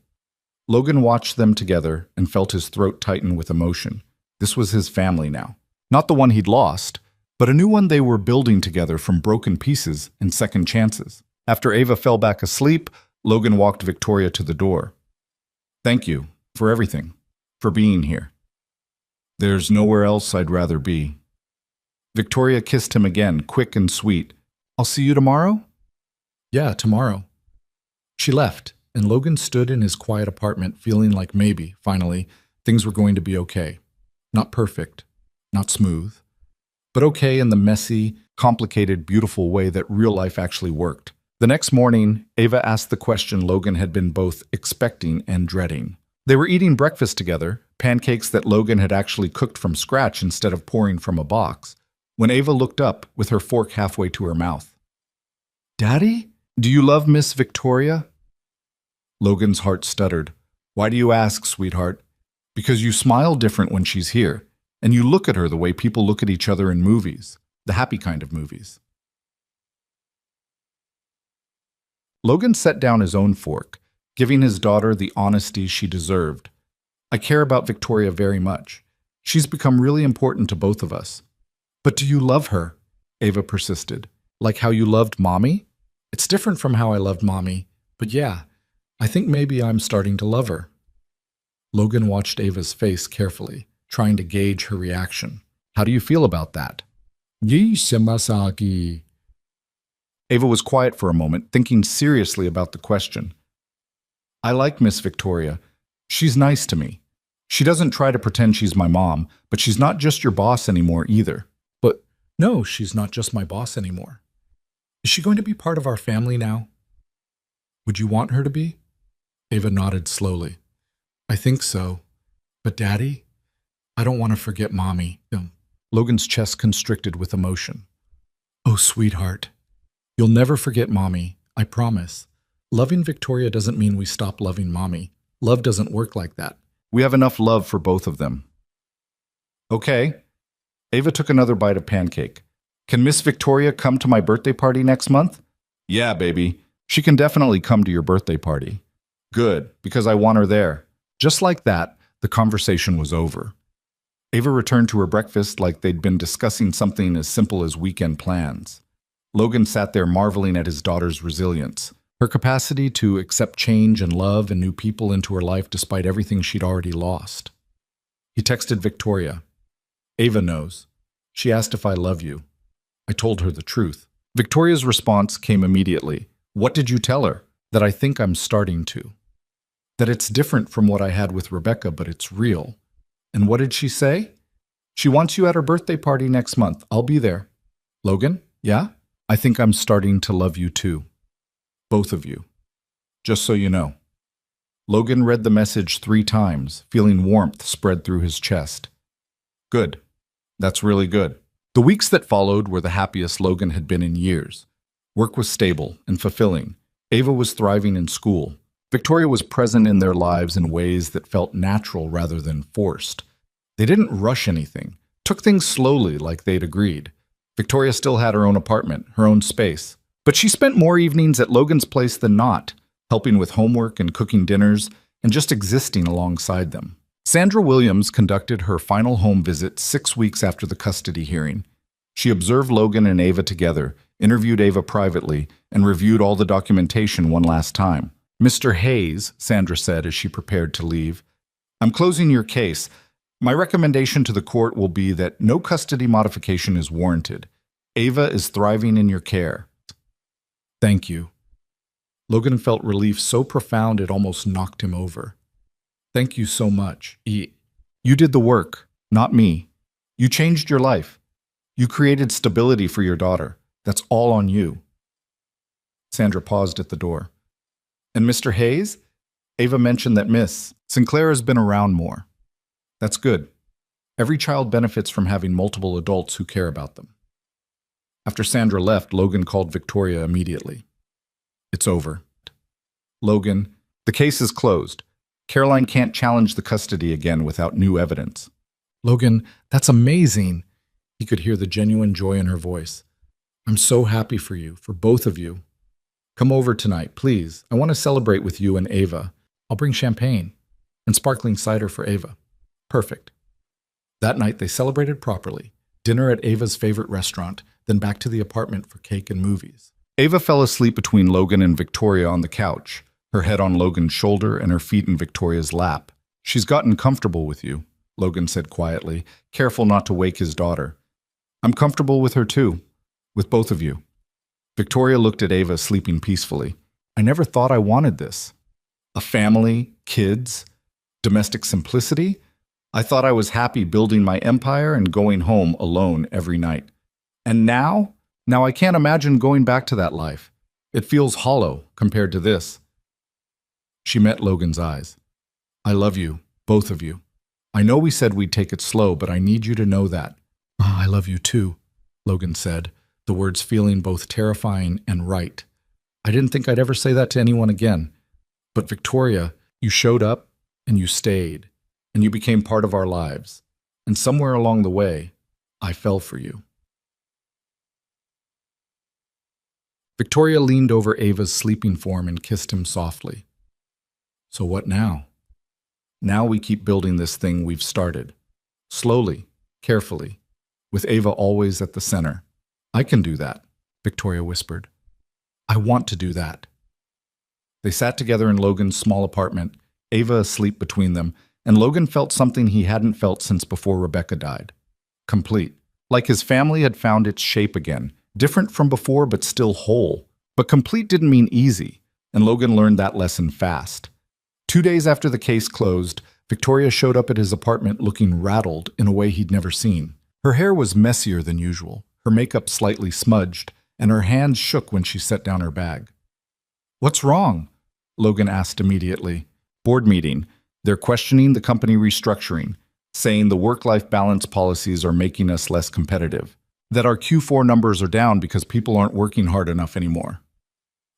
Logan watched them together and felt his throat tighten with emotion. This was his family now. Not the one he'd lost, but a new one they were building together from broken pieces and second chances. After Ava fell back asleep, Logan walked Victoria to the door. Thank you for everything, for being here. There's nowhere else I'd rather be. Victoria kissed him again, quick and sweet. I'll see you tomorrow? Yeah, tomorrow. She left, and Logan stood in his quiet apartment feeling like maybe, finally, things were going to be okay. Not perfect, not smooth, but okay in the messy, complicated, beautiful way that real life actually worked. The next morning, Ava asked the question Logan had been both expecting and dreading. They were eating breakfast together, pancakes that Logan had actually cooked from scratch instead of pouring from a box, when Ava looked up with her fork halfway to her mouth. Daddy, do you love Miss Victoria? Logan's heart stuttered. Why do you ask, sweetheart? Because you smile different when she's here, and you look at her the way people look at each other in movies, the happy kind of movies. Logan set down his own fork, giving his daughter the honesty she deserved. I care about Victoria very much. She's become really important to both of us. But do you love her? Ava persisted. Like how you loved Mommy? It's different from how I loved Mommy, but yeah, I think maybe I'm starting to love her. Logan watched Ava's face carefully, trying to gauge her reaction. How do you feel about that? Ava was quiet for a moment, thinking seriously about the question. I like Miss Victoria. She's nice to me. She doesn't try to pretend she's my mom, but she's not just your boss anymore either. But no, she's not just my boss anymore. Is she going to be part of our family now? Would you want her to be? Ava nodded slowly. I think so. But Daddy, I don't want to forget Mommy. Logan's chest constricted with emotion. Oh, sweetheart. You'll never forget Mommy, I promise. Loving Victoria doesn't mean we stop loving Mommy. Love doesn't work like that. We have enough love for both of them. Okay. Ava took another bite of pancake. Can Miss Victoria come to my birthday party next month? Yeah, baby. She can definitely come to your birthday party. Good, because I want her there. Just like that, the conversation was over. Ava returned to her breakfast like they'd been discussing something as simple as weekend plans. Logan sat there marveling at his daughter's resilience, her capacity to accept change and love and new people into her life despite everything she'd already lost. He texted Victoria. Ava knows. She asked if I love you. I told her the truth. Victoria's response came immediately. What did you tell her? That I think I'm starting to. That it's different from what I had with Rebecca, but it's real. And what did she say? She wants you at her birthday party next month. I'll be there. Logan, yeah? I think I'm starting to love you too. Both of you. Just so you know. Logan read the message 3 times, feeling warmth spread through his chest. Good. That's really good. The weeks that followed were the happiest Logan had been in years. Work was stable and fulfilling. Ava was thriving in school. Victoria was present in their lives in ways that felt natural rather than forced. They didn't rush anything, took things slowly like they'd agreed. Victoria still had her own apartment, her own space. But she spent more evenings at Logan's place than not, helping with homework and cooking dinners, and just existing alongside them. Sandra Williams conducted her final home visit 6 weeks after the custody hearing. She observed Logan and Ava together, interviewed Ava privately, and reviewed all the documentation one last time. "Mr. Hayes," Sandra said as she prepared to leave, "I'm closing your case. My recommendation to the court will be that no custody modification is warranted. Ava is thriving in your care." "Thank you." Logan felt relief so profound it almost knocked him over. "Thank you so much. You did the work, not me. You changed your life. You created stability for your daughter. That's all on you." Sandra paused at the door. "And Mr. Hayes?" Ava mentioned that Miss Sinclair has been around more. "That's good. Every child benefits from having multiple adults who care about them." After Sandra left, Logan called Victoria immediately. "It's over. Logan, the case is closed. Caroline can't challenge the custody again without new evidence." "Logan, that's amazing." He could hear the genuine joy in her voice. "I'm so happy for you, for both of you. Come over tonight, please. I want to celebrate with you and Ava. I'll bring champagne and sparkling cider for Ava." Perfect. That night they celebrated properly. Dinner at Ava's favorite restaurant, then back to the apartment for cake and movies. Ava fell asleep between Logan and Victoria on the couch, her head on Logan's shoulder and her feet in Victoria's lap. "She's gotten comfortable with you," Logan said quietly, careful not to wake his daughter. "I'm comfortable with her too, with both of you." Victoria looked at Ava sleeping peacefully. "I never thought I wanted this. A family, kids, domestic simplicity. I thought I was happy building my empire and going home alone every night. And now I can't imagine going back to that life. It feels hollow compared to this." She met Logan's eyes. "I love you, both of you. I know we said we'd take it slow, but I need you to know that." "I love you too," Logan said, the words feeling both terrifying and right. "I didn't think I'd ever say that to anyone again. But Victoria, you showed up and you stayed, and you became part of our lives. And somewhere along the way, I fell for you." Victoria leaned over Ava's sleeping form and kissed him softly. "So what now?" "Now we keep building this thing we've started. Slowly, carefully, with Ava always at the center." "I can do that," Victoria whispered. "I want to do that." They sat together in Logan's small apartment, Ava asleep between them, and Logan felt something he hadn't felt since before Rebecca died. Complete. Like his family had found its shape again, different from before but still whole. But complete didn't mean easy, and Logan learned that lesson fast. 2 days after the case closed, Victoria showed up at his apartment looking rattled in a way he'd never seen. Her hair was messier than usual, her makeup slightly smudged, and her hands shook when she set down her bag. "What's wrong?" Logan asked immediately. "Board meeting. They're questioning the company restructuring, saying the work-life balance policies are making us less competitive, that our Q4 numbers are down because people aren't working hard enough anymore."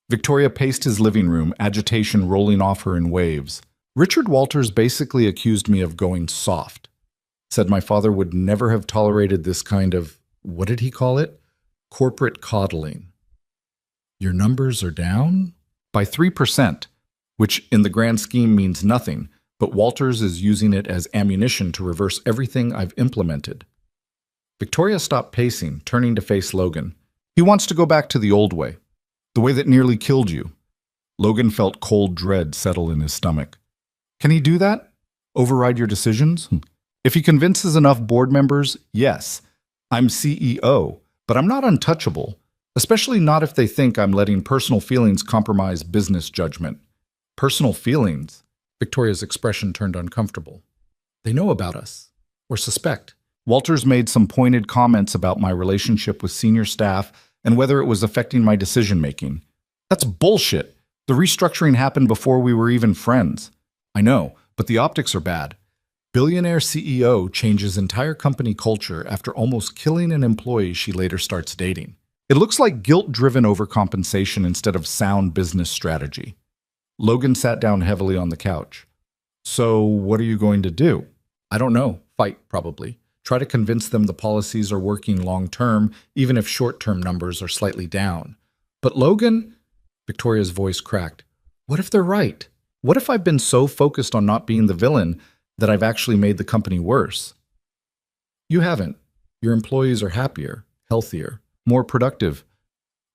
Victoria paced his living room, agitation rolling off her in waves. "Richard Walters basically accused me of going soft. Said my father would never have tolerated this kind of, what did he call it? Corporate coddling." "Your numbers are down?" "By 3%, which in the grand scheme means nothing, but Walters is using it as ammunition to reverse everything I've implemented." Victoria stopped pacing, turning to face Logan. "He wants to go back to the old way, the way that nearly killed you." Logan felt cold dread settle in his stomach. "Can he do that? Override your decisions?" "If he convinces enough board members, yes. I'm CEO, but I'm not untouchable, especially not if they think I'm letting personal feelings compromise business judgment." "Personal feelings?" Victoria's expression turned uncomfortable. "They know about us, or suspect. Walters made some pointed comments about my relationship with senior staff and whether it was affecting my decision-making. That's bullshit. The restructuring happened before we were even friends. I know, but the optics are bad. Billionaire CEO changes entire company culture after almost killing an employee she later starts dating. It looks like guilt-driven overcompensation instead of sound business strategy. Logan sat down heavily on the couch. So, what are you going to do? I don't know. Fight, probably. Try to convince them the policies are working long-term, even if short-term numbers are slightly down. But Logan, Victoria's voice cracked. What if they're right? What if I've been so focused on not being the villain that I've actually made the company worse? You haven't. Your employees are happier, healthier, more productive.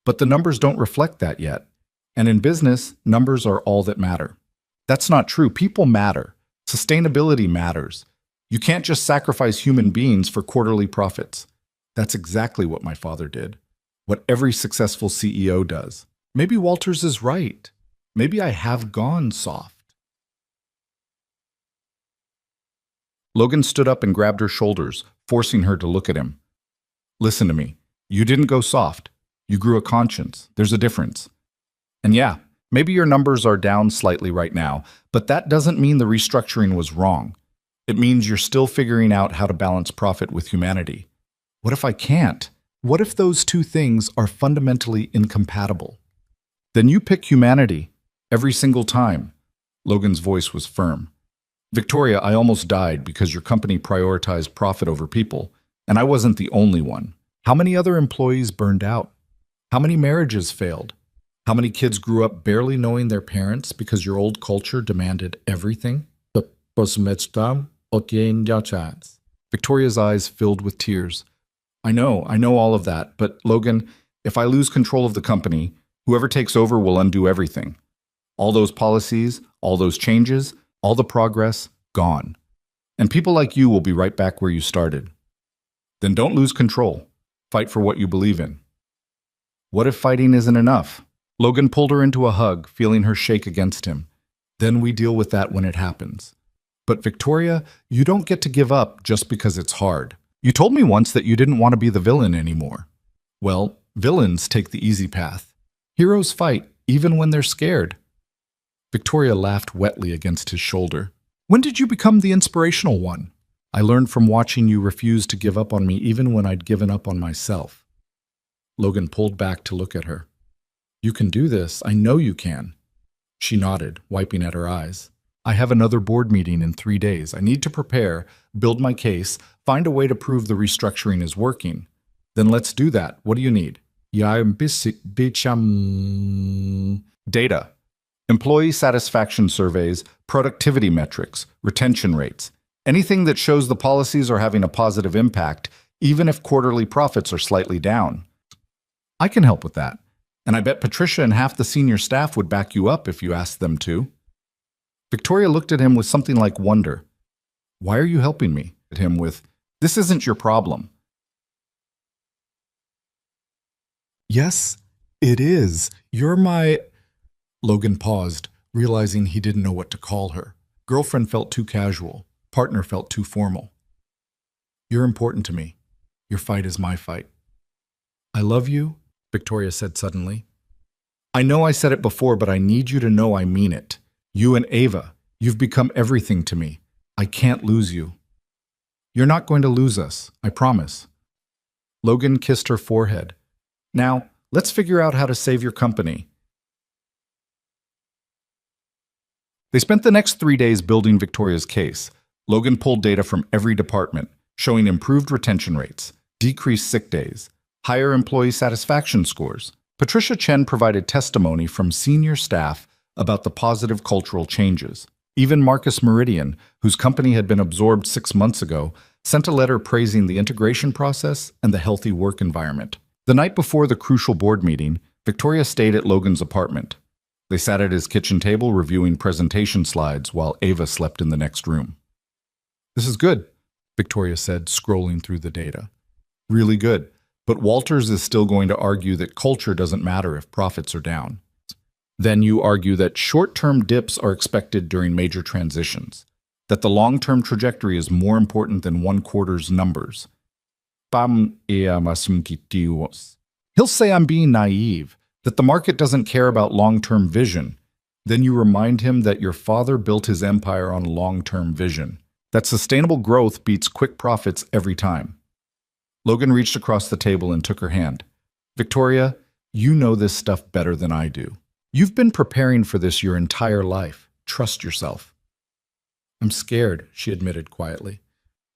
But the numbers don't reflect that yet. And in business, numbers are all that matter. That's not true. People matter. Sustainability matters. You can't just sacrifice human beings for quarterly profits. That's exactly what my father did. What every successful CEO does. Maybe Walters is right. Maybe I have gone soft. Logan stood up and grabbed her shoulders, forcing her to look at him. Listen to me. You didn't go soft. You grew a conscience. There's a difference. And yeah, maybe your numbers are down slightly right now, but that doesn't mean the restructuring was wrong. It means you're still figuring out how to balance profit with humanity. What if I can't? What if those two things are fundamentally incompatible? Then you pick humanity every single time. Logan's voice was firm. Victoria, I almost died because your company prioritized profit over people, and I wasn't the only one. How many other employees burned out? How many marriages failed? How many kids grew up barely knowing their parents because your old culture demanded everything? Victoria's eyes filled with tears. I know all of that, but Logan, if I lose control of the company, whoever takes over will undo everything. All those policies, all those changes, all the progress, gone. And people like you will be right back where you started. Then don't lose control. Fight for what you believe in. What if fighting isn't enough? Logan pulled her into a hug, feeling her shake against him. Then we deal with that when it happens. But Victoria, you don't get to give up just because it's hard. You told me once that you didn't want to be the villain anymore. Well, villains take the easy path. Heroes fight, even when they're scared. Victoria laughed wetly against his shoulder. When did you become the inspirational one? I learned from watching you refuse to give up on me even when I'd given up on myself. Logan pulled back to look at her. You can do this. I know you can. She nodded, wiping at her eyes. I have another board meeting in 3 days. I need to prepare, build my case, find a way to prove the restructuring is working. Then let's do that. What do you need? Data. Employee satisfaction surveys, productivity metrics, retention rates. Anything that shows the policies are having a positive impact, even if quarterly profits are slightly down. I can help with that. And I bet Patricia and half the senior staff would back you up if you asked them to. Victoria looked at him with something like wonder. Why are you helping me? At him with, this isn't your problem. Yes, it is. You're my... Logan paused, realizing he didn't know what to call her. Girlfriend felt too casual. Partner felt too formal. You're important to me. Your fight is my fight. I love you, Victoria said suddenly. I know I said it before, but I need you to know I mean it. You and Ava, you've become everything to me. I can't lose you. You're not going to lose us, I promise. Logan kissed her forehead. Now, let's figure out how to save your company. They spent the next 3 days building Victoria's case. Logan pulled data from every department, showing improved retention rates, decreased sick days, higher employee satisfaction scores. Patricia Chen provided testimony from senior staff about the positive cultural changes. Even Marcus Meridian, whose company had been absorbed 6 months ago, sent a letter praising the integration process and the healthy work environment. The night before the crucial board meeting, Victoria stayed at Logan's apartment. They sat at his kitchen table reviewing presentation slides while Ava slept in the next room. This is good, Victoria said, scrolling through the data. Really good, but Walters is still going to argue that culture doesn't matter if profits are down. Then you argue that short-term dips are expected during major transitions, that the long-term trajectory is more important than one quarter's numbers. He'll say I'm being naive, that the market doesn't care about long-term vision. Then you remind him that your father built his empire on long-term vision, that sustainable growth beats quick profits every time. Logan reached across the table and took her hand. Victoria, you know this stuff better than I do. You've been preparing for this your entire life. Trust yourself. I'm scared, she admitted quietly.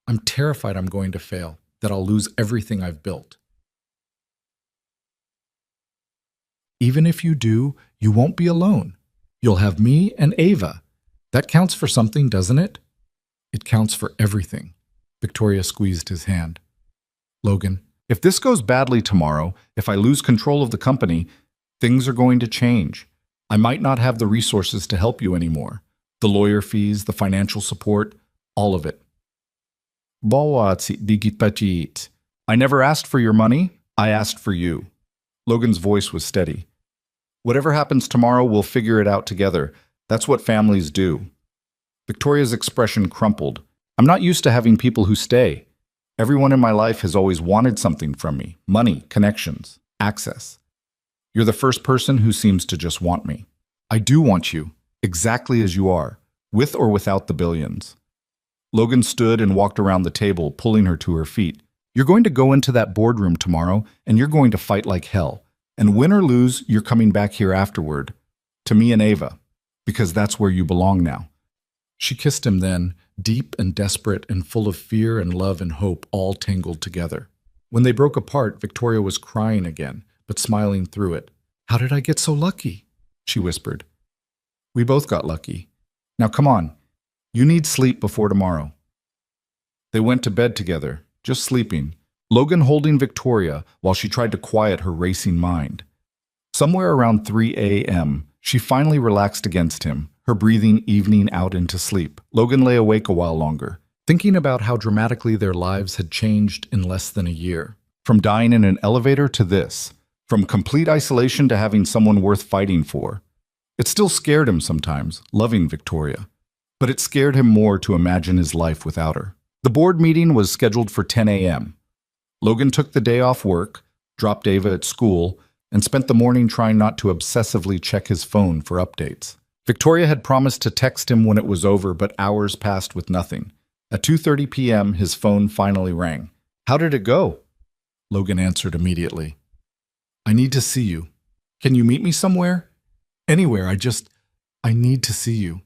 I'm terrified I'm going to fail, that I'll lose everything I've built. Even if you do, you won't be alone. You'll have me and Ava. That counts for something, doesn't it? It counts for everything. Victoria squeezed his hand. Logan, if this goes badly tomorrow, if I lose control of the company, things are going to change. I might not have the resources to help you anymore. The lawyer fees, the financial support, all of it. I never asked for your money. I asked for you. Logan's voice was steady. Whatever happens tomorrow, we'll figure it out together. That's what families do. Victoria's expression crumpled. I'm not used to having people who stay. Everyone in my life has always wanted something from me. Money, connections, access. You're the first person who seems to just want me. I do want you, exactly as you are, with or without the billions. Logan stood and walked around the table, pulling her to her feet. You're going to go into that boardroom tomorrow, and you're going to fight like hell. And win or lose, you're coming back here afterward, to me and Ava, because that's where you belong now. She kissed him then, deep and desperate and full of fear and love and hope all tangled together. When they broke apart, Victoria was crying again, but smiling through it. How did I get so lucky? She whispered. We both got lucky. Now come on, you need sleep before tomorrow. They went to bed together, just sleeping, Logan holding Victoria while she tried to quiet her racing mind. Somewhere around 3 a.m., she finally relaxed against him, her breathing evening out into sleep. Logan lay awake a while longer, thinking about how dramatically their lives had changed in less than a year. From dying in an elevator to this, from complete isolation to having someone worth fighting for. It still scared him sometimes, loving Victoria, but it scared him more to imagine his life without her. The board meeting was scheduled for 10 a.m. Logan took the day off work, dropped Ava at school, and spent the morning trying not to obsessively check his phone for updates. Victoria had promised to text him when it was over, but hours passed with nothing. At 2:30 p.m., his phone finally rang. How did it go? Logan answered immediately. I need to see you. Can you meet me somewhere? Anywhere, I need to see you.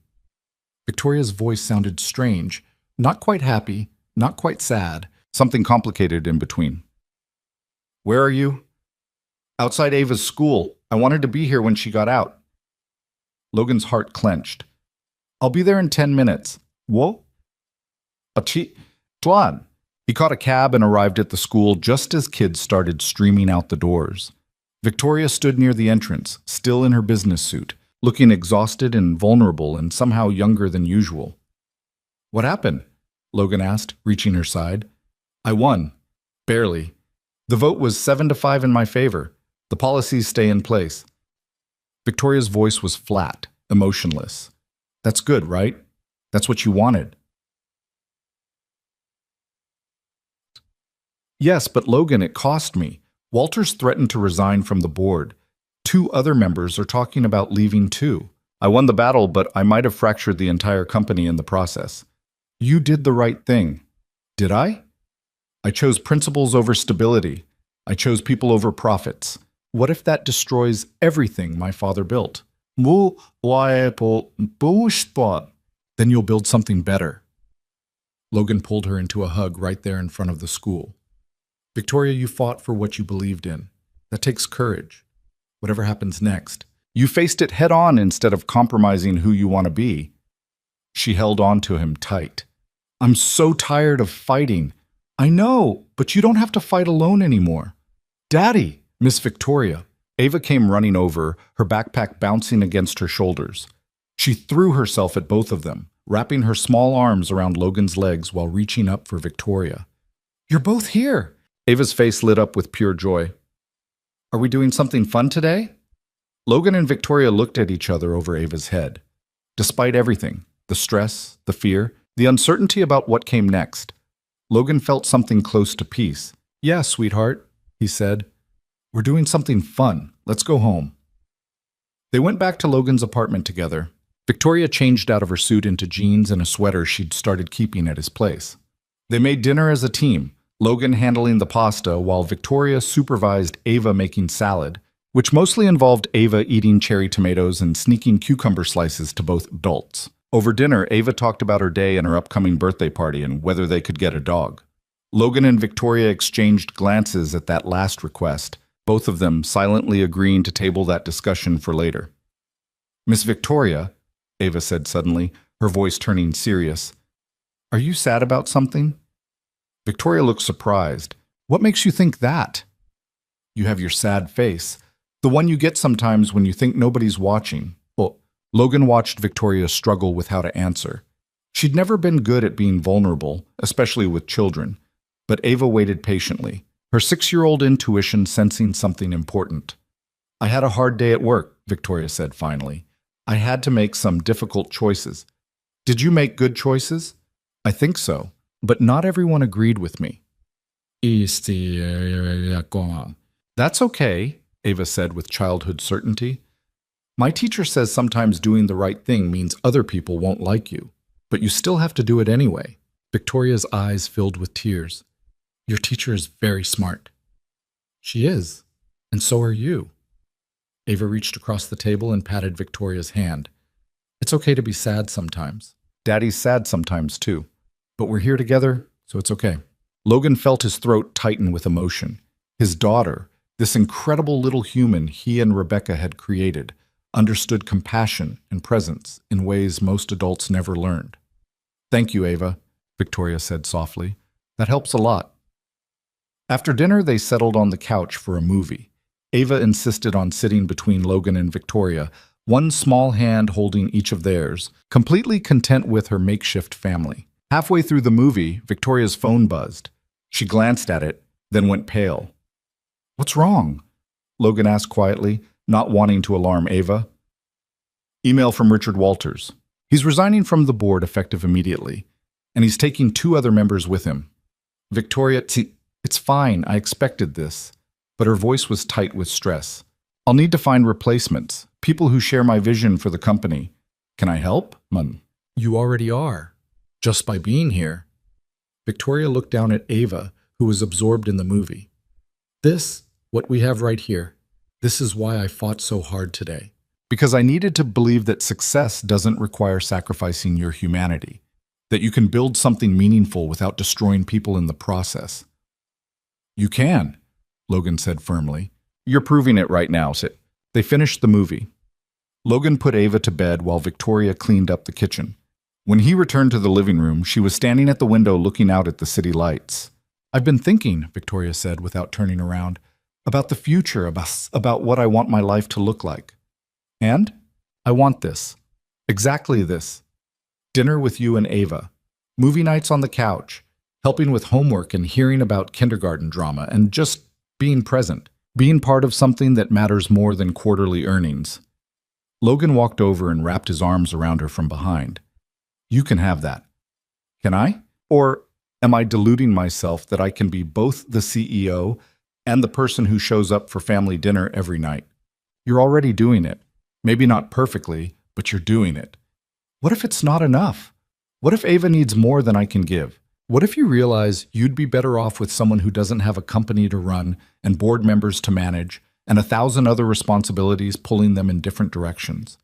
Victoria's voice sounded strange, not quite happy, not quite sad, something complicated in between. Where are you? Outside Ava's school. I wanted to be here when she got out. Logan's heart clenched. I'll be there in 10 minutes. Wo? Tuan. He caught a cab and arrived at the school just as kids started streaming out the doors. Victoria stood near the entrance, still in her business suit, looking exhausted and vulnerable and somehow younger than usual. What happened? Logan asked, reaching her side. I won. Barely. The vote was 7-5 in my favor. The policies stay in place. Victoria's voice was flat, emotionless. That's good, right? That's what you wanted. Yes, but Logan, it cost me. Walters threatened to resign from the board. 2 other members are talking about leaving too. I won the battle, but I might have fractured the entire company in the process. You did the right thing. Did I? I chose principles over stability. I chose people over profits. What if that destroys everything my father built? Then you'll build something better. Logan pulled her into a hug right there in front of the school. Victoria, you fought for what you believed in. That takes courage. Whatever happens next, you faced it head on instead of compromising who you want to be. She held on to him tight. I'm so tired of fighting. I know, but you don't have to fight alone anymore. Daddy! Miss Victoria. Ava came running over, her backpack bouncing against her shoulders. She threw herself at both of them, wrapping her small arms around Logan's legs while reaching up for Victoria. You're both here! Ava's face lit up with pure joy. Are we doing something fun today? Logan and Victoria looked at each other over Ava's head. Despite everything, the stress, the fear, the uncertainty about what came next, Logan felt something close to peace. Yeah, sweetheart, he said. We're doing something fun. Let's go home. They went back to Logan's apartment together. Victoria changed out of her suit into jeans and a sweater she'd started keeping at his place. They made dinner as a team, Logan handling the pasta while Victoria supervised Ava making salad, which mostly involved Ava eating cherry tomatoes and sneaking cucumber slices to both adults. Over dinner, Ava talked about her day and her upcoming birthday party and whether they could get a dog. Logan and Victoria exchanged glances at that last request, both of them silently agreeing to table that discussion for later. "Miss Victoria," Ava said suddenly, her voice turning serious, "are you sad about something?" Victoria looked surprised. "What makes you think that?" "You have your sad face, the one you get sometimes when you think nobody's watching." Well, Logan watched Victoria struggle with how to answer. She'd never been good at being vulnerable, especially with children, but Ava waited patiently, her 6-year-old intuition sensing something important. "I had a hard day at work," Victoria said finally. "I had to make some difficult choices." "Did you make good choices?" "I think so, but not everyone agreed with me." "That's okay," Ava said with childhood certainty. "My teacher says sometimes doing the right thing means other people won't like you, but you still have to do it anyway." Victoria's eyes filled with tears. "Your teacher is very smart." "She is, and so are you." Ava reached across the table and patted Victoria's hand. "It's okay to be sad sometimes. Daddy's sad sometimes too. But we're here together, so it's okay." Logan felt his throat tighten with emotion. His daughter, this incredible little human he and Rebecca had created, understood compassion and presence in ways most adults never learned. "Thank you, Ava," Victoria said softly. "That helps a lot." After dinner, they settled on the couch for a movie. Ava insisted on sitting between Logan and Victoria, one small hand holding each of theirs, completely content with her makeshift family. Halfway through the movie, Victoria's phone buzzed. She glanced at it, then went pale. "What's wrong?" Logan asked quietly, not wanting to alarm Ava. "Email from Richard Walters. He's resigning from the board effective immediately, and he's taking 2 other members with him." Victoria, "It's fine, I expected this." But her voice was tight with stress. "I'll need to find replacements, people who share my vision for the company. Can I help, Mun?" "You already are, just by being here." Victoria looked down at Ava, who was absorbed in the movie. What we have right here, this is why I fought so hard today. Because I needed to believe that success doesn't require sacrificing your humanity, that you can build something meaningful without destroying people in the process. "You can," Logan said firmly. "You're proving it right now." They finished the movie. Logan put Ava to bed while Victoria cleaned up the kitchen. When he returned to the living room, she was standing at the window looking out at the city lights. "I've been thinking," Victoria said without turning around, "about the future, about what I want my life to look like. And I want this. Exactly this. Dinner with you and Ava. Movie nights on the couch. Helping with homework and hearing about kindergarten drama and just being present. Being part of something that matters more than quarterly earnings." Logan walked over and wrapped his arms around her from behind. "You can have that." "Can I? Or am I deluding myself that I can be both the CEO and the person who shows up for family dinner every night? You're already doing it. Maybe not perfectly, but you're doing it. What if it's not enough? What if Ava needs more than I can give? What if you realize you'd be better off with someone who doesn't have a company to run and board members to manage and 1,000 other responsibilities pulling them in different directions?"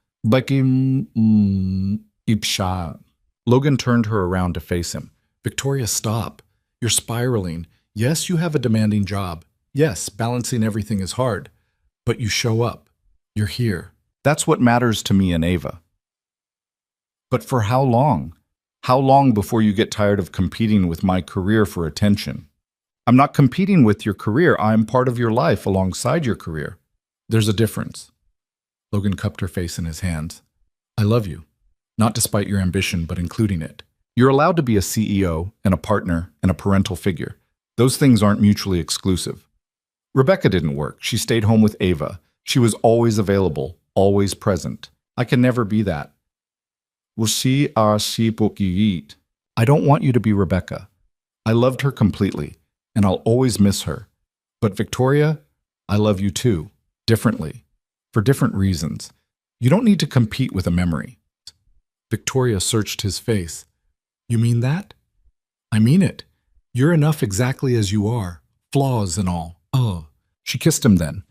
Ipsha. Logan turned her around to face him. "Victoria, stop. You're spiraling. Yes, you have a demanding job. Yes, balancing everything is hard. But you show up. You're here. That's what matters to me and Ava." "But for how long? How long before you get tired of competing with my career for attention?" "I'm not competing with your career. I'm part of your life alongside your career. There's a difference." Logan cupped her face in his hands. "I love you. Not despite your ambition, but including it. You're allowed to be a CEO and a partner and a parental figure. Those things aren't mutually exclusive. Rebecca didn't work. She stayed home with Ava. She was always available, always present. I can never be that. I don't want you to be Rebecca. I loved her completely, and I'll always miss her. But Victoria, I love you too, differently, for different reasons. You don't need to compete with a memory. Victoria searched his face. You mean that? I mean it. You're enough exactly as you are, flaws and all. Oh. She kissed him then,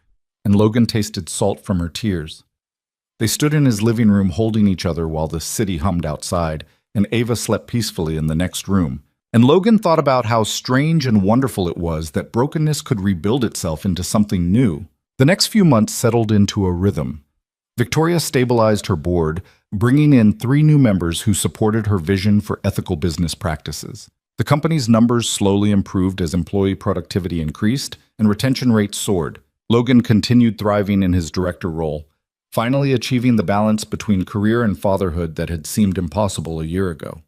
and Logan tasted salt from her tears. They stood in his living room holding each other while the city hummed outside, and Ava slept peacefully in the next room. And Logan thought about how strange and wonderful it was that brokenness could rebuild itself into something new. The next few months settled into a rhythm. Victoria stabilized her board, bringing in 3 new members who supported her vision for ethical business practices. The company's numbers slowly improved as employee productivity increased and retention rates soared. Logan continued thriving in his director role, finally achieving the balance between career and fatherhood that had seemed impossible a year ago.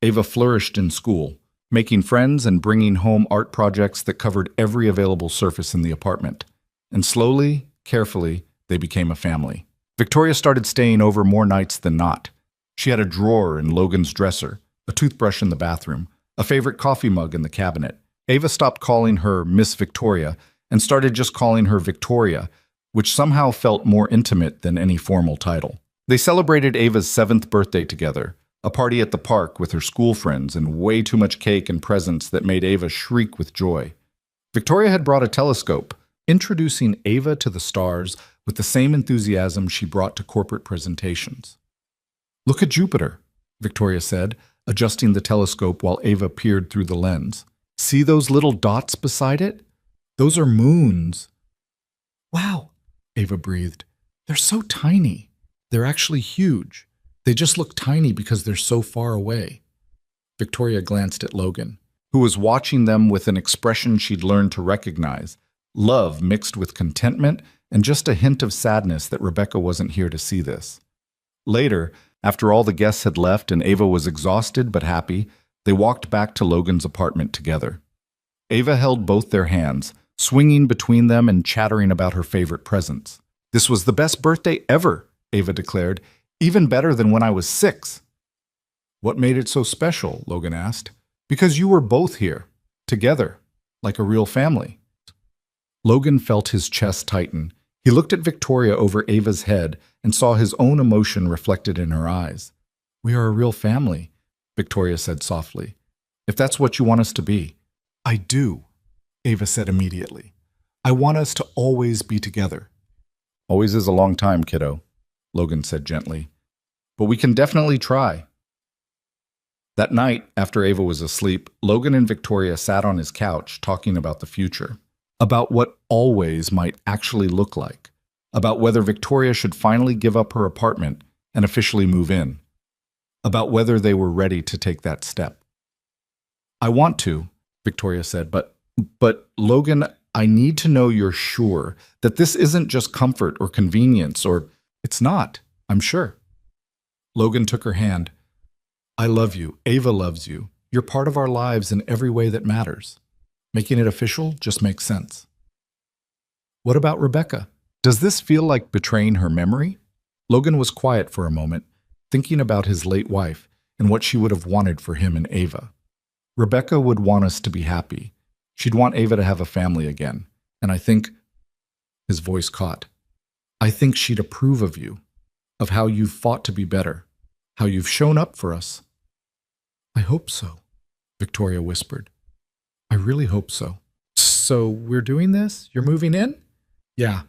Ava flourished in school, making friends and bringing home art projects that covered every available surface in the apartment. And slowly, carefully, they became a family. Victoria started staying over more nights than not. She had a drawer in Logan's dresser, a toothbrush in the bathroom, a favorite coffee mug in the cabinet. Ava stopped calling her Miss Victoria and started just calling her Victoria, which somehow felt more intimate than any formal title. They celebrated Ava's 7th birthday together, a party at the park with her school friends and way too much cake and presents that made Ava shriek with joy. Victoria had brought a telescope, introducing Ava to the stars with the same enthusiasm she brought to corporate presentations. Look at Jupiter, Victoria said, adjusting the telescope while Ava peered through the lens. See those little dots beside it? Those are moons. Wow, Ava breathed. They're so tiny. They're actually huge. They just look tiny because they're so far away. Victoria glanced at Logan, who was watching them with an expression she'd learned to recognize, love mixed with contentment and just a hint of sadness that Rebecca wasn't here to see this. Later, after all the guests had left and Ava was exhausted but happy, they walked back to Logan's apartment together. Ava held both their hands, swinging between them and chattering about her favorite presents. This was the best birthday ever, Ava declared, even better than when I was 6. What made it so special? Logan asked. Because you were both here, together, like a real family. Logan felt his chest tighten. He looked at Victoria over Ava's head and saw his own emotion reflected in her eyes. We are a real family, Victoria said softly. If that's what you want us to be. I do, Ava said immediately. I want us to always be together. Always is a long time, kiddo, Logan said gently. But we can definitely try. That night, after Ava was asleep, Logan and Victoria sat on his couch talking about the future. About what always might actually look like. About whether Victoria should finally give up her apartment and officially move in. About whether they were ready to take that step. I want to, Victoria said, but Logan, I need to know you're sure that this isn't just comfort or convenience or it's not, I'm sure. Logan took her hand. I love you. Ava loves you. You're part of our lives in every way that matters. Making it official just makes sense. What about Rebecca? Does this feel like betraying her memory? Logan was quiet for a moment, thinking about his late wife and what she would have wanted for him and Ava. Rebecca would want us to be happy. She'd want Ava to have a family again. And I think, his voice caught, I think she'd approve of you, of how you've fought to be better, how you've shown up for us. I hope so, Victoria whispered. I really hope so. So we're doing this? You're moving in? Yeah,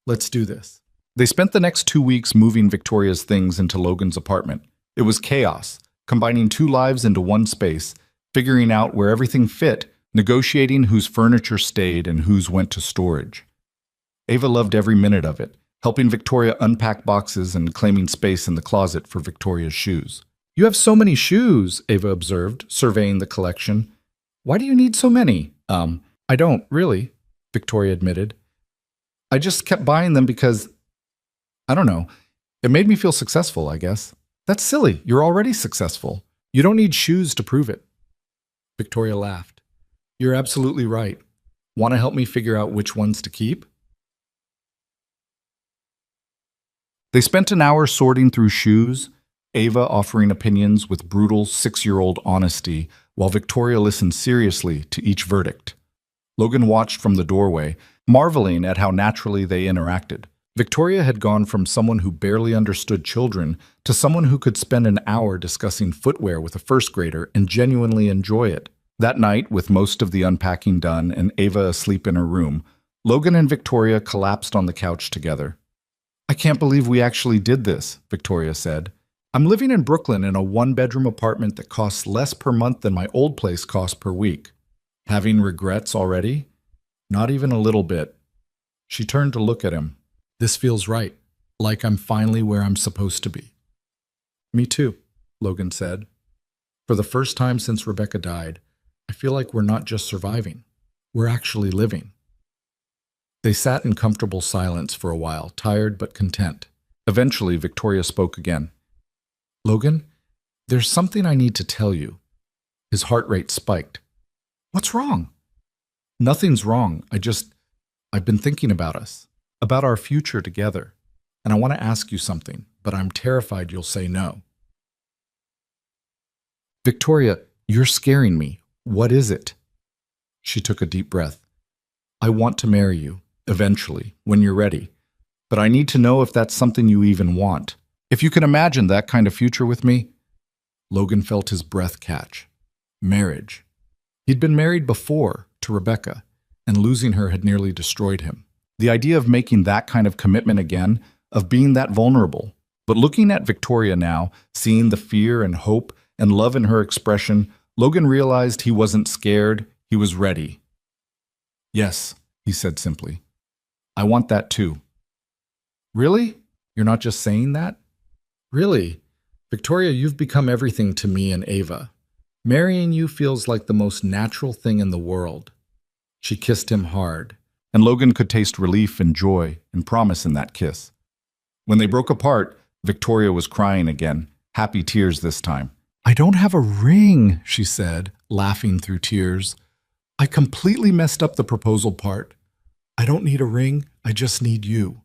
let's do this. They spent the next 2 weeks moving Victoria's things into Logan's apartment. It was chaos, combining 2 lives into one space, figuring out where everything fit, negotiating whose furniture stayed and whose went to storage. Ava loved every minute of it, helping Victoria unpack boxes and claiming space in the closet for Victoria's shoes. You have so many shoes, Ava observed, surveying the collection. Why do you need so many? I don't, really, Victoria admitted. I just kept buying them because, I don't know, it made me feel successful, I guess. That's silly. You're already successful. You don't need shoes to prove it. Victoria laughed. You're absolutely right. Want to help me figure out which ones to keep? They spent an hour sorting through shoes, Ava offering opinions with brutal 6-year-old honesty, while Victoria listened seriously to each verdict. Logan watched from the doorway, marveling at how naturally they interacted. Victoria had gone from someone who barely understood children to someone who could spend an hour discussing footwear with a first grader and genuinely enjoy it. That night, with most of the unpacking done and Ava asleep in her room, Logan and Victoria collapsed on the couch together. "I can't believe we actually did this," Victoria said. "I'm living in Brooklyn in a one-bedroom apartment that costs less per month than my old place cost per week. Having regrets already?" "Not even a little bit." She turned to look at him. "This feels right, like I'm finally where I'm supposed to be." "Me too," Logan said. "For the first time since Rebecca died, I feel like we're not just surviving, we're actually living." They sat in comfortable silence for a while, tired but content. Eventually, Victoria spoke again. "Logan, there's something I need to tell you." His heart rate spiked. "What's wrong?" "Nothing's wrong. I've been thinking about us, about our future together, and I want to ask you something, but I'm terrified you'll say no." "Victoria, you're scaring me. What is it?" She took a deep breath. "I want to marry you, eventually, when you're ready. But I need to know if that's something you even want. If you can imagine that kind of future with me." Logan felt his breath catch. Marriage. He'd been married before, to Rebecca, and losing her had nearly destroyed him. The idea of making that kind of commitment again, of being that vulnerable. But looking at Victoria now, seeing the fear and hope and love in her expression, Logan realized he wasn't scared, he was ready. "Yes," he said simply. "I want that too." "Really? You're not just saying that?" "Really? Victoria, you've become everything to me and Ava. Marrying you feels like the most natural thing in the world." She kissed him hard, and Logan could taste relief and joy and promise in that kiss. When they broke apart, Victoria was crying again, happy tears this time. "I don't have a ring," she said, laughing through tears. "I completely messed up the proposal part. I don't need a ring, I just need you."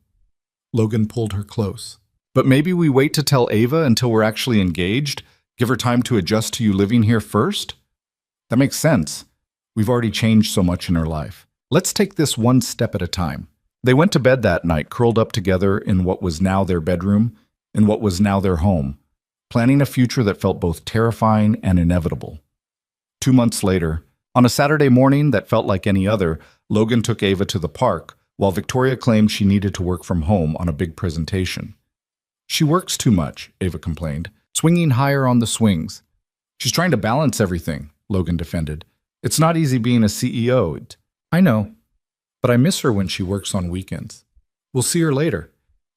Logan pulled her close. "But maybe we wait to tell Ava until we're actually engaged? Give her time to adjust to you living here first?" "That makes sense. We've already changed so much in her life. Let's take this one step at a time." They went to bed that night, curled up together in what was now their bedroom, in what was now their home, planning a future that felt both terrifying and inevitable. 2 months later, on a Saturday morning that felt like any other, Logan took Ava to the park, while Victoria claimed she needed to work from home on a big presentation. "She works too much," Ava complained, swinging higher on the swings. "She's trying to balance everything," Logan defended. "It's not easy being a CEO. "I know, but I miss her when she works on weekends. We'll see her later.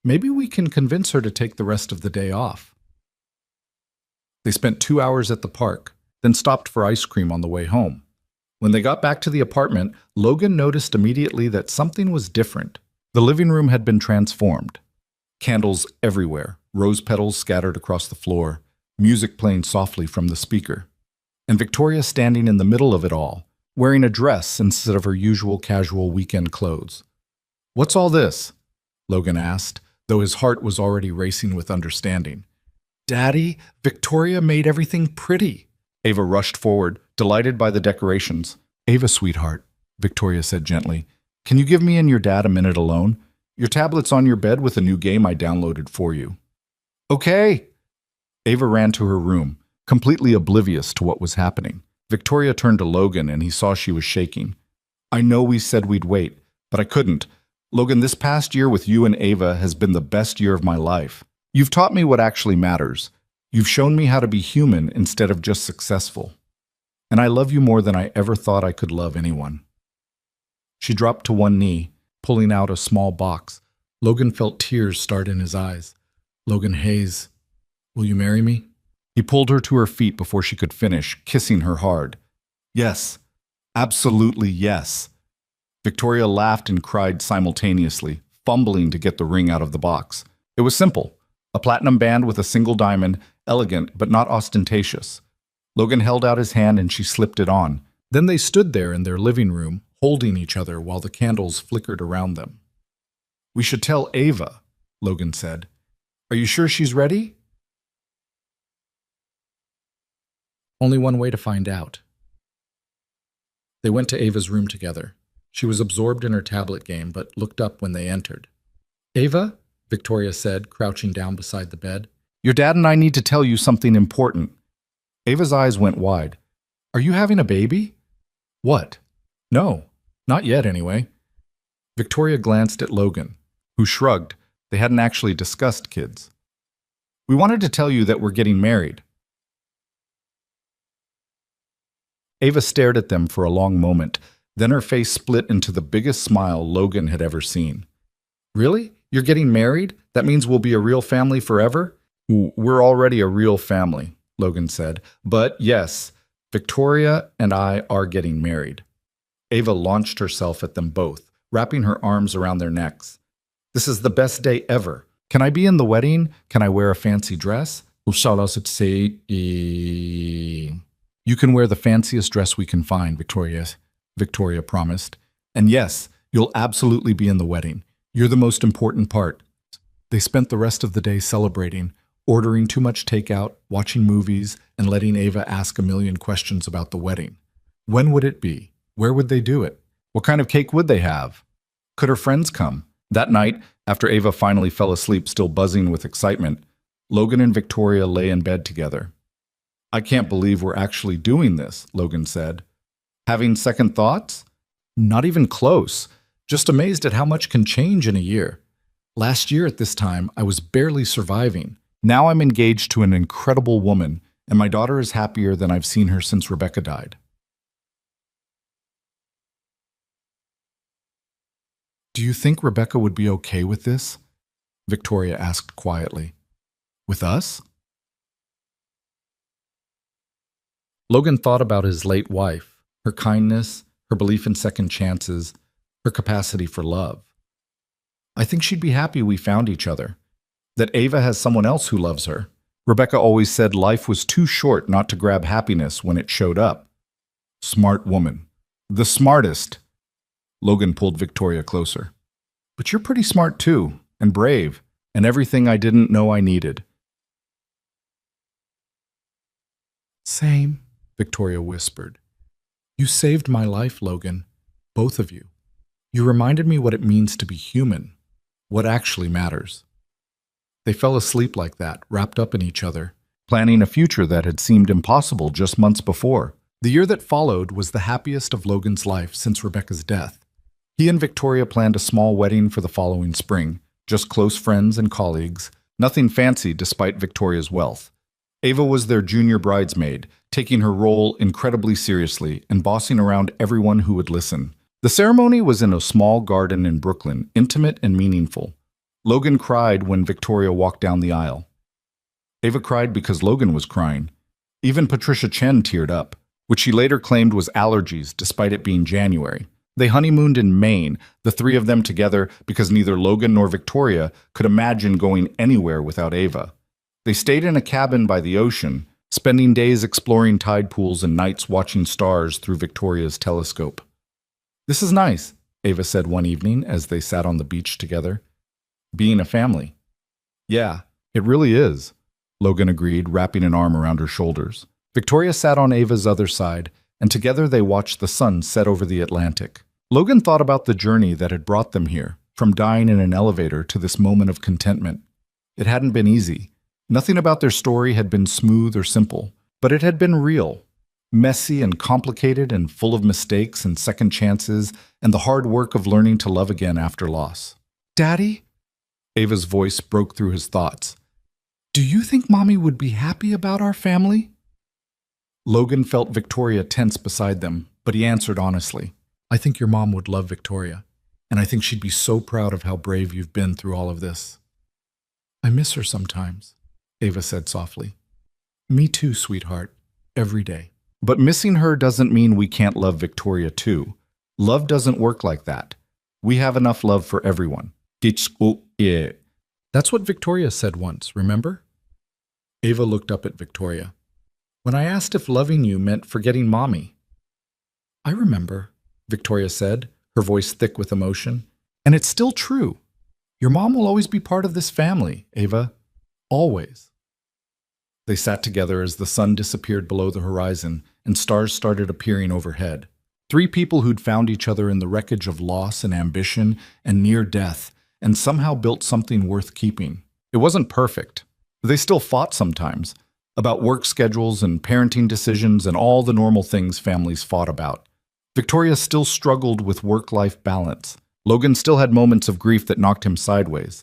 Maybe we can convince her to take the rest of the day off." They spent 2 hours at the park, then stopped for ice cream on the way home. When they got back to the apartment, Logan noticed immediately that something was different. The living room had been transformed. Candles everywhere, rose petals scattered across the floor, music playing softly from the speaker. And Victoria standing in the middle of it all, wearing a dress instead of her usual casual weekend clothes. "What's all this?" Logan asked, though his heart was already racing with understanding. "Daddy, Victoria made everything pretty." Ava rushed forward, delighted by the decorations. "Ava, sweetheart," Victoria said gently, "can you give me and your dad a minute alone? Your tablet's on your bed with a new game I downloaded for you." "Okay." Ava ran to her room, completely oblivious to what was happening. Victoria turned to Logan and he saw she was shaking. "I know we said we'd wait, but I couldn't. Logan, this past year with you and Ava has been the best year of my life. You've taught me what actually matters. You've shown me how to be human instead of just successful. And I love you more than I ever thought I could love anyone." She dropped to one knee, pulling out a small box. Logan felt tears start in his eyes. "Logan Hayes, will you marry me?" He pulled her to her feet before she could finish, kissing her hard. "Yes, absolutely yes." Victoria laughed and cried simultaneously, fumbling to get the ring out of the box. It was simple, a platinum band with a single diamond, elegant but not ostentatious. Logan held out his hand and she slipped it on. Then they stood there in their living room, holding each other while the candles flickered around them. "We should tell Ava," Logan said. "Are you sure she's ready?" Only one way to find out. They went to Ava's room together. She was absorbed in her tablet game, but looked up when they entered. Ava, Victoria said, crouching down beside the bed. Your dad and I need to tell you something important. Ava's eyes went wide. Are you having a baby? What? No, not yet anyway. Victoria glanced at Logan, who shrugged. They hadn't actually discussed kids. We wanted to tell you that we're getting married. Ava stared at them for a long moment. Then her face split into the biggest smile Logan had ever seen. Really? You're getting married? That means we'll be a real family forever? We're already a real family, Logan said. But yes, Victoria and I are getting married. Ava launched herself at them both, wrapping her arms around their necks. This is the best day ever. Can I be in the wedding? Can I wear a fancy dress? You can wear the fanciest dress we can find, Victoria promised. And yes, you'll absolutely be in the wedding. You're the most important part. They spent the rest of the day celebrating, ordering too much takeout, watching movies, and letting Ava ask a million questions about the wedding. When would it be? Where would they do it? What kind of cake would they have? Could her friends come? That night, after Ava finally fell asleep still buzzing with excitement, Logan and Victoria lay in bed together. I can't believe we're actually doing this, Logan said. Having second thoughts? Not even close. Just amazed at how much can change in a year. Last year at this time, I was barely surviving. Now I'm engaged to an incredible woman, and my daughter is happier than I've seen her since Rebecca died. Do you think Rebecca would be okay with this? Victoria asked quietly. With us? Logan thought about his late wife, her kindness, her belief in second chances, her capacity for love. I think she'd be happy we found each other, that Ava has someone else who loves her. Rebecca always said life was too short not to grab happiness when it showed up. Smart woman. The smartest. Logan pulled Victoria closer. But you're pretty smart too, and brave, and everything I didn't know I needed. Same, Victoria whispered. You saved my life, Logan. Both of you. You reminded me what it means to be human, what actually matters. They fell asleep like that, wrapped up in each other, planning a future that had seemed impossible just months before. The year that followed was the happiest of Logan's life since Rebecca's death. He and Victoria planned a small wedding for the following spring, just close friends and colleagues, nothing fancy despite Victoria's wealth. Ava was their junior bridesmaid, taking her role incredibly seriously and bossing around everyone who would listen. The ceremony was in a small garden in Brooklyn, intimate and meaningful. Logan cried when Victoria walked down the aisle. Ava cried because Logan was crying. Even Patricia Chen teared up, which she later claimed was allergies despite it being January. They honeymooned in Maine, the three of them together, because neither Logan nor Victoria could imagine going anywhere without Ava. They stayed in a cabin by the ocean, spending days exploring tide pools and nights watching stars through Victoria's telescope. This is nice, Ava said one evening as they sat on the beach together. Being a family. Yeah, it really is, Logan agreed, wrapping an arm around her shoulders. Victoria sat on Ava's other side, and together they watched the sun set over the Atlantic. Logan thought about the journey that had brought them here, from dying in an elevator to this moment of contentment. It hadn't been easy. Nothing about their story had been smooth or simple, but it had been real. Messy and complicated and full of mistakes and second chances and the hard work of learning to love again after loss. Daddy? Ava's voice broke through his thoughts. Do you think Mommy would be happy about our family? Logan felt Victoria tense beside them, but he answered honestly. I think your mom would love Victoria, and I think she'd be so proud of how brave you've been through all of this. I miss her sometimes, Ava said softly. Me too, sweetheart, every day. But missing her doesn't mean we can't love Victoria too. Love doesn't work like that. We have enough love for everyone. That's what Victoria said once, remember? Ava looked up at Victoria. When I asked if loving you meant forgetting Mommy. I remember, Victoria said, her voice thick with emotion. And it's still true. Your mom will always be part of this family, Ava. Always. They sat together as the sun disappeared below the horizon and stars started appearing overhead. Three people who'd found each other in the wreckage of loss and ambition and near death, and somehow built something worth keeping. It wasn't perfect. They still fought sometimes, about work schedules and parenting decisions and all the normal things families fought about. Victoria still struggled with work-life balance. Logan still had moments of grief that knocked him sideways.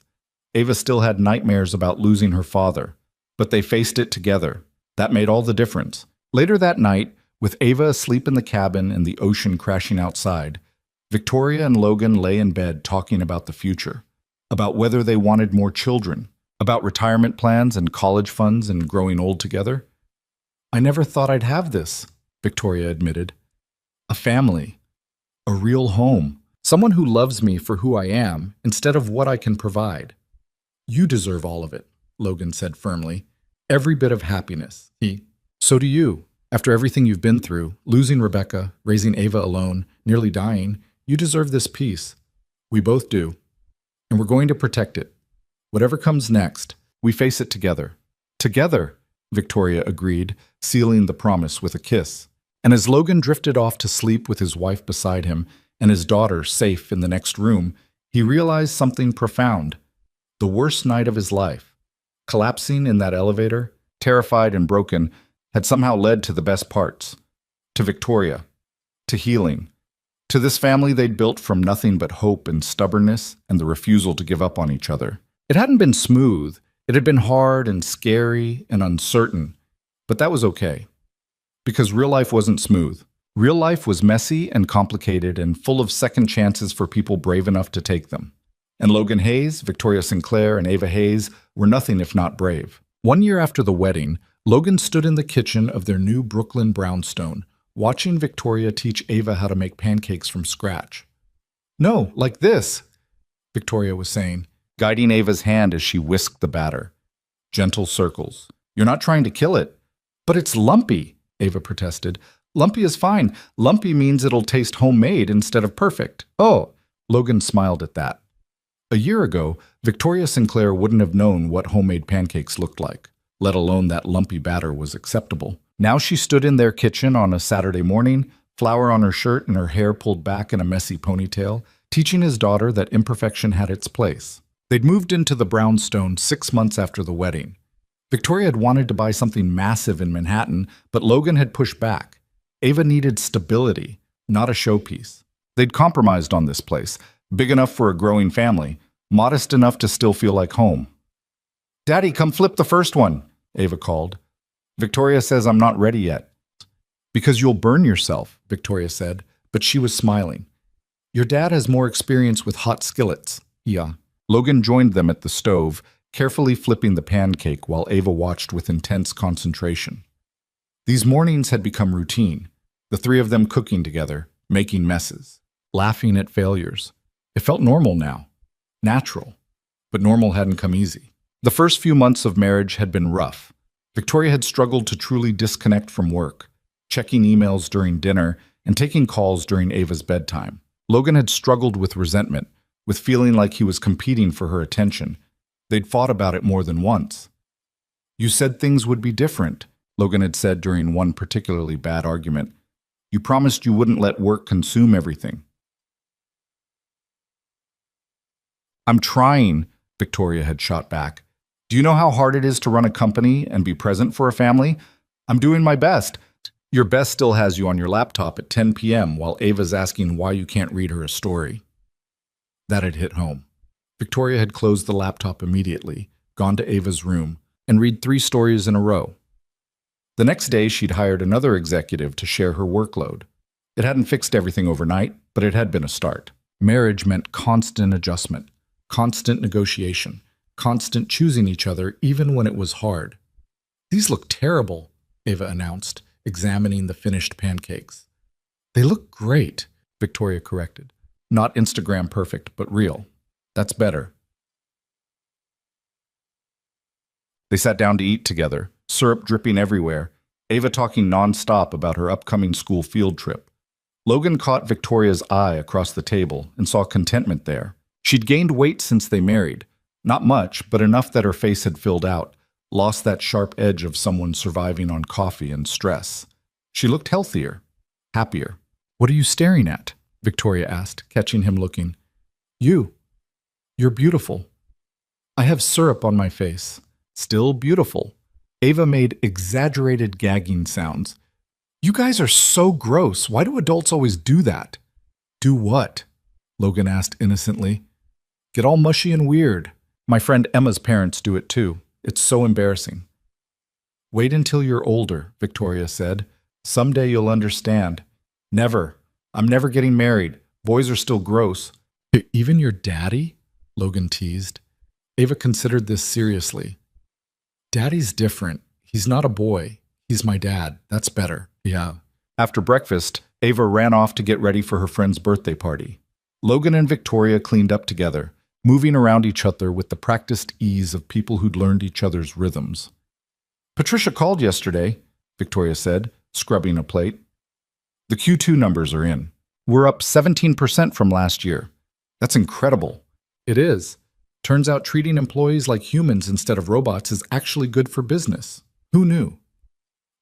Ava still had nightmares about losing her father, but they faced it together. That made all the difference. Later that night, with Ava asleep in the cabin and the ocean crashing outside, Victoria and Logan lay in bed talking about the future, about whether they wanted more children, about retirement plans and college funds and growing old together. "I never thought I'd have this," Victoria admitted. "A family, a real home, someone who loves me for who I am instead of what I can provide." "You deserve all of it," Logan said firmly. "Every bit of happiness." "So do you. After everything you've been through, losing Rebecca, raising Ava alone, nearly dying, you deserve this peace. We both do. And we're going to protect it. Whatever comes next, we face it together." "Together," Victoria agreed, sealing the promise with a kiss. And as Logan drifted off to sleep with his wife beside him and his daughter safe in the next room, he realized something profound. The worst night of his life, collapsing in that elevator, terrified and broken, had somehow led to the best parts. To Victoria. To healing. To this family they'd built from nothing but hope and stubbornness and the refusal to give up on each other. It hadn't been smooth. It had been hard and scary and uncertain. But that was okay. Because real life wasn't smooth. Real life was messy and complicated and full of second chances for people brave enough to take them. And Logan Hayes, Victoria Sinclair, and Ava Hayes were nothing if not brave. 1 year after the wedding, Logan stood in the kitchen of their new Brooklyn brownstone, watching Victoria teach Ava how to make pancakes from scratch. "No, like this," Victoria was saying, guiding Ava's hand as she whisked the batter. "Gentle circles. You're not trying to kill it." "But it's lumpy," Ava protested. "Lumpy is fine. Lumpy means it'll taste homemade instead of perfect." "Oh," Logan smiled at that. A year ago, Victoria Sinclair wouldn't have known what homemade pancakes looked like, let alone that lumpy batter was acceptable. Now she stood in their kitchen on a Saturday morning, flour on her shirt and her hair pulled back in a messy ponytail, teaching his daughter that imperfection had its place. They'd moved into the brownstone 6 months after the wedding. Victoria had wanted to buy something massive in Manhattan, but Logan had pushed back. Ava needed stability, not a showpiece. They'd compromised on this place, big enough for a growing family, modest enough to still feel like home. "Daddy, come flip the first one," Ava called. "Victoria says I'm not ready yet." "Because you'll burn yourself," Victoria said, but she was smiling. "Your dad has more experience with hot skillets." "Yeah." Logan joined them at the stove, carefully flipping the pancake while Ava watched with intense concentration. These mornings had become routine, the three of them cooking together, making messes, laughing at failures. It felt normal now, natural, but normal hadn't come easy. The first few months of marriage had been rough. Victoria had struggled to truly disconnect from work, checking emails during dinner and taking calls during Ava's bedtime. Logan had struggled with resentment, with feeling like he was competing for her attention. They'd fought about it more than once. "You said things would be different," Logan had said during one particularly bad argument. "You promised you wouldn't let work consume everything." "I'm trying," Victoria had shot back. "Do you know how hard it is to run a company and be present for a family? I'm doing my best." "Your best still has you on your laptop at 10 p.m. while Ava's asking why you can't read her a story." That had hit home. Victoria had closed the laptop immediately, gone to Ava's room, and read 3 stories in a row. The next day, she'd hired another executive to share her workload. It hadn't fixed everything overnight, but it had been a start. Marriage meant constant adjustment, constant negotiation, constant choosing each other even when it was hard. "These look terrible," Ava announced, examining the finished pancakes. "They look great," Victoria corrected. "Not Instagram perfect, but real. That's better." They sat down to eat together, syrup dripping everywhere, Ava talking nonstop about her upcoming school field trip. Logan caught Victoria's eye across the table and saw contentment there. She'd gained weight since they married. Not much, but enough that her face had filled out, lost that sharp edge of someone surviving on coffee and stress. She looked healthier, happier. "What are you staring at?" Victoria asked, catching him looking. "You." You're beautiful. I have syrup on my face. Still beautiful. Ava made exaggerated gagging sounds. You guys are so gross. Why do adults always do that? Do what? Logan asked innocently. Get all mushy and weird. My friend Emma's parents do it too. It's so embarrassing. Wait until you're older, Victoria said. Someday you'll understand. Never. I'm never getting married. Boys are still gross. Even your daddy? Logan teased. Ava considered this seriously. Daddy's different. He's not a boy. He's my dad. That's better. Yeah. After breakfast, Ava ran off to get ready for her friend's birthday party. Logan and Victoria cleaned up together, moving around each other with the practiced ease of people who'd learned each other's rhythms. Patricia called yesterday, Victoria said, scrubbing a plate. The Q2 numbers are in. We're up 17% from last year. That's incredible. It is. Turns out treating employees like humans instead of robots is actually good for business. Who knew?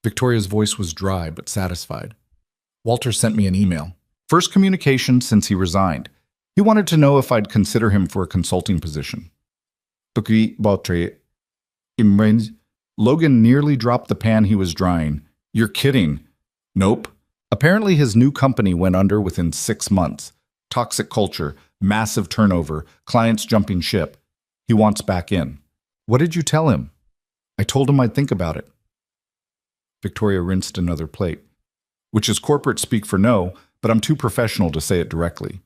Victoria's voice was dry but satisfied. Walter sent me an email. First communication since he resigned. He wanted to know if I'd consider him for a consulting position. Logan nearly dropped the pan he was drying. You're kidding. Nope. Apparently his new company went under within 6 months. Toxic culture, massive turnover, clients jumping ship. He wants back in. What did you tell him? I told him I'd think about it. Victoria rinsed another plate. Which is corporate speak for no, but I'm too professional to say it directly.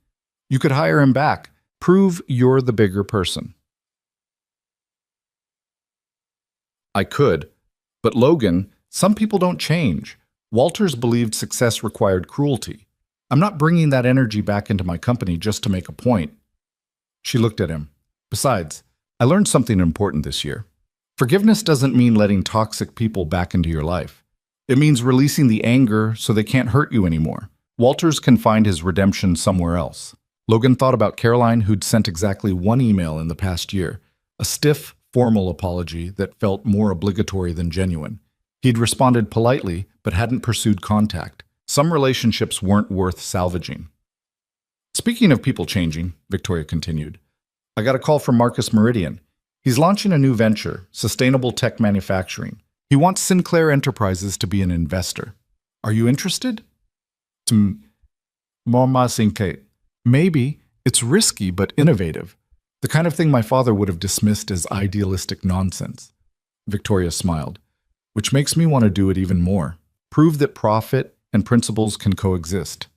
You could hire him back. Prove you're the bigger person. I could. But Logan, some people don't change. Walters believed success required cruelty. I'm not bringing that energy back into my company just to make a point. She looked at him. Besides, I learned something important this year. Forgiveness doesn't mean letting toxic people back into your life. It means releasing the anger so they can't hurt you anymore. Walters can find his redemption somewhere else. Logan thought about Caroline, who'd sent exactly one email in the past year, a stiff, formal apology that felt more obligatory than genuine. He'd responded politely, but hadn't pursued contact. Some relationships weren't worth salvaging. Speaking of people changing, Victoria continued, I got a call from Marcus Meridian. He's launching a new venture, sustainable tech manufacturing. He wants Sinclair Enterprises to be an investor. Are you interested? Maybe. It's risky but innovative. The kind of thing my father would have dismissed as idealistic nonsense. Victoria smiled, which makes me want to do it even more. Prove that profit and principles can coexist.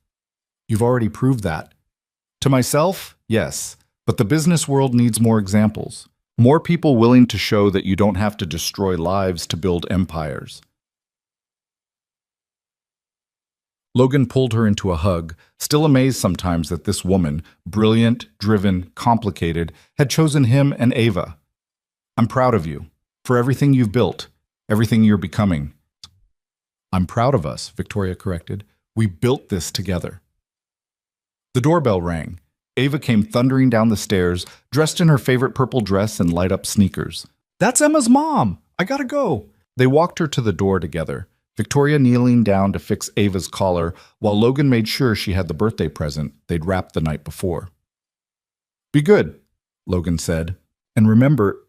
You've already proved that. To myself, yes, but the business world needs more examples. More people willing to show that you don't have to destroy lives to build empires. Logan pulled her into a hug, still amazed sometimes that this woman, brilliant, driven, complicated, had chosen him and Ava. I'm proud of you, for everything you've built, everything you're becoming. I'm proud of us, Victoria corrected. We built this together. The doorbell rang. Ava came thundering down the stairs, dressed in her favorite purple dress and light-up sneakers. That's Emma's mom! I gotta go! They walked her to the door together, Victoria kneeling down to fix Ava's collar, while Logan made sure she had the birthday present they'd wrapped the night before. Be good, Logan said. And remember,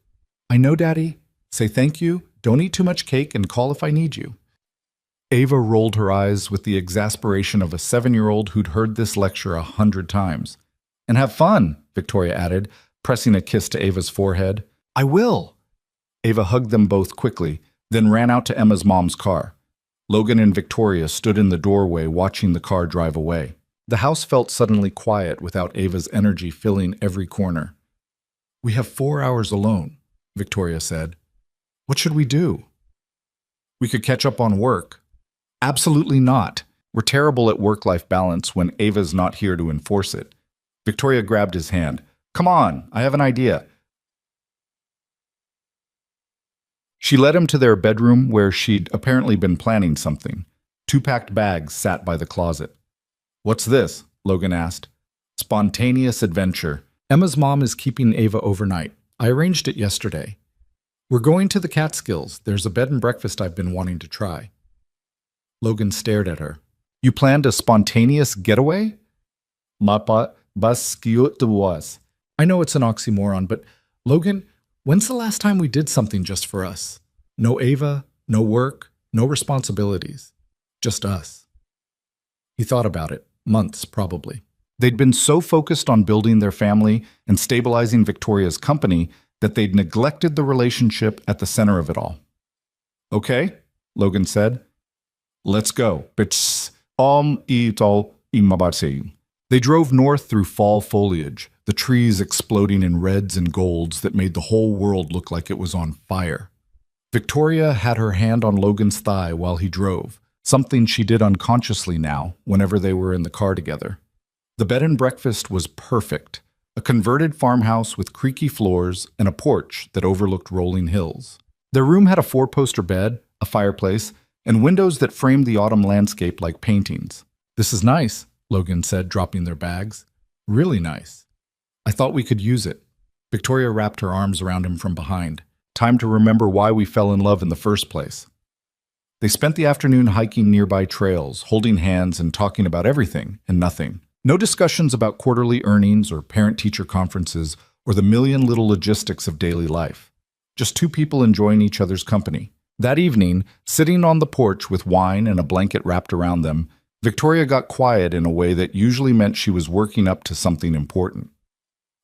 I know, Daddy. Say thank you, don't eat too much cake, and call if I need you. Ava rolled her eyes with the exasperation of a 7-year-old who'd heard this lecture 100 times. And have fun, Victoria added, pressing a kiss to Ava's forehead. I will. Ava hugged them both quickly, then ran out to Emma's mom's car. Logan and Victoria stood in the doorway watching the car drive away. The house felt suddenly quiet without Ava's energy filling every corner. We have 4 hours alone, Victoria said. What should we do? We could catch up on work. Absolutely not. We're terrible at work-life balance when Ava's not here to enforce it. Victoria grabbed his hand. Come on, I have an idea. She led him to their bedroom where she'd apparently been planning something. 2 packed bags sat by the closet. What's this? Logan asked. Spontaneous adventure. Emma's mom is keeping Ava overnight. I arranged it yesterday. We're going to the Catskills. There's a bed and breakfast I've been wanting to try. Logan stared at her. You planned a spontaneous getaway? Bus was. I know it's an oxymoron, but Logan, when's the last time we did something just for us? No Ava, no work, no responsibilities. Just us. He thought about it. Months, probably. They'd been so focused on building their family and stabilizing Victoria's company that they'd neglected the relationship at the center of it all. Okay, Logan said. Let's go. They drove north through fall foliage, the trees exploding in reds and golds that made the whole world look like it was on fire. Victoria had her hand on Logan's thigh while he drove, something she did unconsciously now whenever they were in the car together. The bed and breakfast was perfect, a converted farmhouse with creaky floors and a porch that overlooked rolling hills. Their room had a four-poster bed, a fireplace, and windows that framed the autumn landscape like paintings. This is nice, Logan said, dropping their bags. Really nice. I thought we could use it. Victoria wrapped her arms around him from behind. Time to remember why we fell in love in the first place. They spent the afternoon hiking nearby trails, holding hands and talking about everything and nothing. No discussions about quarterly earnings or parent-teacher conferences or the million little logistics of daily life. Just two people enjoying each other's company. That evening, sitting on the porch with wine and a blanket wrapped around them, Victoria got quiet in a way that usually meant she was working up to something important.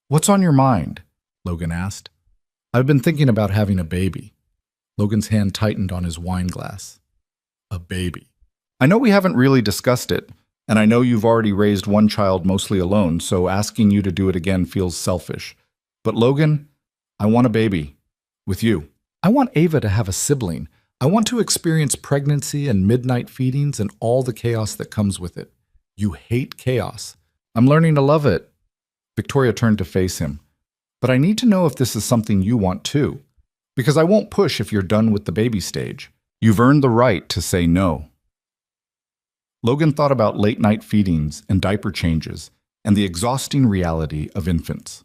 "What's on your mind?" Logan asked. "I've been thinking about having a baby." Logan's hand tightened on his wine glass. A baby. "I know we haven't really discussed it, and I know you've already raised one child mostly alone, so asking you to do it again feels selfish. But Logan, I want a baby. With you. I want Ava to have a sibling. I want to experience pregnancy and midnight feedings and all the chaos that comes with it. You hate chaos. I'm learning to love it." Victoria turned to face him. "But I need to know if this is something you want too. Because I won't push if you're done with the baby stage. You've earned the right to say no." Logan thought about late-night feedings and diaper changes and the exhausting reality of infants.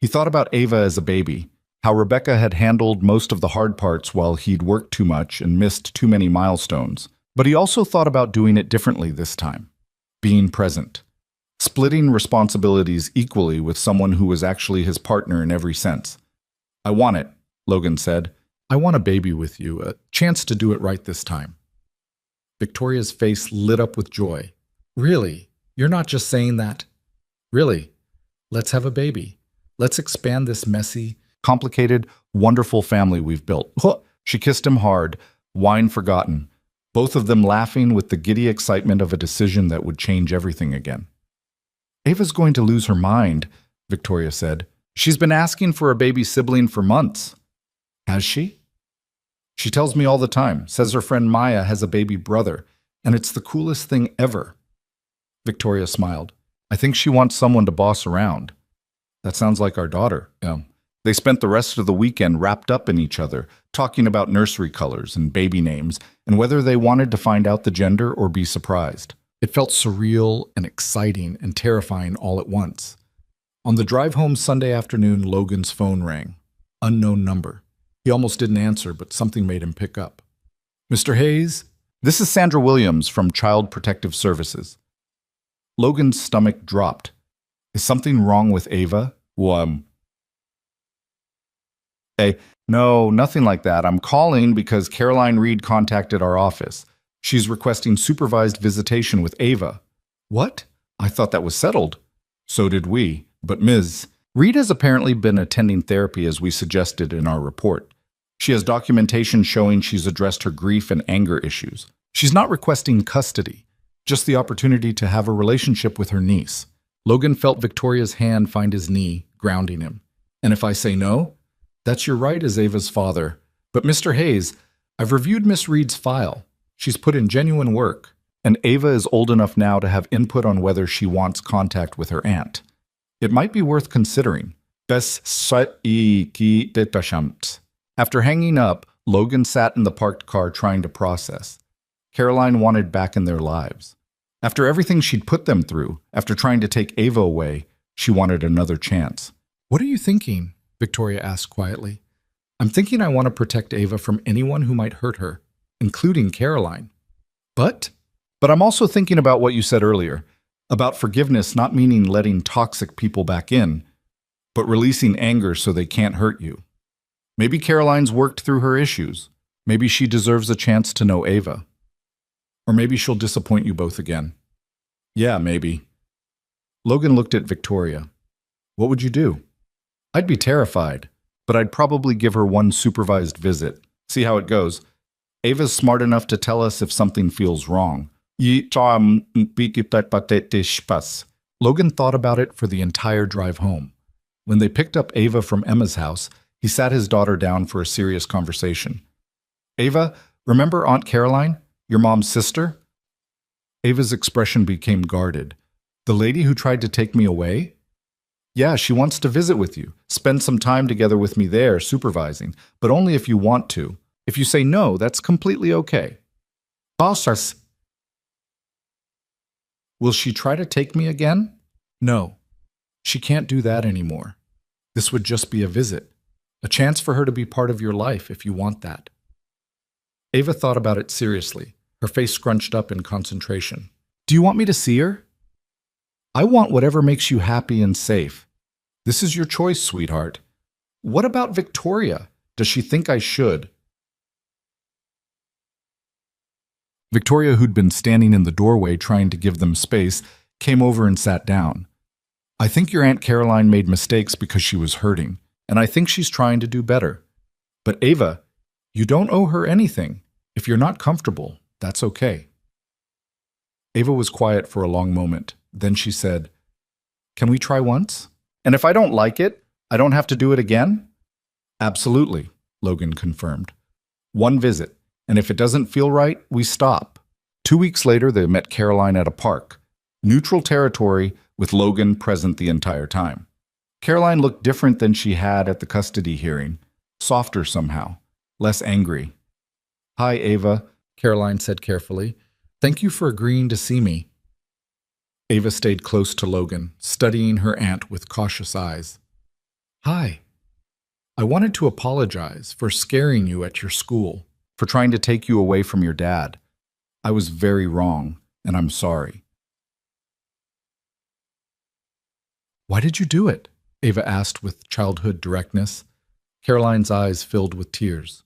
He thought about Ava as a baby, how Rebecca had handled most of the hard parts while he'd worked too much and missed too many milestones. But he also thought about doing it differently this time. Being present. Splitting responsibilities equally with someone who was actually his partner in every sense. "I want it," Logan said. "I want a baby with you, a chance to do it right this time." Victoria's face lit up with joy. "Really? You're not just saying that?" "Really? Let's have a baby. Let's expand this messy, complicated, wonderful family we've built." She kissed him hard, wine forgotten, both of them laughing with the giddy excitement of a decision that would change everything again. "Ava's going to lose her mind," Victoria said. "She's been asking for a baby sibling for months." "Has she?" "She tells me all the time, says her friend Maya has a baby brother, and it's the coolest thing ever." Victoria smiled. "I think she wants someone to boss around." "That sounds like our daughter." Yeah. They spent the rest of the weekend wrapped up in each other, talking about nursery colors and baby names, and whether they wanted to find out the gender or be surprised. It felt surreal and exciting and terrifying all at once. On the drive home Sunday afternoon, Logan's phone rang. Unknown number. He almost didn't answer, but something made him pick up. "Mr. Hayes, this is Sandra Williams from Child Protective Services." Logan's stomach dropped. "Is something wrong with Ava?" No, nothing like that. I'm calling because Caroline Reed contacted our office. She's requesting supervised visitation with Ava." "What? I thought that was settled." "So did we. But Ms. Reed has apparently been attending therapy as we suggested in our report. She has documentation showing she's addressed her grief and anger issues. She's not requesting custody, just the opportunity to have a relationship with her niece." Logan felt Victoria's hand find his knee, grounding him. "And if I say no? That's your right as Ava's father. But Mr. Hayes, I've reviewed Miss Reed's file. She's put in genuine work, and Ava is old enough now to have input on whether she wants contact with her aunt. It might be worth considering." After hanging up, Logan sat in the parked car trying to process. Caroline wanted back in their lives. After everything she'd put them through, after trying to take Ava away, she wanted another chance. "What are you thinking?" Victoria asked quietly. "I'm thinking I want to protect Ava from anyone who might hurt her, including Caroline. But I'm also thinking about what you said earlier, about forgiveness not meaning letting toxic people back in. but releasing anger so they can't hurt you. Maybe Caroline's worked through her issues. Maybe she deserves a chance to know Ava. Or maybe she'll disappoint you both again. Yeah, maybe. Logan looked at Victoria. What would you do? I'd be terrified, but I'd probably give her one supervised visit. See how it goes. Ava's smart enough to tell us if something feels wrong. Logan thought about it for the entire drive home. When they picked up Ava from Emma's house, he sat his daughter down for a serious conversation. Ava, remember Aunt Caroline, your mom's sister? Ava's expression became guarded. The lady who tried to take me away? Yeah, she wants to visit with you. Spend some time together with me there, supervising, but only if you want to. If you say no, that's completely okay. Will she try to take me again? No. She can't do that anymore. This would just be a visit. A chance for her to be part of your life if you want that. Ava thought about it seriously, her face scrunched up in concentration. Do you want me to see her? I want whatever makes you happy and safe. This is your choice, sweetheart. What about Victoria? Does she think I should? Victoria, who'd been standing in the doorway trying to give them space, came over and sat down. I think your Aunt Caroline made mistakes because she was hurting, and I think she's trying to do better. But Ava, you don't owe her anything. If you're not comfortable, that's okay. Ava was quiet for a long moment. Then she said, Can we try once? And if I don't like it, I don't have to do it again? Absolutely, Logan confirmed. One visit, and if it doesn't feel right, we stop. 2 weeks later, they met Caroline at a park. Neutral territory, with Logan present the entire time. Caroline looked different than she had at the custody hearing, softer somehow, less angry. Hi, Ava, Caroline said carefully. Thank you for agreeing to see me. Ava stayed close to Logan, studying her aunt with cautious eyes. Hi. I wanted to apologize for scaring you at your school, for trying to take you away from your dad. I was very wrong, and I'm sorry. Why did you do it? Ava asked with childhood directness. Caroline's eyes filled with tears.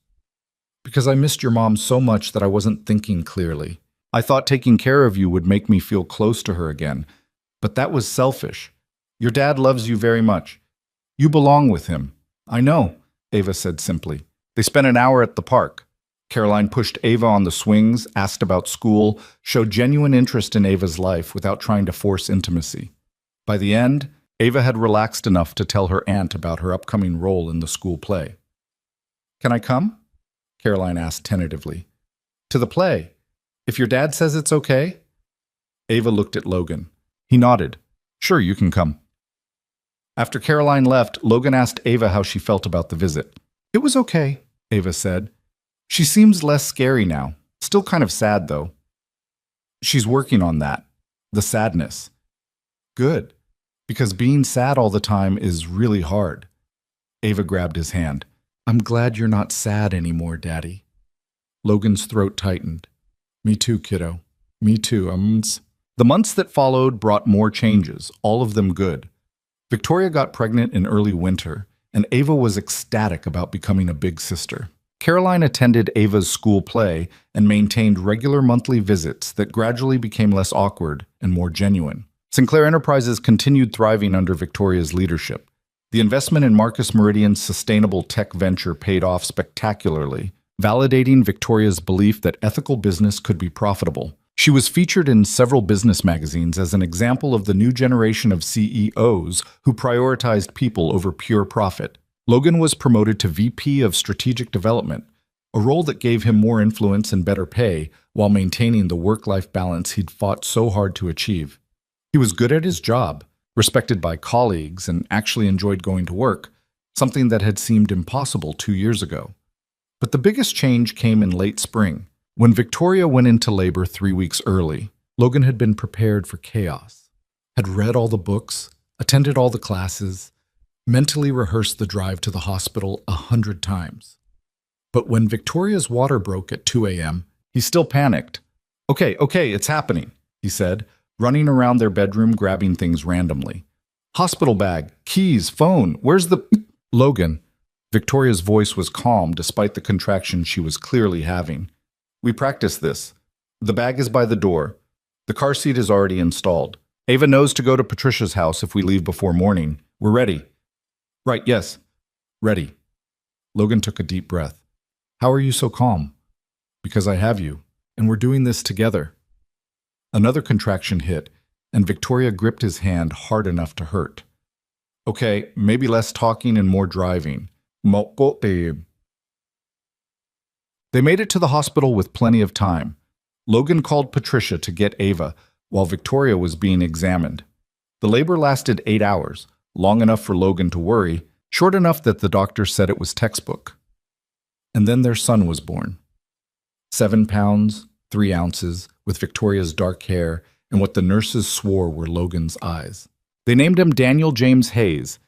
Because I missed your mom so much that I wasn't thinking clearly. I thought taking care of you would make me feel close to her again. But that was selfish. Your dad loves you very much. You belong with him. I know, Ava said simply. They spent an hour at the park. Caroline pushed Ava on the swings, asked about school, showed genuine interest in Ava's life without trying to force intimacy. By the end, Ava had relaxed enough to tell her aunt about her upcoming role in the school play. Can I come? Caroline asked tentatively. To the play. If your dad says it's okay? Ava looked at Logan. He nodded. Sure, you can come. After Caroline left, Logan asked Ava how she felt about the visit. It was okay, Ava said. She seems less scary now. Still kind of sad, though. She's working on that. The sadness. Good. Because being sad all the time is really hard. Ava grabbed his hand. I'm glad you're not sad anymore, Daddy. Logan's throat tightened. Me too, kiddo. Me too, The months that followed brought more changes, all of them good. Victoria got pregnant in early winter, and Ava was ecstatic about becoming a big sister. Caroline attended Ava's school play and maintained regular monthly visits that gradually became less awkward and more genuine. Sinclair Enterprises continued thriving under Victoria's leadership. The investment in Marcus Meridian's sustainable tech venture paid off spectacularly, validating Victoria's belief that ethical business could be profitable. She was featured in several business magazines as an example of the new generation of CEOs who prioritized people over pure profit. Logan was promoted to VP of Strategic Development, a role that gave him more influence and better pay while maintaining the work-life balance he'd fought so hard to achieve. He was good at his job, respected by colleagues, and actually enjoyed going to work, something that had seemed impossible 2 years ago. But the biggest change came in late spring. When Victoria went into labor 3 weeks early, Logan had been prepared for chaos, had read all the books, attended all the classes, mentally rehearsed the drive to the hospital 100 times. But when Victoria's water broke at 2 a.m., he still panicked. Okay, it's happening, he said, running around their bedroom grabbing things randomly. Hospital bag, keys, phone, where's the... Logan. Victoria's voice was calm despite the contraction she was clearly having. We practiced this. The bag is by the door. The car seat is already installed. Ava knows to go to Patricia's house if we leave before morning. We're ready. Right, yes. Ready. Logan took a deep breath. How are you so calm? Because I have you, and we're doing this together. Another contraction hit, and Victoria gripped his hand hard enough to hurt. Okay, maybe less talking and more driving. They made it to the hospital with plenty of time. Logan called Patricia to get Ava, while Victoria was being examined. The labor lasted 8 hours, long enough for Logan to worry, short enough that the doctor said it was textbook. And then their son was born. 7 pounds, 3 ounces, with Victoria's dark hair and what the nurses swore were Logan's eyes. They named him Daniel James Hayes.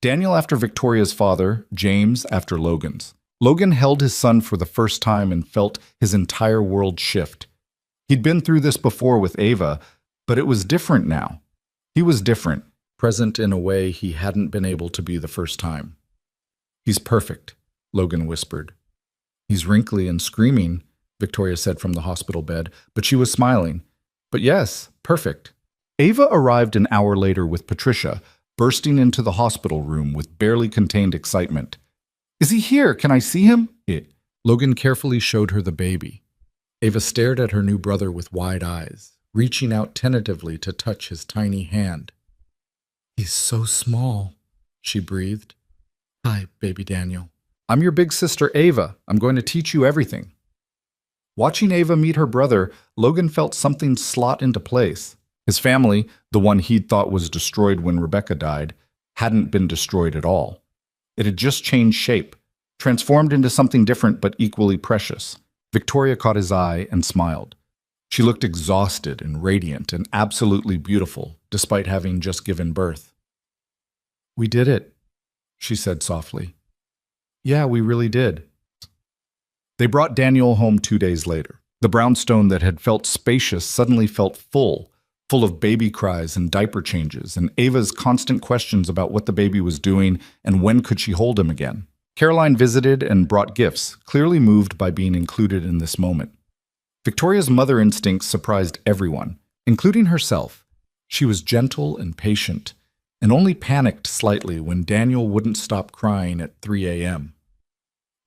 Daniel after Victoria's father, James after Logan's. Logan held his son for the first time and felt his entire world shift. He'd been through this before with Ava, but it was different now. He was different, present in a way he hadn't been able to be the first time. He's perfect, Logan whispered. He's wrinkly and screaming, Victoria said from the hospital bed, but she was smiling. But yes, perfect. Ava arrived an hour later with Patricia, bursting into the hospital room with barely contained excitement. Is he here? Can I see him? Logan carefully showed her the baby. Ava stared at her new brother with wide eyes, reaching out tentatively to touch his tiny hand. He's so small, she breathed. Hi, baby Daniel. I'm your big sister Ava. I'm going to teach you everything. Watching Ava meet her brother, Logan felt something slot into place. His family, the one he'd thought was destroyed when Rebecca died, hadn't been destroyed at all. It had just changed shape, transformed into something different but equally precious. Victoria caught his eye and smiled. She looked exhausted and radiant and absolutely beautiful, despite having just given birth. We did it, she said softly. Yeah, we really did. They brought Daniel home 2 days later. The brownstone that had felt spacious suddenly felt full of baby cries and diaper changes, and Ava's constant questions about what the baby was doing and when could she hold him again. Caroline visited and brought gifts, clearly moved by being included in this moment. Victoria's mother instincts surprised everyone, including herself. She was gentle and patient, and only panicked slightly when Daniel wouldn't stop crying at 3 a.m.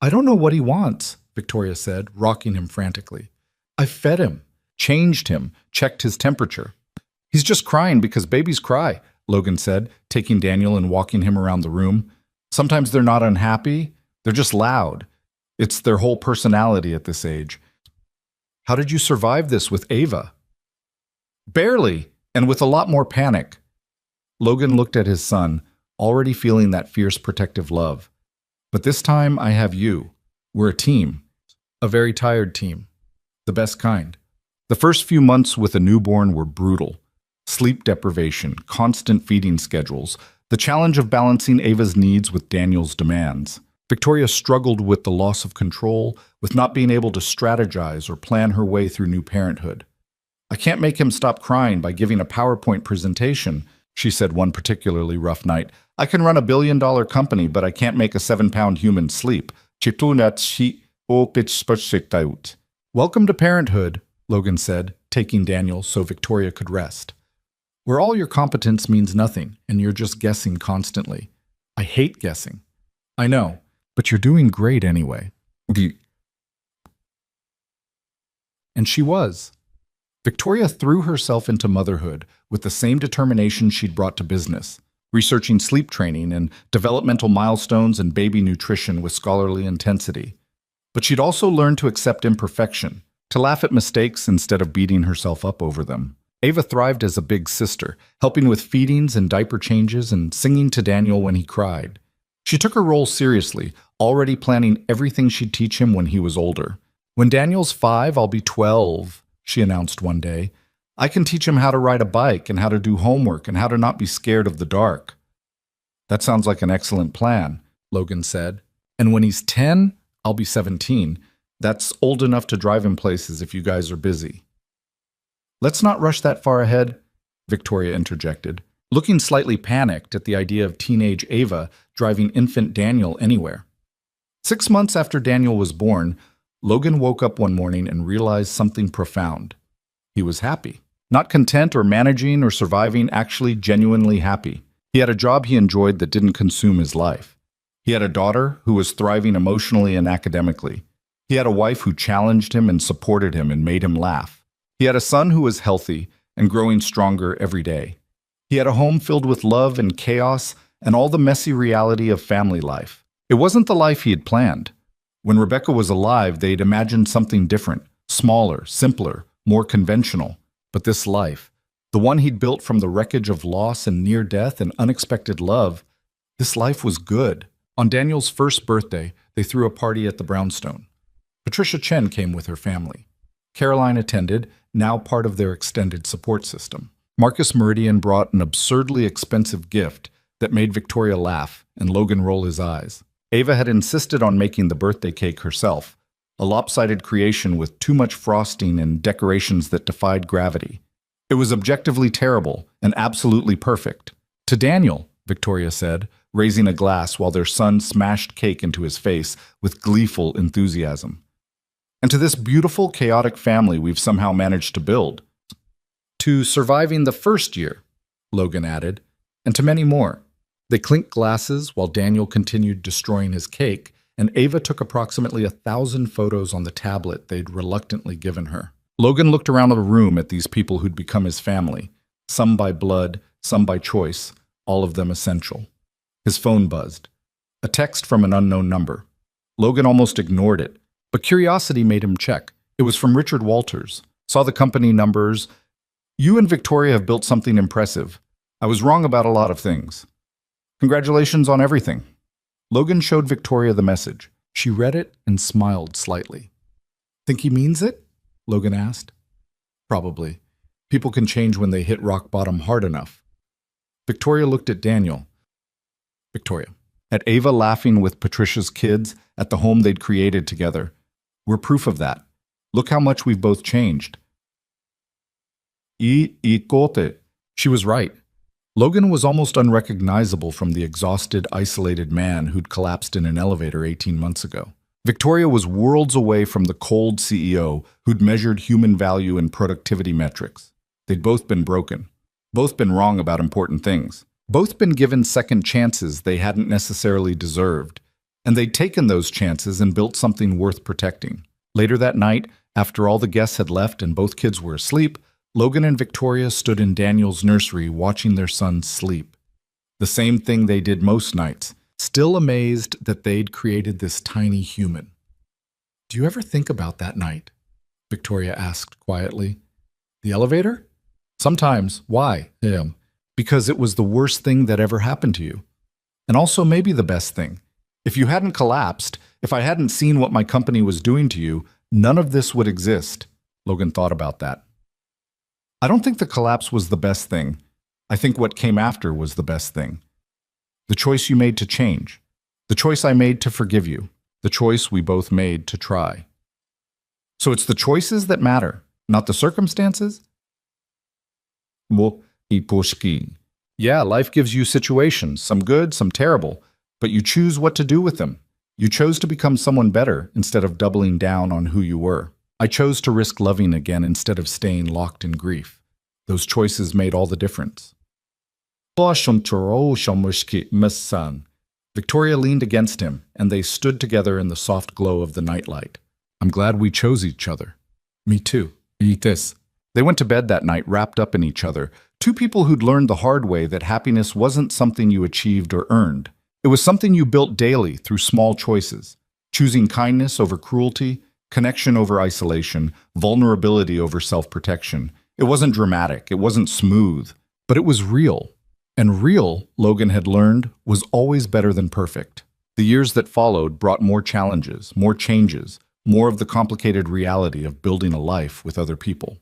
I don't know what he wants, Victoria said, rocking him frantically. I fed him, changed him, checked his temperature. He's just crying because babies cry, Logan said, taking Daniel and walking him around the room. Sometimes they're not unhappy, they're just loud. It's their whole personality at this age. How did you survive this with Ava? Barely, and with a lot more panic. Logan looked at his son, already feeling that fierce protective love. But this time I have you. We're a team. A very tired team. The best kind. The first few months with a newborn were brutal. Sleep deprivation, constant feeding schedules, the challenge of balancing Ava's needs with Daniel's demands. Victoria struggled with the loss of control, with not being able to strategize or plan her way through new parenthood. I can't make him stop crying by giving a PowerPoint presentation, she said one particularly rough night. I can run a billion-dollar company, but I can't make a 7-pound human sleep. Welcome to parenthood, Logan said, taking Daniel so Victoria could rest. Where all your competence means nothing, and you're just guessing constantly. I hate guessing. I know, but you're doing great anyway. And she was. Victoria threw herself into motherhood with the same determination she'd brought to business, researching sleep training and developmental milestones and baby nutrition with scholarly intensity. But she'd also learned to accept imperfection, to laugh at mistakes instead of beating herself up over them. Ava thrived as a big sister, helping with feedings and diaper changes and singing to Daniel when he cried. She took her role seriously, already planning everything she'd teach him when he was older. When Daniel's 5, I'll be 12, she announced one day. I can teach him how to ride a bike and how to do homework and how to not be scared of the dark. That sounds like an excellent plan, Logan said. And when he's 10, I'll be 17. That's old enough to drive him places if you guys are busy. Let's not rush that far ahead, Victoria interjected. looking slightly panicked at the idea of teenage Ava driving infant Daniel anywhere. 6 months after Daniel was born, Logan woke up one morning and realized something profound. He was happy. Not content or managing or surviving, actually genuinely happy. He had a job he enjoyed that didn't consume his life. He had a daughter who was thriving emotionally and academically. He had a wife who challenged him and supported him and made him laugh. He had a son who was healthy and growing stronger every day. He had a home filled with love and chaos and all the messy reality of family life. It wasn't the life he had planned. When Rebecca was alive, they'd imagined something different, smaller, simpler, more conventional. But this life, the one he'd built from the wreckage of loss and near death and unexpected love, this life was good. On Daniel's first birthday, they threw a party at the brownstone. Patricia Chen came with her family. Caroline attended, now part of their extended support system. Marcus Meridian brought an absurdly expensive gift that made Victoria laugh and Logan roll his eyes. Ava had insisted on making the birthday cake herself, a lopsided creation with too much frosting and decorations that defied gravity. It was objectively terrible and absolutely perfect. To Daniel, Victoria said, raising a glass while their son smashed cake into his face with gleeful enthusiasm. And to this beautiful, chaotic family we've somehow managed to build. To surviving the first year, Logan added, and to many more. They clinked glasses while Daniel continued destroying his cake, and Ava took approximately 1,000 photos on the tablet they'd reluctantly given her. Logan looked around the room at these people who'd become his family, some by blood, some by choice, all of them essential. His phone buzzed. A text from an unknown number. Logan almost ignored it, but curiosity made him check. It was from Richard Walters. Saw the company numbers. You and Victoria have built something impressive. I was wrong about a lot of things. Congratulations on everything. Logan showed Victoria the message. She read it and smiled slightly. Think he means it? Logan asked. Probably. People can change when they hit rock bottom hard enough. Victoria looked at Daniel. Victoria. At Ava laughing with Patricia's kids at the home they'd created together. We're proof of that. Look how much we've both changed. She was right. Logan was almost unrecognizable from the exhausted, isolated man who'd collapsed in an elevator 18 months ago. Victoria was worlds away from the cold CEO who'd measured human value in productivity metrics. They'd both been broken. Both been wrong about important things. Both been given second chances they hadn't necessarily deserved. And they'd taken those chances and built something worth protecting. Later that night, after all the guests had left and both kids were asleep, Logan and Victoria stood in Daniel's nursery watching their son sleep. The same thing they did most nights, still amazed that they'd created this tiny human. Do you ever think about that night? Victoria asked quietly. The elevator? Sometimes. Why? Him. Because it was the worst thing that ever happened to you. And also maybe the best thing. If you hadn't collapsed, if I hadn't seen what my company was doing to you, none of this would exist. Logan thought about that. I don't think the collapse was the best thing. I think what came after was the best thing. The choice you made to change. The choice I made to forgive you. The choice we both made to try. So it's the choices that matter, not the circumstances? Yeah, life gives you situations, some good, some terrible, but you choose what to do with them. You chose to become someone better instead of doubling down on who you were. I chose to risk loving again instead of staying locked in grief. Those choices made all the difference. Victoria leaned against him, and they stood together in the soft glow of the nightlight. I'm glad we chose each other. Me too. Eat this. They went to bed that night wrapped up in each other, two people who'd learned the hard way that happiness wasn't something you achieved or earned. It was something you built daily through small choices, choosing kindness over cruelty, connection over isolation, vulnerability over self-protection. It wasn't dramatic, it wasn't smooth, but it was real. And real, Logan had learned, was always better than perfect. The years that followed brought more challenges, more changes, more of the complicated reality of building a life with other people.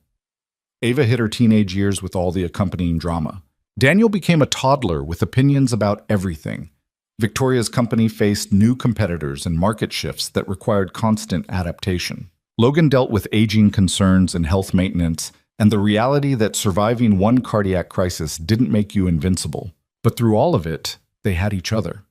Ava hit her teenage years with all the accompanying drama. Daniel became a toddler with opinions about everything. Victoria's company faced new competitors and market shifts that required constant adaptation. Logan dealt with aging concerns and health maintenance, and the reality that surviving one cardiac crisis didn't make you invincible. But through all of it, they had each other.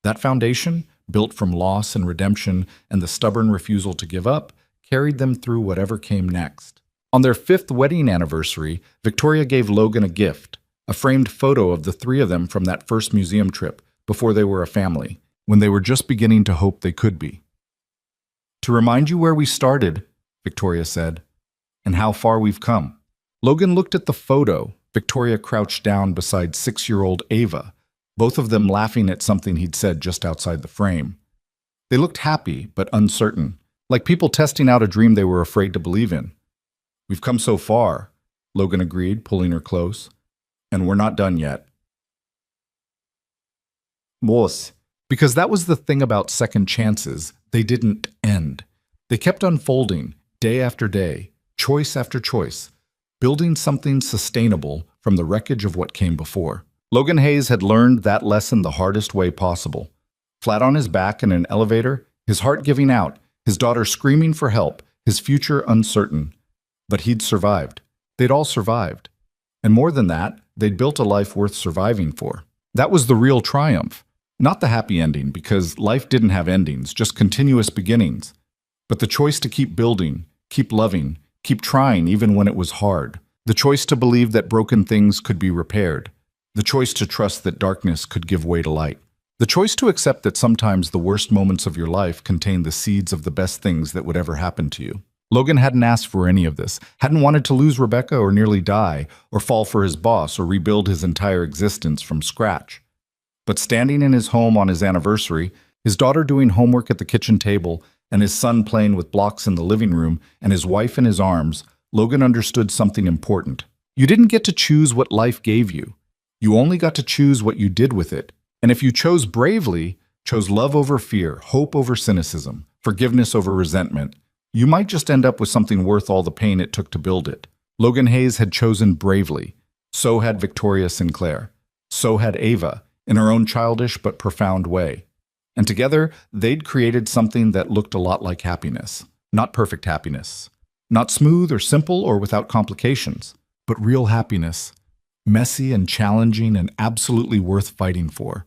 That foundation, built from loss and redemption and the stubborn refusal to give up, carried them through whatever came next. On their 5th wedding anniversary, Victoria gave Logan a gift, a framed photo of the three of them from that first museum trip before they were a family, when they were just beginning to hope they could be. "To remind you where we started," Victoria said, "and how far we've come." Logan looked at the photo, Victoria crouched down beside 6-year-old Ava, both of them laughing at something he'd said just outside the frame. They looked happy, but uncertain, like people testing out a dream they were afraid to believe in. "We've come so far," Logan agreed, pulling her close. "And we're not done yet." Boss. Because that was the thing about second chances, they didn't end. They kept unfolding, day after day, choice after choice, building something sustainable from the wreckage of what came before. Logan Hayes had learned that lesson the hardest way possible. Flat on his back in an elevator, his heart giving out, his daughter screaming for help, his future uncertain. But he'd survived. They'd all survived. And more than that, they'd built a life worth surviving for. That was the real triumph. Not the happy ending, because life didn't have endings, just continuous beginnings. But the choice to keep building, keep loving, keep trying even when it was hard. The choice to believe that broken things could be repaired. The choice to trust that darkness could give way to light. The choice to accept that sometimes the worst moments of your life contain the seeds of the best things that would ever happen to you. Logan hadn't asked for any of this, hadn't wanted to lose Rebecca or nearly die, or fall for his boss or rebuild his entire existence from scratch. But standing in his home on his anniversary, his daughter doing homework at the kitchen table, and his son playing with blocks in the living room, and his wife in his arms, Logan understood something important. You didn't get to choose what life gave you. You only got to choose what you did with it. And if you chose bravely, chose love over fear, hope over cynicism, forgiveness over resentment, you might just end up with something worth all the pain it took to build it. Logan Hayes had chosen bravely. So had Victoria Sinclair. So had Ava, in her own childish but profound way. And together, they'd created something that looked a lot like happiness. Not perfect happiness. Not smooth or simple or without complications, but real happiness. Messy and challenging and absolutely worth fighting for.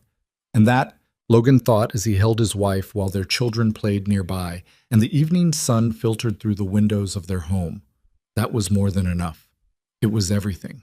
And that, Logan thought as he held his wife while their children played nearby and the evening sun filtered through the windows of their home. That was more than enough. It was everything.